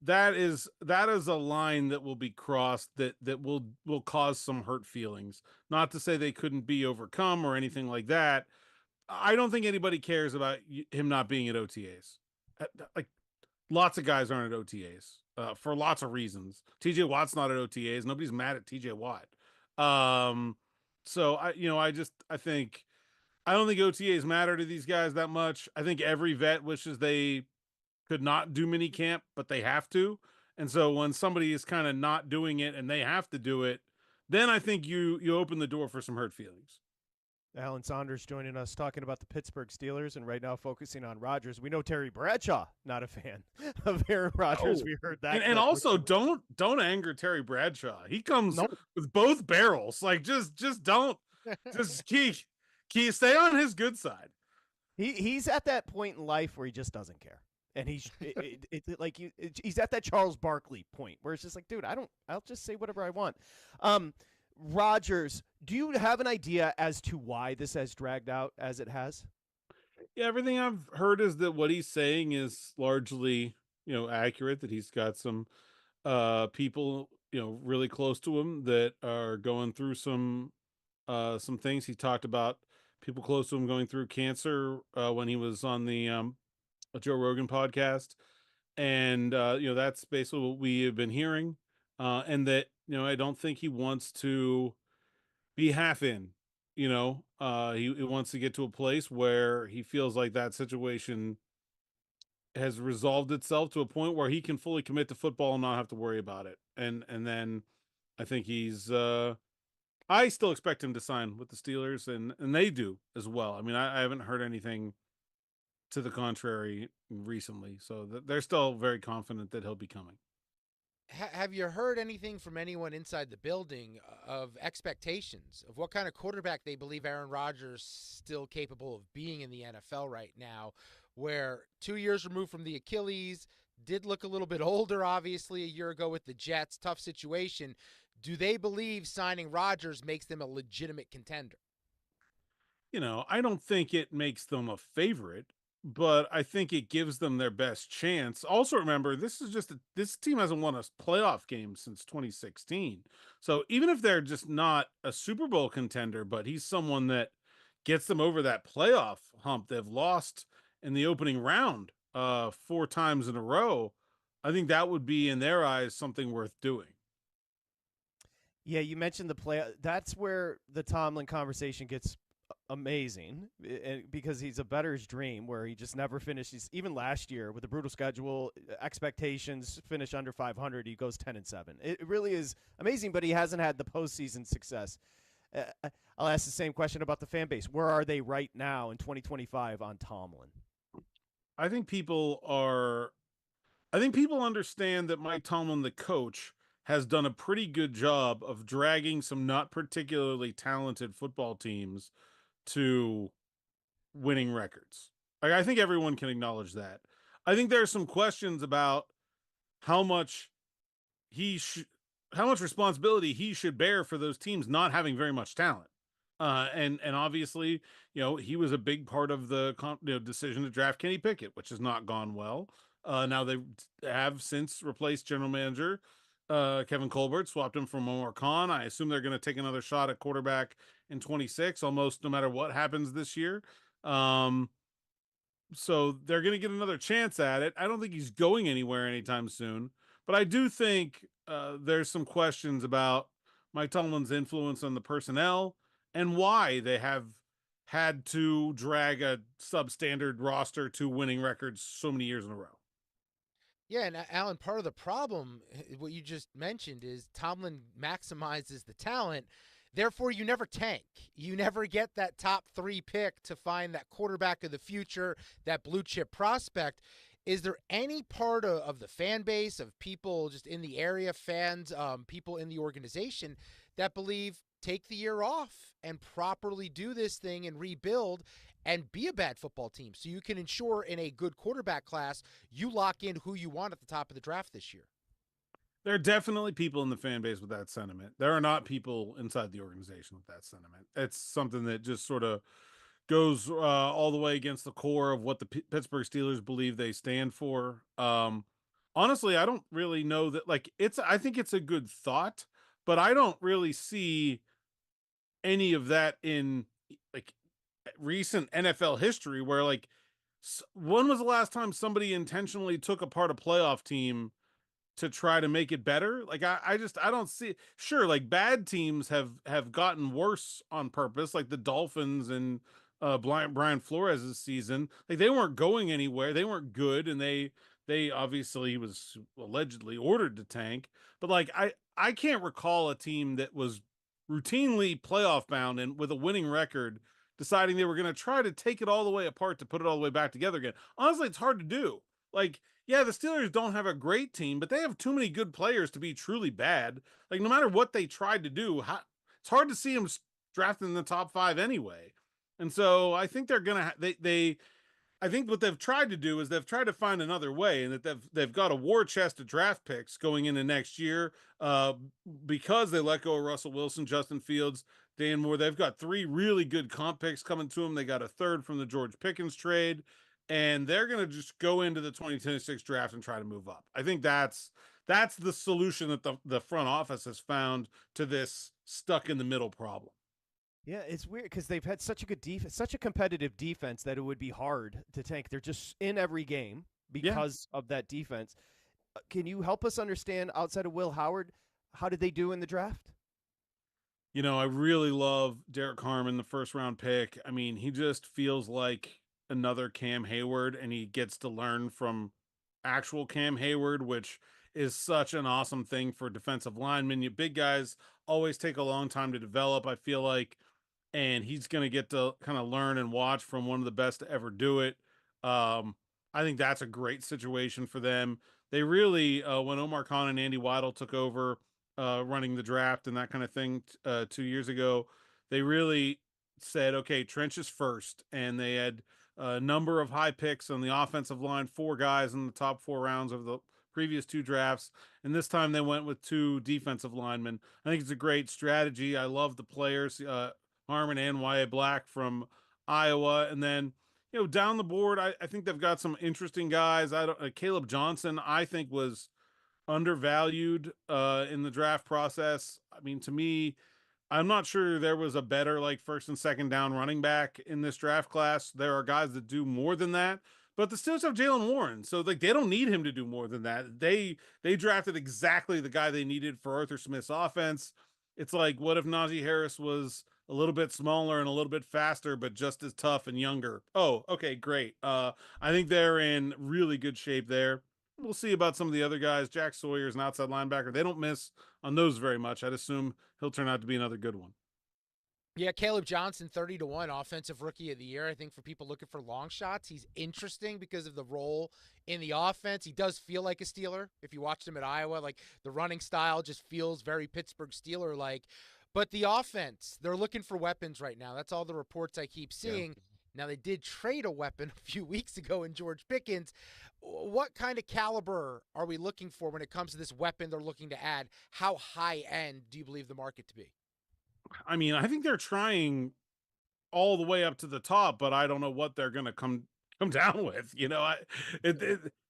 that is a line that will be crossed that will cause some hurt feelings. Not to say they couldn't be overcome or anything like that. I don't think anybody cares about him not being at OTAs. Like lots of guys aren't at OTAs for lots of reasons. TJ Watt's not at OTAs. Nobody's mad at TJ Watt. So I think I don't think OTAs matter to these guys that much. I think every vet wishes they could not do mini camp, but they have to. And so when somebody is kind of not doing it and they have to do it, then I think you open the door for some hurt feelings. Alan Saunders joining us talking about the Pittsburgh Steelers and right now focusing on Rodgers. We know Terry Bradshaw, not a fan of Aaron Rodgers. We heard that. And also don't anger Terry Bradshaw. He comes with both barrels. Like just don't just keep stay on his good side. He's at that point in life where he just doesn't care. And he's he's at that Charles Barkley point where it's just like, dude, I'll just say whatever I want. Rodgers, do you have an idea as to why this has dragged out as it has? Yeah, everything I've heard is that what he's saying is largely, accurate, that he's got some people, really close to him that are going through some things. He talked about people close to him going through cancer when he was on the Joe Rogan podcast. And, that's basically what we have been hearing. And that, I don't think he wants to be half in, he wants to get to a place where he feels like that situation has resolved itself to a point where he can fully commit to football and not have to worry about it. And then I think he's, I still expect him to sign with the Steelers and they do as well. I haven't heard anything to the contrary recently. So they're still very confident that he'll be coming. Have you heard anything from anyone inside the building of expectations of what kind of quarterback they believe Aaron Rodgers still capable of being in the NFL right now, where 2 years removed from the Achilles, did look a little bit older, obviously, a year ago with the Jets, tough situation. Do they believe signing Rodgers makes them a legitimate contender? I don't think it makes them a favorite, but I think it gives them their best chance. Also, remember, this team hasn't won a playoff game since 2016. So even if they're just not a Super Bowl contender, but he's someone that gets them over that playoff hump. They've lost in the opening round 4 times in a row. I think that would be, in their eyes, something worth doing. Yeah, you mentioned the play. That's where the Tomlin conversation gets amazing, because he's a bettor's dream where he just never finishes. Even last year with the brutal schedule, expectations finish under 500, he goes 10-7. It really is amazing, but he hasn't had the postseason success. I'll ask the same question about the fan base. Where are they right now in 2025 on Tomlin? I think people understand that Mike Tomlin, the coach, has done a pretty good job of dragging some not particularly talented football teams to winning records. I think everyone can acknowledge that. I think there are some questions about how much how much responsibility he should bear for those teams not having very much talent. And obviously, he was a big part of the decision to draft Kenny Pickett, which has not gone well. Now they have since replaced general manager Kevin Colbert, swapped him for Omar Khan. I assume they're going to take another shot at quarterback in 26, almost no matter what happens this year. So they're going to get another chance at it. I don't think he's going anywhere anytime soon, but I do think there's some questions about Mike Tomlin's influence on the personnel and why they have had to drag a substandard roster to winning records so many years in a row. Yeah, and Alan, part of the problem, what you just mentioned, is Tomlin maximizes the talent. Therefore, you never tank. You never get that top 3 pick to find that quarterback of the future, that blue chip prospect. Is there any part of the fan base, of people just in the area, fans, people in the organization, that believe take the year off and properly do this thing and rebuild and be a bad football team so you can ensure in a good quarterback class you lock in who you want at the top of the draft this year? There are definitely people in the fan base with that sentiment. There are not people inside the organization with that sentiment. It's something that just sort of goes all the way against the core of what the Pittsburgh Steelers believe they stand for. Honestly, I don't really know that. I think it's a good thought, but I don't really see any of that in recent NFL history where when was the last time somebody intentionally took apart a playoff team to try to make it better? I don't see. Sure, bad teams have gotten worse on purpose, like the Dolphins and Brian Flores' season. They weren't going anywhere. They weren't good, and they obviously was allegedly ordered to tank. But I can't recall a team that was routinely playoff bound and with a winning record deciding they were going to try to take it all the way apart to put it all the way back together again. Honestly, it's hard to do. Yeah, the Steelers don't have a great team, but they have too many good players to be truly bad. No matter what they tried to do, it's hard to see them drafting in the top 5 anyway. And so I think they're going to, I think what they've tried to do is they've tried to find another way, and that they've got a war chest of draft picks going into next year because they let go of Russell Wilson, Justin Fields, Dan Moore. They've got 3 really good comp picks coming to them. They got a 3rd from the George Pickens trade, and they're going to just go into the 2026 draft and try to move up. I think that's the solution that the front office has found to this stuck in the middle problem. Yeah, it's weird because they've had such a good defense, such a competitive defense that it would be hard to tank. They're just in every game because of that defense. Can you help us understand, outside of Will Howard, how did they do in the draft? I really love Derek Harmon, the first-round pick. I mean, he just feels like another Cam Hayward, and he gets to learn from actual Cam Hayward, which is such an awesome thing for defensive linemen. You big guys always take a long time to develop, I feel like, and he's going to get to kind of learn and watch from one of the best to ever do it. I think that's a great situation for them. They really, when Omar Khan and Andy Weidel took over running the draft and that kind of thing 2 years ago, they really said, okay, trenches first. And they had a number of high picks on the offensive line, 4 guys in the top 4 rounds of the previous 2 drafts. And this time they went with 2 defensive linemen. I think it's a great strategy. I love the players, Harmon and Y.A. Black from Iowa. And then, down the board, I think they've got some interesting guys. I don't Caleb Johnson, I think, was undervalued in the draft process. I mean, to me, I'm not sure there was a better like first and second down running back in this draft class. There are guys that do more than that, but the Steelers have Jalen Warren, so like they don't need him to do more than that. They drafted exactly the guy they needed for Arthur Smith's offense. It's like, what if Najee Harris was a little bit smaller and a little bit faster, but just as tough and younger? Oh, okay, great. I think they're in really good shape there. We'll see about some of the other guys. Jack Sawyer's an outside linebacker. They don't miss on those very much. I'd assume he'll turn out to be another good one. Yeah, Caleb Johnson, 30-1 offensive rookie of the year. I think for people looking for long shots, he's interesting because of the role in the offense. He does feel like a Steeler. If you watched him at Iowa, like the running style just feels very Pittsburgh Steeler-like. But the offense, they're looking for weapons right now. That's all the reports I keep seeing. Yeah. Now, they did trade a weapon a few weeks ago in George Pickens. What kind of caliber are we looking for when it comes to this weapon they're looking to add? How high-end do you believe the market to be? I mean, I think they're trying all the way up to the top, but I don't know what they're going to come down with.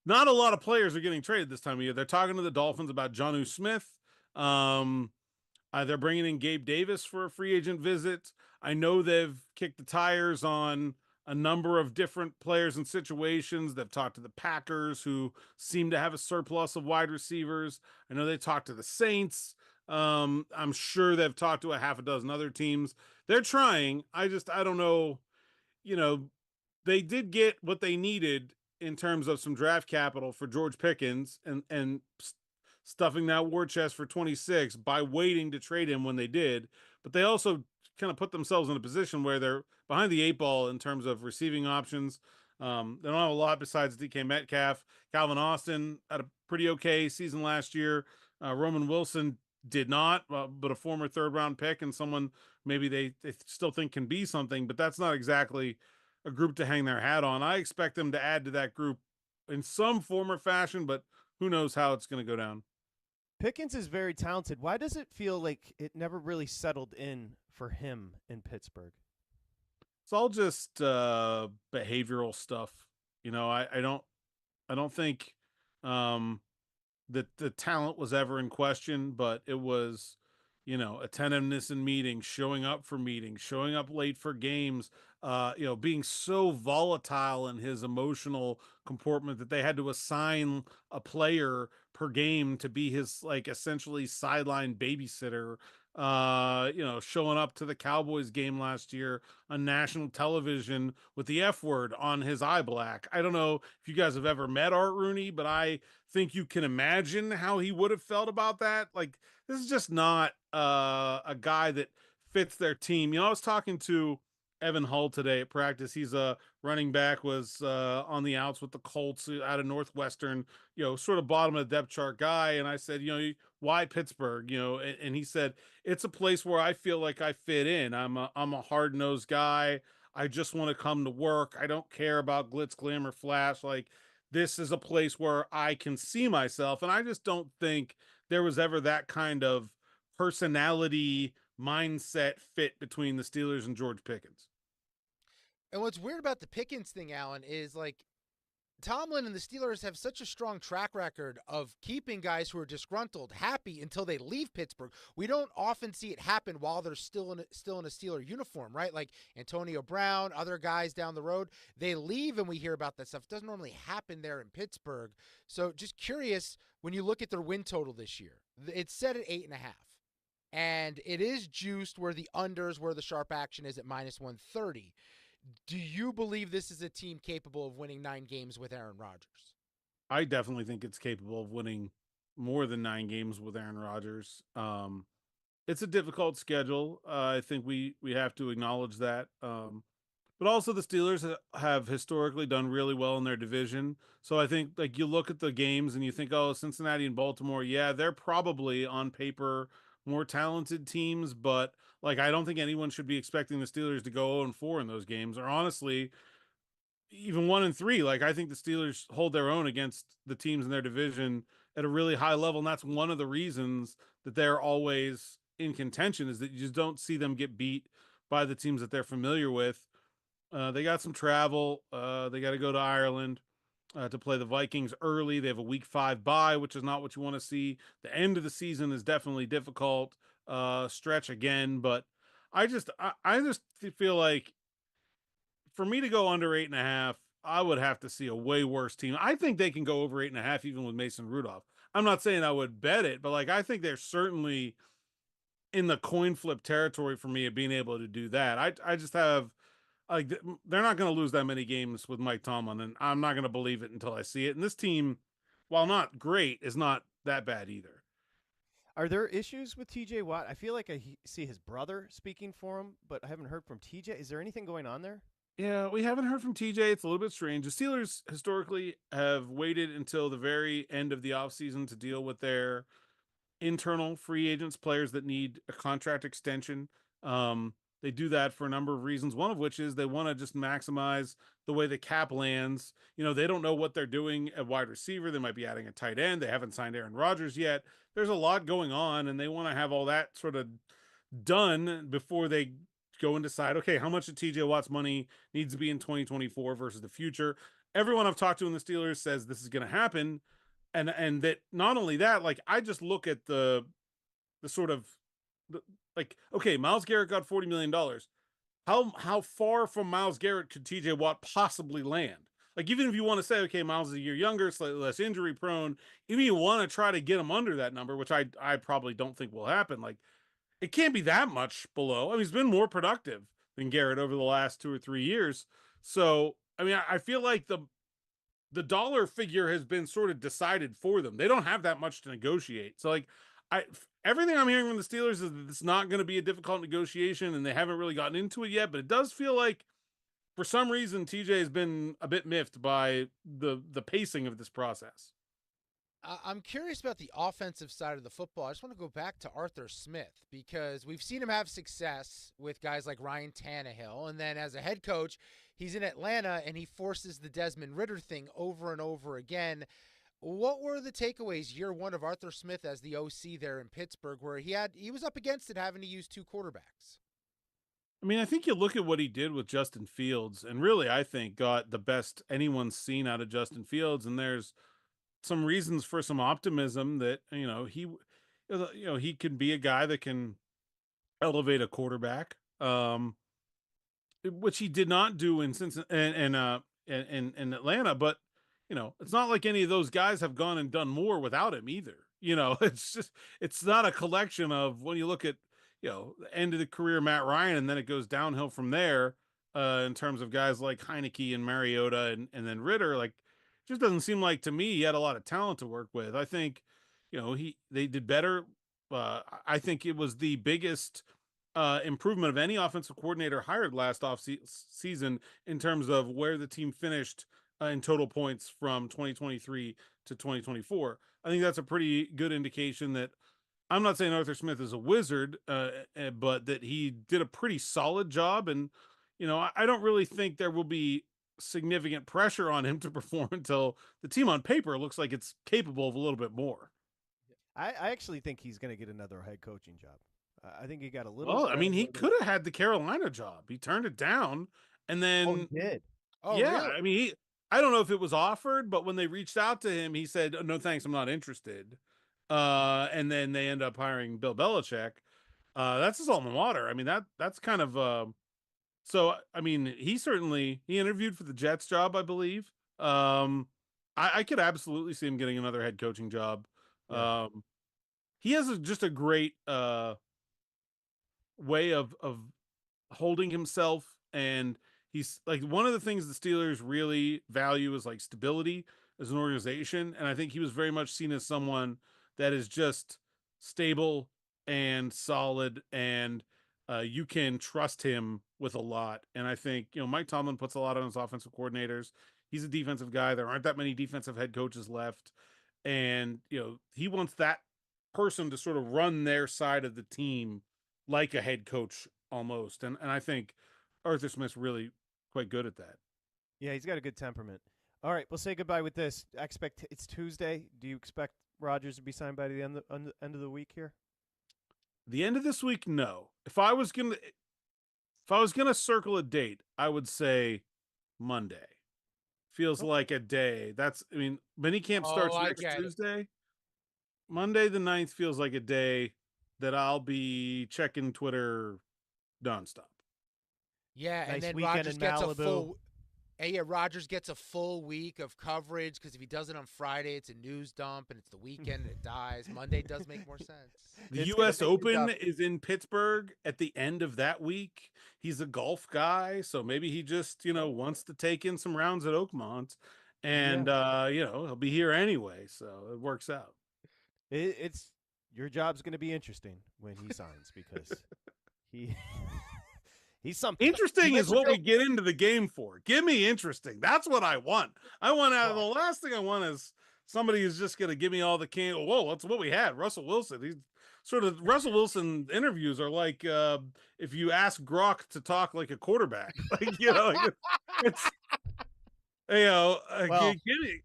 Not a lot of players are getting traded this time of year. They're talking to the Dolphins about Jonnu Smith. They're bringing in Gabe Davis for a free agent visit. I know they've kicked the tires on a number of different players and situations. They've talked to the Packers, who seem to have a surplus of wide receivers. I know they talked to the Saints. I'm sure they've talked to a half a dozen other teams. They're trying. I don't know. They did get what they needed in terms of some draft capital for George Pickens and stuffing that war chest for 26 by waiting to trade him when they did. But they also kind of put themselves in a position where they're behind the eight ball in terms of receiving options. They don't have a lot besides DK Metcalf. Calvin Austin had a pretty okay season last year. Roman Wilson did not, but a former third-round pick and someone maybe they still think can be something, but that's not exactly a group to hang their hat on. I expect them to add to that group in some form or fashion, but who knows how it's going to go down. Pickens is very talented. Why does it feel like it never really settled in for him in Pittsburgh? It's all just behavioral stuff. I don't think that the talent was ever in question, but it was, attentiveness in meetings, showing up for meetings, showing up late for games, being so volatile in his emotional comportment that they had to assign a player per game to be his essentially sideline babysitter. Showing up to the Cowboys game last year on national television with the F word on his eye black. I don't know if you guys have ever met Art Rooney, but I think you can imagine how he would have felt about that. Like, this is just not a guy that fits their team. I was talking to Evan Hull today at practice. He's a running back, was on the outs with the Colts out of Northwestern, sort of bottom of the depth chart guy. And I said, why Pittsburgh? And he said, it's a place where I feel like I fit in. I'm a hard-nosed guy. I just want to come to work. I don't care about glitz, glamour, flash. Like, this is a place where I can see myself. And I just don't think there was ever that kind of personality mindset fit between the Steelers and George Pickens. And what's weird about the Pickens thing, Alan, is Tomlin and the Steelers have such a strong track record of keeping guys who are disgruntled happy until they leave Pittsburgh. We don't often see it happen while they're still in a Steeler uniform, right? Like Antonio Brown, other guys down the road, they leave and we hear about that stuff. It doesn't normally happen there in Pittsburgh. So just curious, when you look at their win total this year, it's set at 8.5. And it is juiced where the unders, where the sharp action is at -130. Do you believe this is a team capable of winning 9 games with Aaron Rodgers? I definitely think it's capable of winning more than 9 games with Aaron Rodgers. It's a difficult schedule. I think we have to acknowledge that. But also the Steelers have historically done really well in their division. So I think you look at the games and you think, oh, Cincinnati and Baltimore, yeah, they're probably on paper more talented teams, but I don't think anyone should be expecting the Steelers to go 0-4 in those games, or honestly, even 1-3. I think the Steelers hold their own against the teams in their division at a really high level, and that's one of the reasons that they're always in contention, is that you just don't see them get beat by the teams that they're familiar with. They got some travel. They got to go to Ireland to play the Vikings early. They have a week 5 bye, which is not what you want to see. The end of the season is definitely difficult. Stretch again, but I just feel like for me to go under 8.5, I would have to see a way worse team. I think they can go over 8.5 even with Mason Rudolph. I'm not saying I would bet it, but like I think they're certainly in the coin flip territory for me of being able to do that. I just have like they're not going to lose that many games with Mike Tomlin, and I'm not going to believe it until I see it. And this team, while not great, is not that bad either. Are there issues with TJ Watt? I feel like I see his brother speaking for him, but I haven't heard from TJ. Is there anything going on there? Yeah, we haven't heard from TJ. It's a little bit strange. The Steelers historically have waited until the very end of the offseason to deal with their internal free agents, players that need a contract extension. They do that for a number of reasons, one of which is they want to just maximize the way the cap lands. You know, they don't know what they're doing at wide receiver. They might be adding a tight end. They haven't signed Aaron Rodgers yet. There's a lot going on, and they want to have all that sort of done before they go and decide, okay, how much of TJ Watt's money needs to be in 2024 versus the future. Everyone I've talked to in the Steelers says this is going to happen. And that not only that, like I just look at the sort of like, okay, Myles Garrett got $40 million. How far from Myles Garrett could TJ Watt possibly land? Like, even if you want to say, okay, Myles is a year younger, slightly less injury prone, even if you want to try to get him under that number, which I probably don't think will happen, like it can't be that much below. I mean, he's been more productive than Garrett over the last 2 or 3 years. So, I mean, I feel like the dollar figure has been sort of decided for them. They don't have that much to negotiate. So like everything I'm hearing from the Steelers is that it's not going to be a difficult negotiation and they haven't really gotten into it yet, but it does feel like for some reason TJ has been a bit miffed by the pacing of this process. I'm curious about the offensive side of the football. I just want to go back to Arthur Smith because we've seen him have success with guys like Ryan Tannehill. And then as a head coach, he's in Atlanta and he forces the Desmond Ridder thing over and over again. What were the takeaways year one of Arthur Smith as the OC there in Pittsburgh where he was up against it having to use 2 quarterbacks? I mean, I think you look at what he did with Justin Fields and really, I think, got the best anyone's seen out of Justin Fields. And there's some reasons for some optimism that he can be a guy that can elevate a quarterback, which he did not do in Cincinnati and Atlanta. But it's not like any of those guys have gone and done more without him either. It's not a collection of when you look at the end of the career Matt Ryan and then it goes downhill from there in terms of guys like Heineke and Mariota and then Ritter. Like, just doesn't seem like to me he had a lot of talent to work with. I think, they did better. I think it was the biggest improvement of any offensive coordinator hired last season in terms of where the team finished in total points from 2023 to 2024. I think that's a pretty good indication that I'm not saying Arthur Smith is a wizard, but that he did a pretty solid job. And, I don't really think there will be significant pressure on him to perform until the team on paper looks like it's capable of a little bit more. I actually think he's going to get another head coaching job. I think he got a little. Well, I mean, he could have had the Carolina job. He turned it down, and then he did. Oh, yeah. really? I mean, I don't know if it was offered, but when they reached out to him, he said, "No, thanks, I'm not interested." And then they end up hiring Bill Belichick. That's his alma mater. I mean, that's kind of. So, I mean, he interviewed for the Jets job, I believe. I could absolutely see him getting another head coaching job. Yeah. He has just a great way of holding himself, and he's like one of the things the Steelers really value is like stability as an organization, and I think he was very much seen as someone that is just stable and solid, and you can trust him with a lot. And I think Mike Tomlin puts a lot on his offensive coordinators. He's a defensive guy. There aren't that many defensive head coaches left, and he wants that person to sort of run their side of the team like a head coach almost. And I think Arthur Smith's really quite good at that. Yeah, he's got a good temperament. All right, we'll say goodbye with this. It's Tuesday. Do you expect Rodgers to be signed by the end of the week here? The end of this week, no. If I was going to If I was going to circle a date, I would say Monday. Feels like a day. Minicamp starts I next get it. Tuesday. Monday the 9th feels like a day that I'll be checking Twitter nonstop. Yeah, and Nice then weekend Rodgers in gets a Malibu. full. Yeah, Rodgers gets a full week of coverage because if he does it on Friday, it's a news dump, and it's the weekend and it dies. Monday does make more sense. The It's U.S. gonna make your Open job- is in Pittsburgh at the end of that week. He's a golf guy, so maybe he just, wants to take in some rounds at Oakmont, and he'll be here anyway, so it works out. It's your job's going to be interesting when he signs because he's something. Interesting He is makes what a we joke- get into the game for. Give me interesting. That's what I want. The last thing I want is somebody who's just going to give me all the can. Whoa, that's what we had. Russell Wilson. Russell Wilson interviews are like if you ask Gronk to talk like a quarterback. It's Well-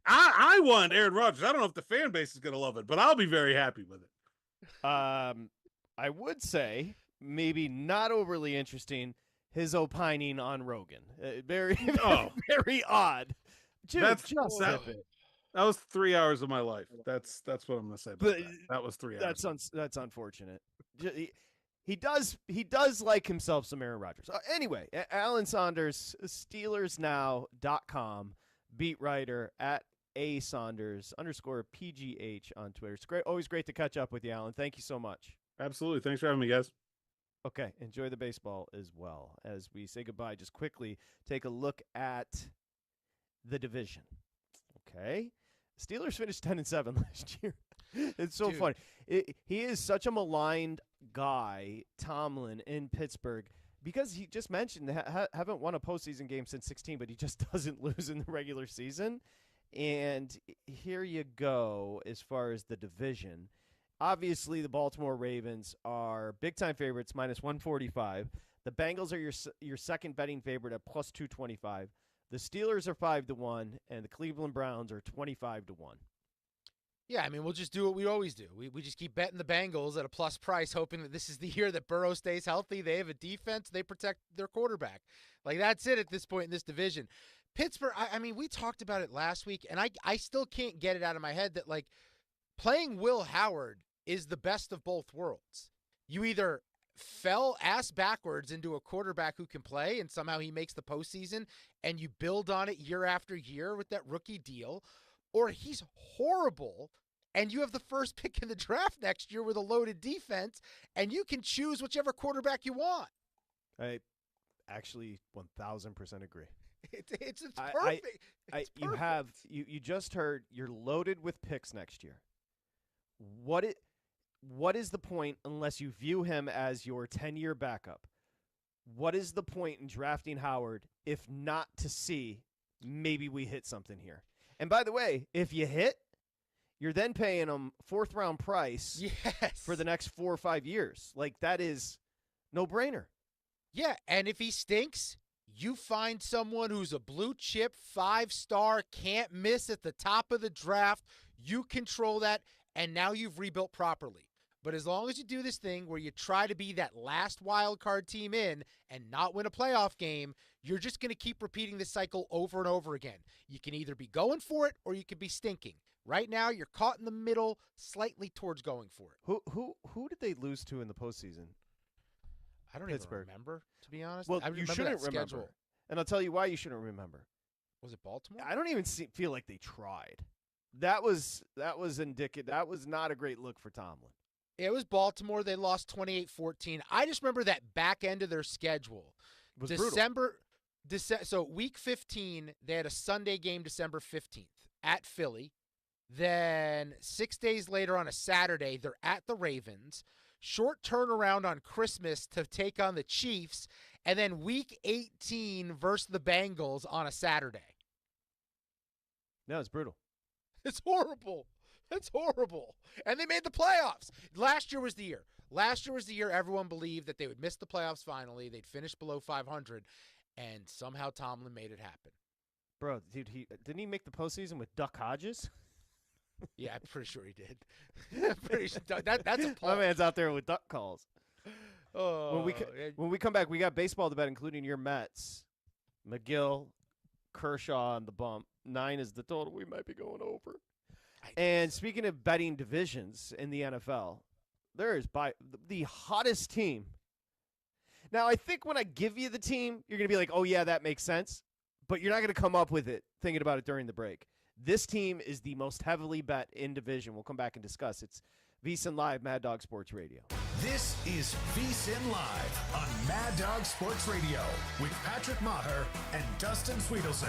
I want Aaron Rodgers. I don't know if the fan base is going to love it, but I'll be very happy with it. I would say maybe not overly interesting. His opining on Rogan, very very odd. Dude, That was 3 hours of my life. That's what I'm going to say about that. That was 3 hours. That's unfortunate. He does like himself some Aaron Rodgers. Anyway, Alan Saunders, SteelersNow.com, beat writer at @ASaunders_PGH on Twitter. It's great, always great to catch up with you, Alan. Thank you so much. Absolutely. Thanks for having me, guys. Okay, enjoy the baseball as well. As we say goodbye, just quickly take a look at the division. Okay, Steelers finished 10-7 last year. It's so funny. He is such a maligned guy, Tomlin, in Pittsburgh, because he just mentioned haven't won a postseason game since 16, but he just doesn't lose in the regular season. And here you go as far as the division. Obviously, the Baltimore Ravens are big-time favorites, -145. The Bengals are your second betting favorite at +225. The Steelers are 5-1, and the Cleveland Browns are 25-1. Yeah, I mean, we'll just do what we always do. We just keep betting the Bengals at a plus price, hoping that this is the year that Burrow stays healthy. They have a defense. They protect their quarterback. Like, that's it at this point in this division. Pittsburgh, I mean, we talked about it last week, and I still can't get it out of my head that, like, playing Will Howard is the best of both worlds. You either fell ass backwards into a quarterback who can play, and somehow he makes the postseason, and you build on it year after year with that rookie deal, or he's horrible, and you have the first pick in the draft next year with a loaded defense, and you can choose whichever quarterback you want. I actually 1,000% agree. It's perfect. It's perfect. You just heard you're loaded with picks next year. What is the point unless you view him as your 10-year backup? What is the point in drafting Howard if not to see maybe we hit something here? And by the way, if you hit, you're then paying him fourth-round price for the next 4 or 5 years. Like, that is no-brainer. Yeah, and if he stinks, you find someone who's a blue-chip, 5-star, can't miss at the top of the draft. You control that, and now you've rebuilt properly. But as long as you do this thing where you try to be that last wild card team in and not win a playoff game, you're just going to keep repeating this cycle over and over again. You can either be going for it or you could be stinking. Right now, you're caught in the middle, slightly towards going for it. Who did they lose to in the postseason? I don't even remember, to be honest. Well, I you shouldn't remember. And I'll tell you why you shouldn't remember. Was it Baltimore? I don't even feel like they tried. That was indicative. That was not a great look for Tomlin. It was Baltimore. They lost 28-14. I just remember that back end of their schedule. It was brutal. So week 15, they had a Sunday game December 15th at Philly. Then 6 days later on a Saturday, they're at the Ravens. Short turnaround on Christmas to take on the Chiefs. And then week 18 versus the Bengals on a Saturday. No, it's brutal. It's horrible. It's horrible. And they made the playoffs. Last year was the year. Last year was the year everyone believed that they would miss the playoffs finally. They'd finish below 500, and somehow Tomlin made it happen. Bro, dude, didn't he make the postseason with Duck Hodges? Yeah, I'm pretty sure he did. That's a My man's out there with duck calls. Oh, when we come back, we got baseball to bet, including your Mets. McGill, Kershaw on the bump. 9 is the total. We might be going over. And speaking of betting divisions in the NFL, there is by the hottest team. Now, I think when I give you the team, you're going to be like, oh, yeah, that makes sense. But you're not going to come up with it thinking about it during the break. This team is the most heavily bet in division. We'll come back and discuss. It's VSiN Live, Mad Dog Sports Radio. This is VSiN Live on Mad Dog Sports Radio with Patrick Meagher and Dustin Swedelson.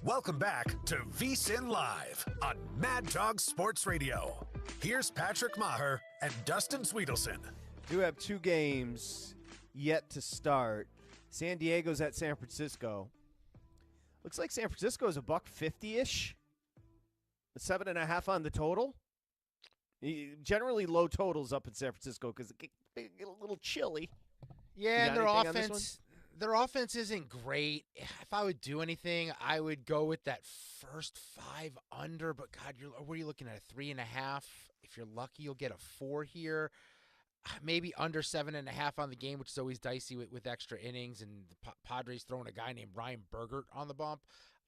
Welcome back to VSiN Live on Mad Dog Sports Radio. Here's Patrick Meagher and Dustin Swedelson. Do have 2 games yet to start. San Diego's at San Francisco. Looks like San Francisco is $150-ish. 7.5 on the total. Generally low totals up in San Francisco because it get a little chilly. Yeah, and their offense isn't great. If I would do anything, I would go with that first 5 under. But God, what are you looking at? A 3.5. If you're lucky, you'll get a 4 here. Maybe under 7.5 on the game, which is always dicey with extra innings. And the Padres throwing a guy named Ryan Bergert on the bump.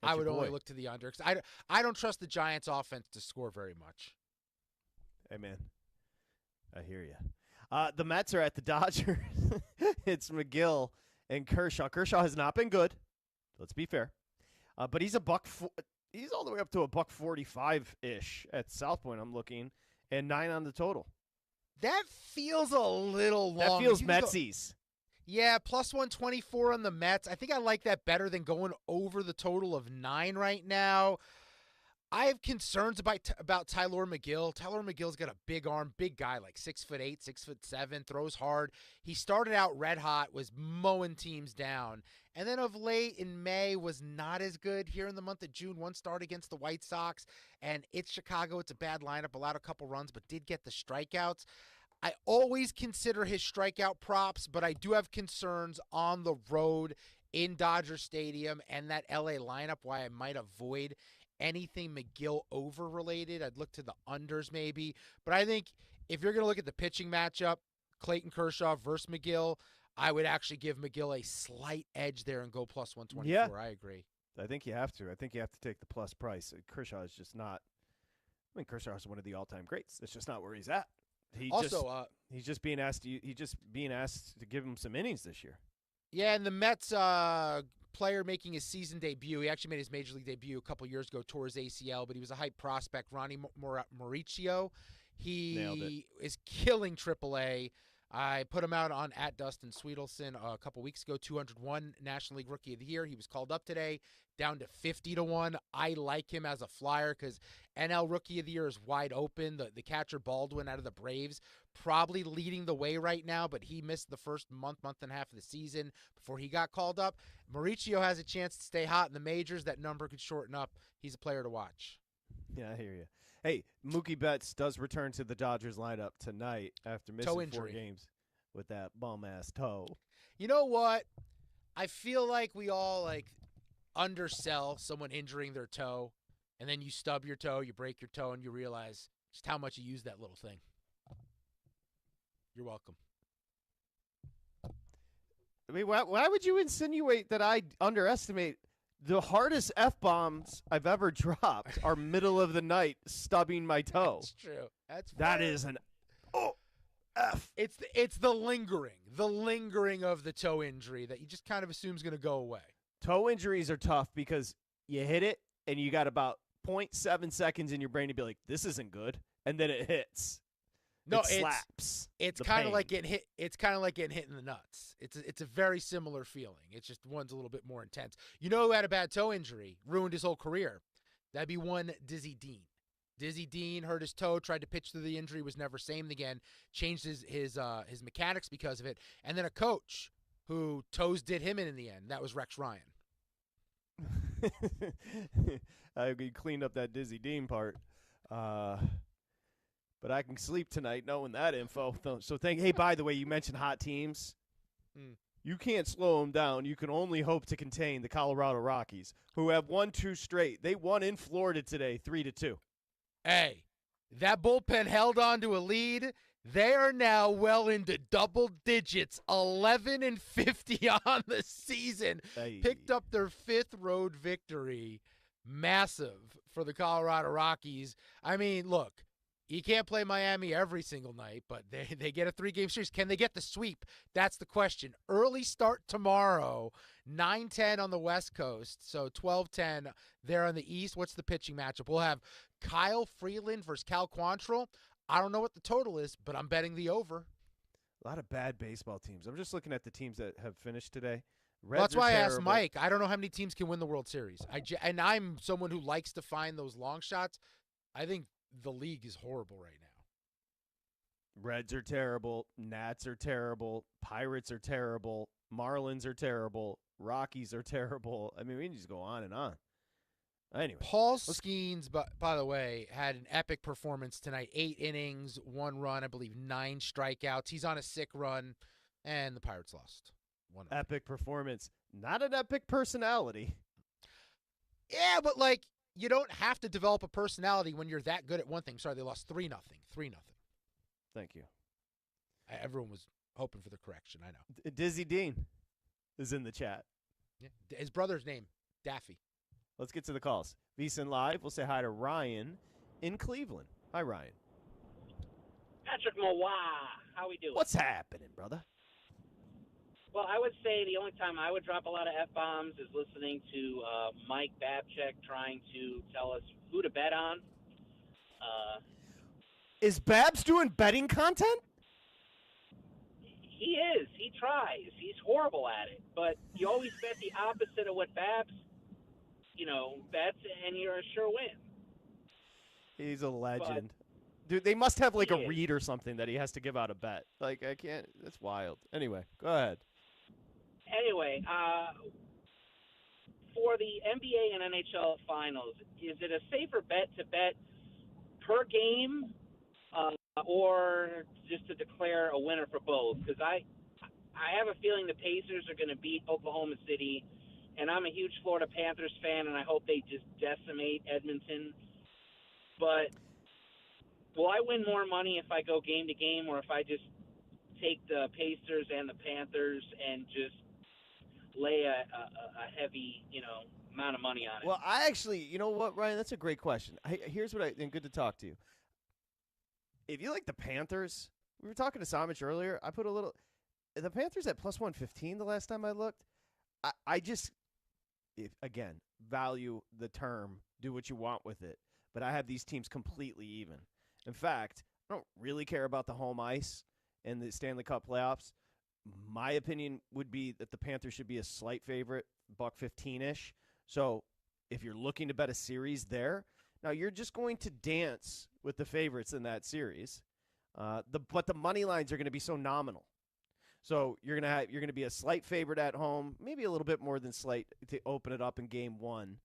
I would only look to the under because I don't trust the Giants' offense to score very much. Hey, man. I hear you. The Mets are at the Dodgers. It's McGill and Kershaw. Kershaw has not been good. Let's be fair. But he's he's all the way up to a $145-ish at South Point, I'm looking, and 9 on the total. That feels a little long. That feels Metsies. Yeah, plus 124 on the Mets. I think I like that better than going over the total of 9 right now. I have concerns about Tylor Megill. Tylor Megill's got a big arm, big guy, like 6'8", 6'7", throws hard. He started out red hot, was mowing teams down. And then of late in May was not as good. Here in the month of June, 1 start against the White Sox. And it's Chicago. It's a bad lineup, allowed a couple runs, but did get the strikeouts. I always consider his strikeout props, but I do have concerns on the road in Dodger Stadium and that LA lineup, why I might avoid anything McGill over related. I'd look to the unders maybe. But I think if you're going to look at the pitching matchup, Clayton Kershaw versus McGill, I would actually give McGill a slight edge there and go plus 124. Yeah. I agree. I think you have to. I think you have to take the plus price. Kershaw is just not – Kershaw is one of the all-time greats. That's just not where he's at. He's just being asked to give him some innings this year. Yeah, and the Mets player making his season debut. He actually made his major league debut a couple years ago, tore his ACL, but he was a hype prospect, Ronnie Mauricio. He is killing AAA. I put him out on @Dustin Swedelson a couple weeks ago, 201 National League Rookie of the Year. He was called up today, down to 50-1. I like him as a flyer because NL Rookie of the Year is wide open. The catcher Baldwin out of the Braves probably leading the way right now, but he missed the first month and a half of the season before he got called up. Mauricio has a chance to stay hot in the majors. That number could shorten up. He's a player to watch. Yeah, I hear you. Hey, Mookie Betts does return to the Dodgers lineup tonight after missing 4 games with that bum-ass toe. You know what? I feel like we all, undersell someone injuring their toe, and then you stub your toe, you break your toe, and you realize just how much you use that little thing. You're welcome. I mean, why would you insinuate that I underestimate – the hardest F-bombs I've ever dropped are middle of the night stubbing my toe. That's true. That is an F. It's the lingering of the toe injury that you just kind of assume is going to go away. Toe injuries are tough because you hit it and you got about 0.7 seconds in your brain to be like, this isn't good, and then it hits. No, it slaps. It's kind of like getting hit. It's kind of like getting hit in the nuts. It's a very similar feeling. It's just one's a little bit more intense. You know who had a bad toe injury, ruined his whole career? That'd be one Dizzy Dean. Dizzy Dean hurt his toe, tried to pitch through the injury, was never same again. Changed his mechanics because of it. And then a coach who toes did him in the end. That was Rex Ryan. I cleaned up that Dizzy Dean part. But I can sleep tonight knowing that info. So hey, by the way, you mentioned hot teams. You can't slow them down. You can only hope to contain the Colorado Rockies, who have won 2 straight. They won in Florida today, 3-2. Hey, that bullpen held on to a lead. They are now well into double digits, 11-50 on the season. Hey. Picked up their 5th road victory. Massive for the Colorado Rockies. I mean, look. You can't play Miami every single night, but they get a 3-game series. Can they get the sweep? That's the question. Early start tomorrow, 9:10 on the West Coast, so 12:10 there on the East. What's the pitching matchup? We'll have Kyle Freeland versus Cal Quantrill. I don't know what the total is, but I'm betting the over. A lot of bad baseball teams. I'm just looking at the teams that have finished today. Well, that's why I asked Mike. I don't know how many teams can win the World Series. And I'm someone who likes to find those long shots. I think the league is horrible right now. Reds are terrible. Nats are terrible. Pirates are terrible. Marlins are terrible. Rockies are terrible. I mean, we can just go on and on. Anyway, Paul Skeens, by the way, had an epic performance tonight. 8 innings, 1 run, I believe 9 strikeouts. He's on a sick run, and the Pirates lost. 1-0. Epic performance. Not an epic personality. Yeah, but, you don't have to develop a personality when you're that good at one thing. Sorry, they lost 3-0. 3-0. Thank you. Everyone was hoping for the correction, I know. Dizzy Dean is in the chat. Yeah. His brother's name, Daffy. Let's get to the calls. VSiN Live, we'll say hi to Ryan in Cleveland. Hi, Ryan. Patrick Mawa, how we doing? What's happening, brother? Well, I would say the only time I would drop a lot of F-bombs is listening to Mike Babchick trying to tell us who to bet on. Is Babs doing betting content? He is. He tries. He's horrible at it. But you always bet the opposite of what Babs, bets, and you're a sure win. He's a legend. Dude, they must have a is. read or something that he has to give out a bet. I can't. That's wild. Anyway, go ahead. Anyway, for the NBA and NHL finals, is it a safer bet to bet per game or just to declare a winner for both? Because I have a feeling the Pacers are going to beat Oklahoma City, and I'm a huge Florida Panthers fan, and I hope they just decimate Edmonton. But will I win more money if I go game to game or if I just take the Pacers and the Panthers and just lay a heavy, amount of money on it? Well, I actually, you know what, Ryan? That's a great question. Here's what and good to talk to you. If you like the Panthers, we were talking to Samich earlier. I put the Panthers at plus 115 the last time I looked. I just, again, value the term, do what you want with it. But I have these teams completely even. In fact, I don't really care about the home ice and the Stanley Cup playoffs. My opinion would be that the Panthers should be a slight favorite, $1.15-ish. So if you're looking to bet a series there, now you're just going to dance with the favorites in that series. But the money lines are going to be so nominal. So you're going to be a slight favorite at home, maybe a little bit more than slight to open it up in game one.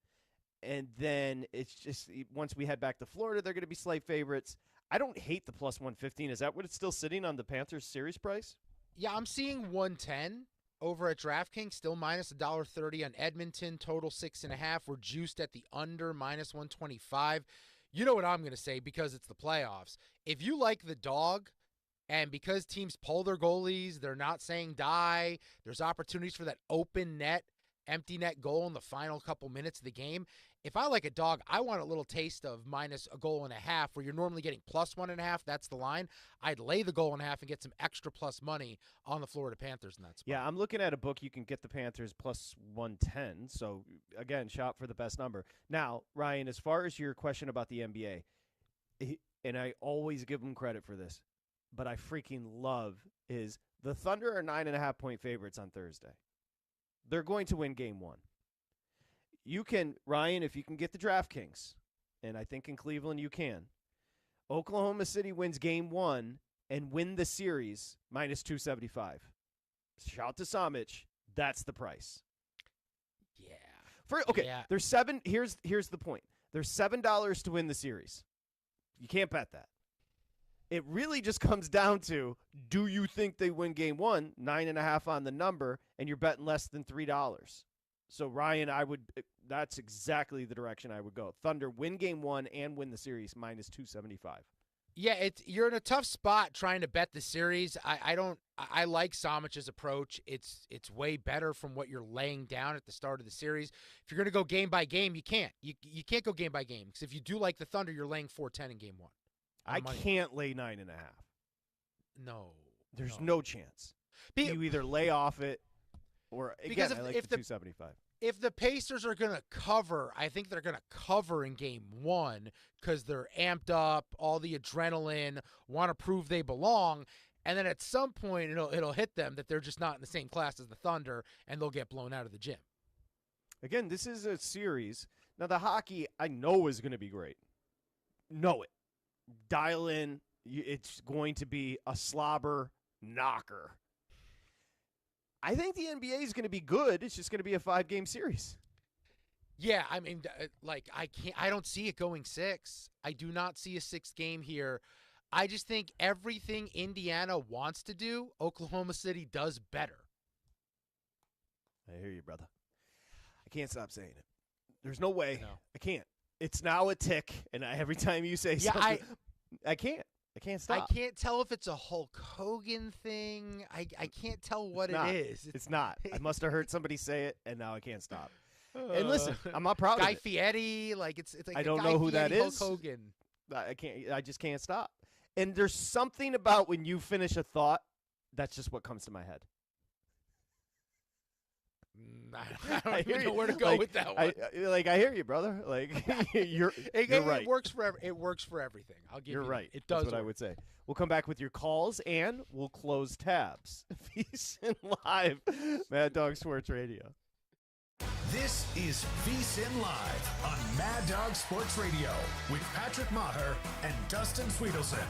And then it's just once we head back to Florida, they're going to be slight favorites. I don't hate the plus 115. Is that what it's still sitting on the Panthers series price? Yeah, I'm seeing 110 over at DraftKings, still minus $1.30 on Edmonton, total 6.5. We're juiced at the under, minus 125. You know what I'm going to say because it's the playoffs. If you like the dog, and because teams pull their goalies, they're not saying die, there's opportunities for that open net, empty net goal in the final couple minutes of the game. If I like a dog, I want a little taste of minus a goal and a half where you're normally getting plus 1.5. That's the line. I'd lay the goal and a half and get some extra plus money on the Florida Panthers in that spot. Yeah, I'm looking at a book. You can get the Panthers plus 110. So, again, shop for the best number. Now, Ryan, as far as your question about the NBA, and I always give them credit for this, but I freaking love is the Thunder are 9.5-point favorites on Thursday. They're going to win game one. You can, Ryan, if you can get the DraftKings, and I think in Cleveland you can, Oklahoma City wins game one and win the series minus 275. Shout to Samich. That's the price. Yeah. There's seven. Here's the point. There's $7 to win the series. You can't bet that. It really just comes down to, do you think they win game one, 9.5 on the number, and you're betting less than $3? So, Ryan, that's exactly the direction I would go. Thunder win game one and win the series minus 275. Yeah, you're in a tough spot trying to bet the series. I like Samich's approach. It's way better from what you're laying down at the start of the series. If you're going to go game by game, you can't. You can't go game by game because if you do like the Thunder, you're laying 410 in game one. I can't lay 9.5. No. There's no chance. You either lay off it or, again, I like the 275. If the Pacers are going to cover, I think they're going to cover in game one because they're amped up, all the adrenaline, want to prove they belong. And then at some point, it'll hit them that they're just not in the same class as the Thunder, and they'll get blown out of the gym. Again, this is a series. Now, the hockey, I know, is going to be great. Know it. Dial in. It's going to be a slobber knocker. I think the NBA is going to be good. It's just going to be a 5-game series. Yeah, I mean, I don't see it going 6. I do not see a 6th game here. I just think everything Indiana wants to do, Oklahoma City does better. I hear you, brother. I can't stop saying it. There's no way. No. I can't. It's now a tick, and every time you say something, I can't. I can't stop. I can't tell if it's a Hulk Hogan thing. I can't tell what it is. It's not. I must have heard somebody say it, and now I can't stop. And listen, I'm not proud Guy of it. Fieri, like it's like I don't Guy know who Fieri, that Hulk is. Hogan. I can't. I just can't stop. And there's something about when you finish a thought, that's just what comes to my head. I don't even know where to go with that one. I hear you, brother. Like you're right. It works for everything. I'll give you. You're right. It does. That's what I would say. We'll come back with your calls and we'll close tabs. VSiN Live, Mad Dog Sports Radio. This is VSiN Live on Mad Dog Sports Radio with Patrick Meagher and Dustin Swedelson.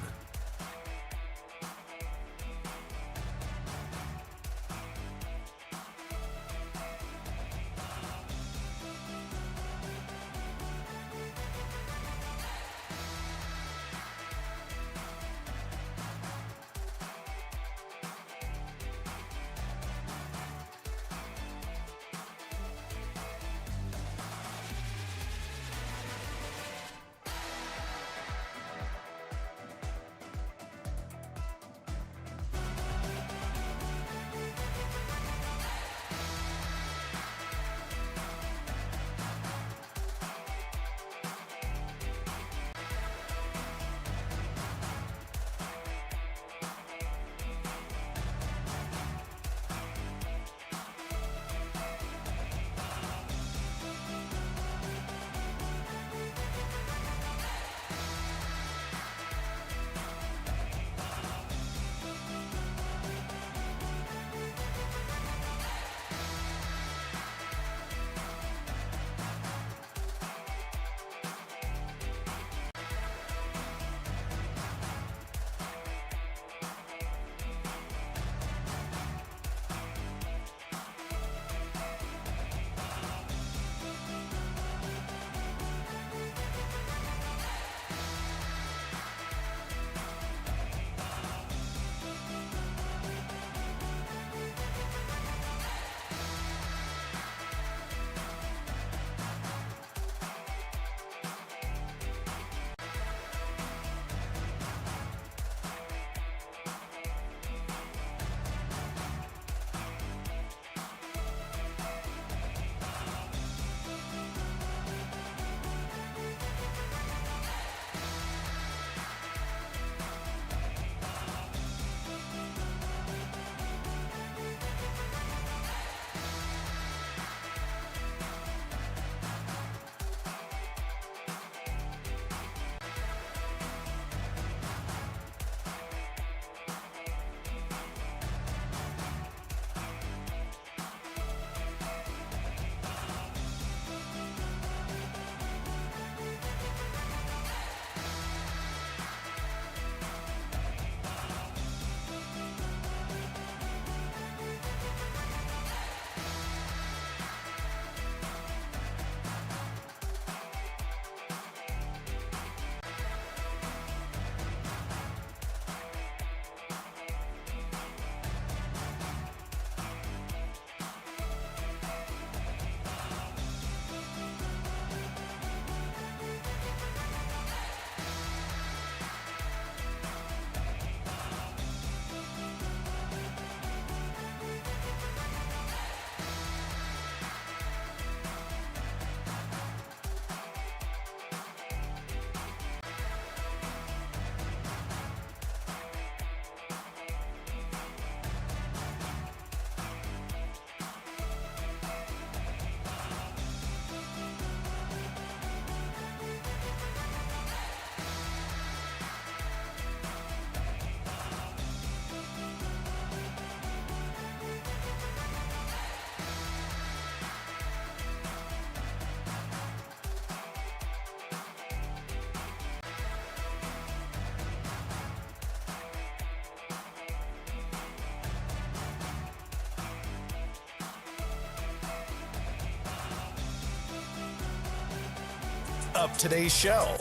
up today's show.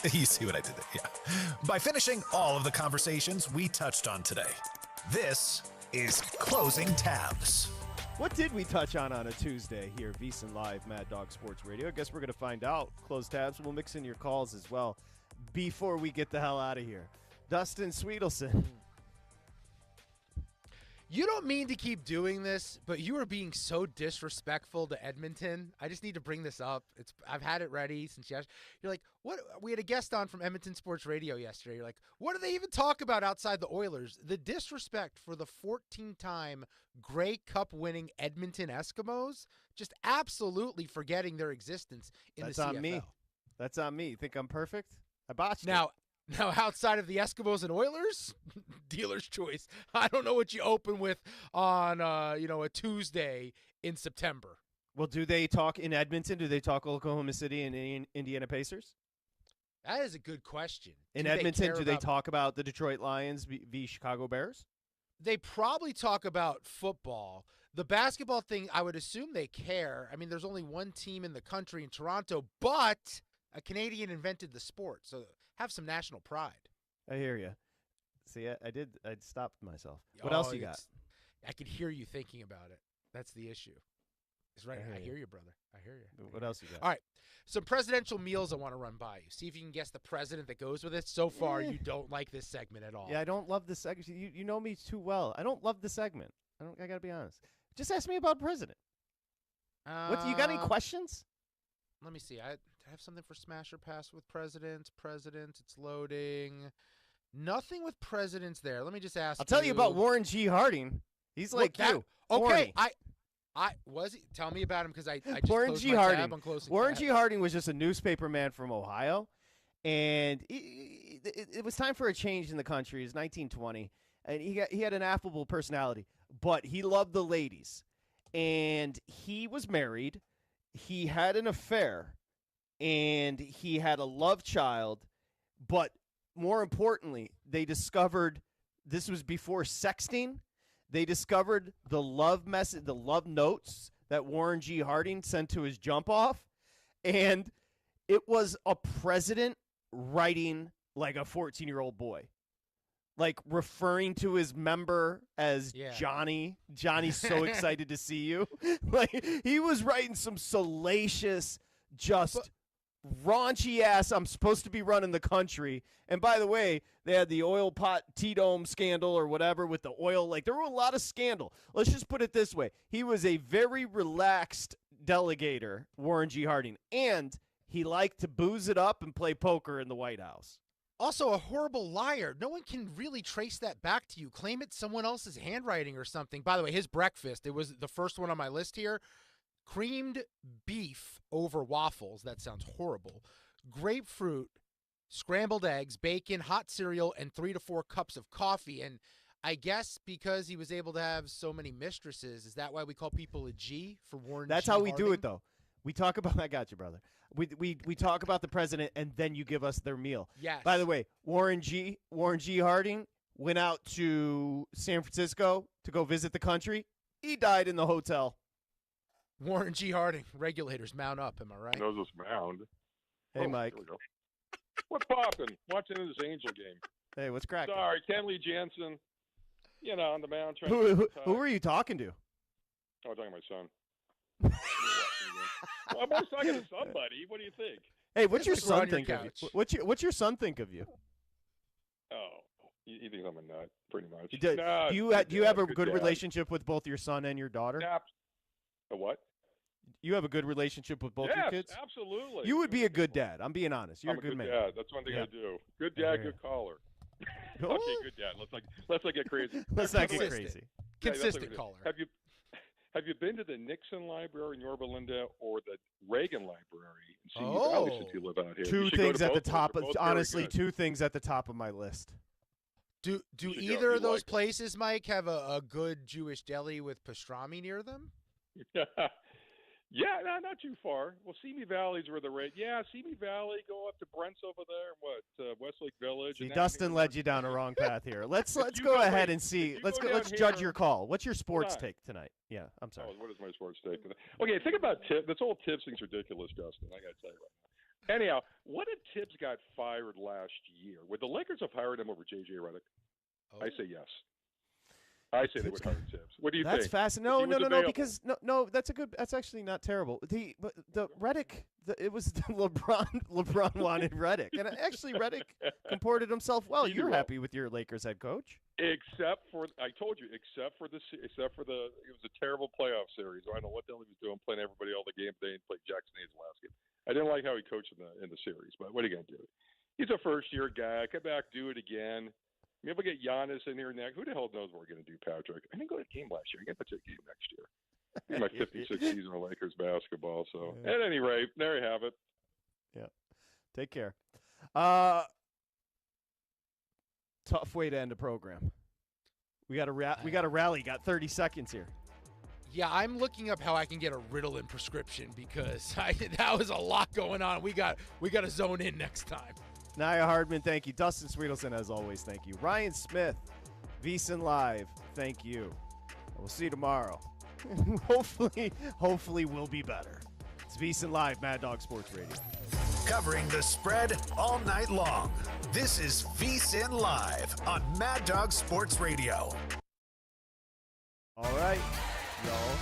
You see what I did there? Yeah. By finishing all of the conversations we touched on today. This is Closing Tabs. What did we touch on a Tuesday here, VSiN Live, Mad Dog Sports Radio? I guess we're going to find out. Close tabs. We'll mix in your calls as well before we get the hell out of here. Dustin Swedelson. You don't mean to keep doing this, but you are being so disrespectful to Edmonton. I just need to bring this up. I've had it ready since yesterday. You're like, what? We had a guest on from Edmonton Sports Radio yesterday. You're like, what do they even talk about outside the Oilers? The disrespect for the 14-time Grey Cup winning Edmonton Eskimos, just absolutely forgetting their existence in the CFL. That's on me. That's on me. You think I'm perfect? I botched it. Now, outside of the Eskimos and Oilers, dealer's choice. I don't know what you open with on, a Tuesday in September. Well, do they talk in Edmonton? Do they talk Oklahoma City and Indiana Pacers? That is a good question. In Edmonton, do they talk about the Detroit Lions v. Chicago Bears? They probably talk about football. The basketball thing, I would assume they care. I mean, there's only one team in the country in Toronto, but a Canadian invented the sport, so have some national pride. I hear you. See, I stopped myself. What else you got? I could hear you thinking about it. That's the issue. It's right. I hear you, brother. I hear you. What else you got? All right. Some presidential meals I want to run by you. See if you can guess the president that goes with it. So far, you don't like this segment at all. Yeah, I don't love this segment. You know me too well. I don't love the segment. I got to be honest. Just ask me about president. What? You got any questions? Let me see. I have something for Smash or Pass with presidents. Presidents, it's loading. Nothing with presidents there. Let me just ask. I'll tell you about Warren G. Harding. He's like you. Okay, I was he? Tell me about him because I just Warren closed G. my Harding. tab on closing Warren tab. G. Harding was just a newspaper man from Ohio, and it was time for a change in the country. It was 1920, and he had an affable personality, but he loved the ladies, and he was married. He had an affair, and he had a love child, but more importantly, they discovered this was before sexting. They discovered the love message, the love notes that Warren G. Harding sent to his jump off, and it was a president writing like a 14-year-old boy, like referring to his member as Johnny. Johnny's so excited to see you. Like he was writing some salacious, just raunchy ass. I'm supposed to be running the country. And by the way, they had the oil pot T-dome scandal or whatever with the oil. Like there were a lot of scandal. Let's just put it this way: he was a very relaxed delegator, Warren G. Harding, and he liked to booze it up and play poker in the White House. Also, a horrible liar. No one can really trace that back to you. Claim it's someone else's handwriting or something. By the way, his breakfast, it was the first one on my list here. Creamed beef over waffles. That sounds horrible. Grapefruit, scrambled eggs, bacon, hot cereal, and 3 to 4 cups of coffee. And I guess because he was able to have so many mistresses, is that why we call people a G for Warren That's G. how we Harding? do it, though. We talk about – I got you, brother. We talk about the president, and then you give us their meal. Yes. By the way, Warren G. Harding went out to San Francisco to go visit the country. He died in the hotel. Warren G. Harding, regulators mount up, am I right? Knows us mound. Hey, Mike. Here we go. What's poppin'? Watching this Angel game. Hey, what's cracking? Sorry, Kenley Jansen, on the mound. Who were you talking to? Oh, I'm talking to my son. Well, I'm always talking to somebody. What do you think? Hey, what's your Like we're on son your think of you? couch. What's your son think of you? Oh, he thinks I'm a nut, pretty much. Do you have a good relationship with both your son and your daughter? A what? You have a good relationship with both your kids? Yes, absolutely. You would be a good dad. I'm being honest. You're I'm a good man. Dad. That's one thing I do. Good dad, good caller. Okay, good dad. Let's not get crazy. Let's not get crazy. Consistent caller. Have you been to the Nixon Library in Yorba Linda or the Reagan Library in Simi Valley since you live out here? Two things at the top. Honestly, 2 things at the top of my list. Do either of those places, Mike, have a good Jewish deli with pastrami near them? Yeah, no, not too far. Well, Simi Valley's where Simi Valley, go up to Brent's over there, Westlake Village. See, Dustin led you down a wrong path here. Let's go ahead and see. Let's judge your call. What's your sports take tonight? Yeah, I'm sorry. Oh, what is my sports take tonight? Okay, think about tip. This whole tips thing's ridiculous, Justin. I got to tell you right Anyhow, what if Tibbs got fired last year? Would the Lakers have hired him over J.J. Redick? I say yes. I say they would hire Tibbs. What do you think? That's fascinating. No, because no, that's actually not terrible. The Redick, it was LeBron wanted Redick, and actually Redick comported himself well. You're happy with your Lakers head coach, except for it was a terrible playoff series. I don't know what the hell he was doing, playing everybody all the game day and played Jackson Hayes last game. I didn't like how he coached in the series, but what are you gonna do? He's a first-year guy. Come back, do it again. Maybe we'll get Giannis in here next. Who the hell knows what we're going to do, Patrick? I didn't go to a game last year. I'm going to go to a game next year. It's my 56th season of Lakers basketball. So, at any rate, there you have it. Yeah. Take care. Tough way to end a program. We got a rally. Got 30 seconds here. Yeah, I'm looking up how I can get a Ritalin prescription because that was a lot going on. We got to zone in next time. Nia Hardman, thank you. Dustin Swedelson, as always, thank you. Ryan Smith, VSiN Live, thank you. We'll see you tomorrow. Hopefully we'll be better. It's VSiN Live, Mad Dog Sports Radio. Covering the spread all night long. This is VSiN Live on Mad Dog Sports Radio. All right, y'all.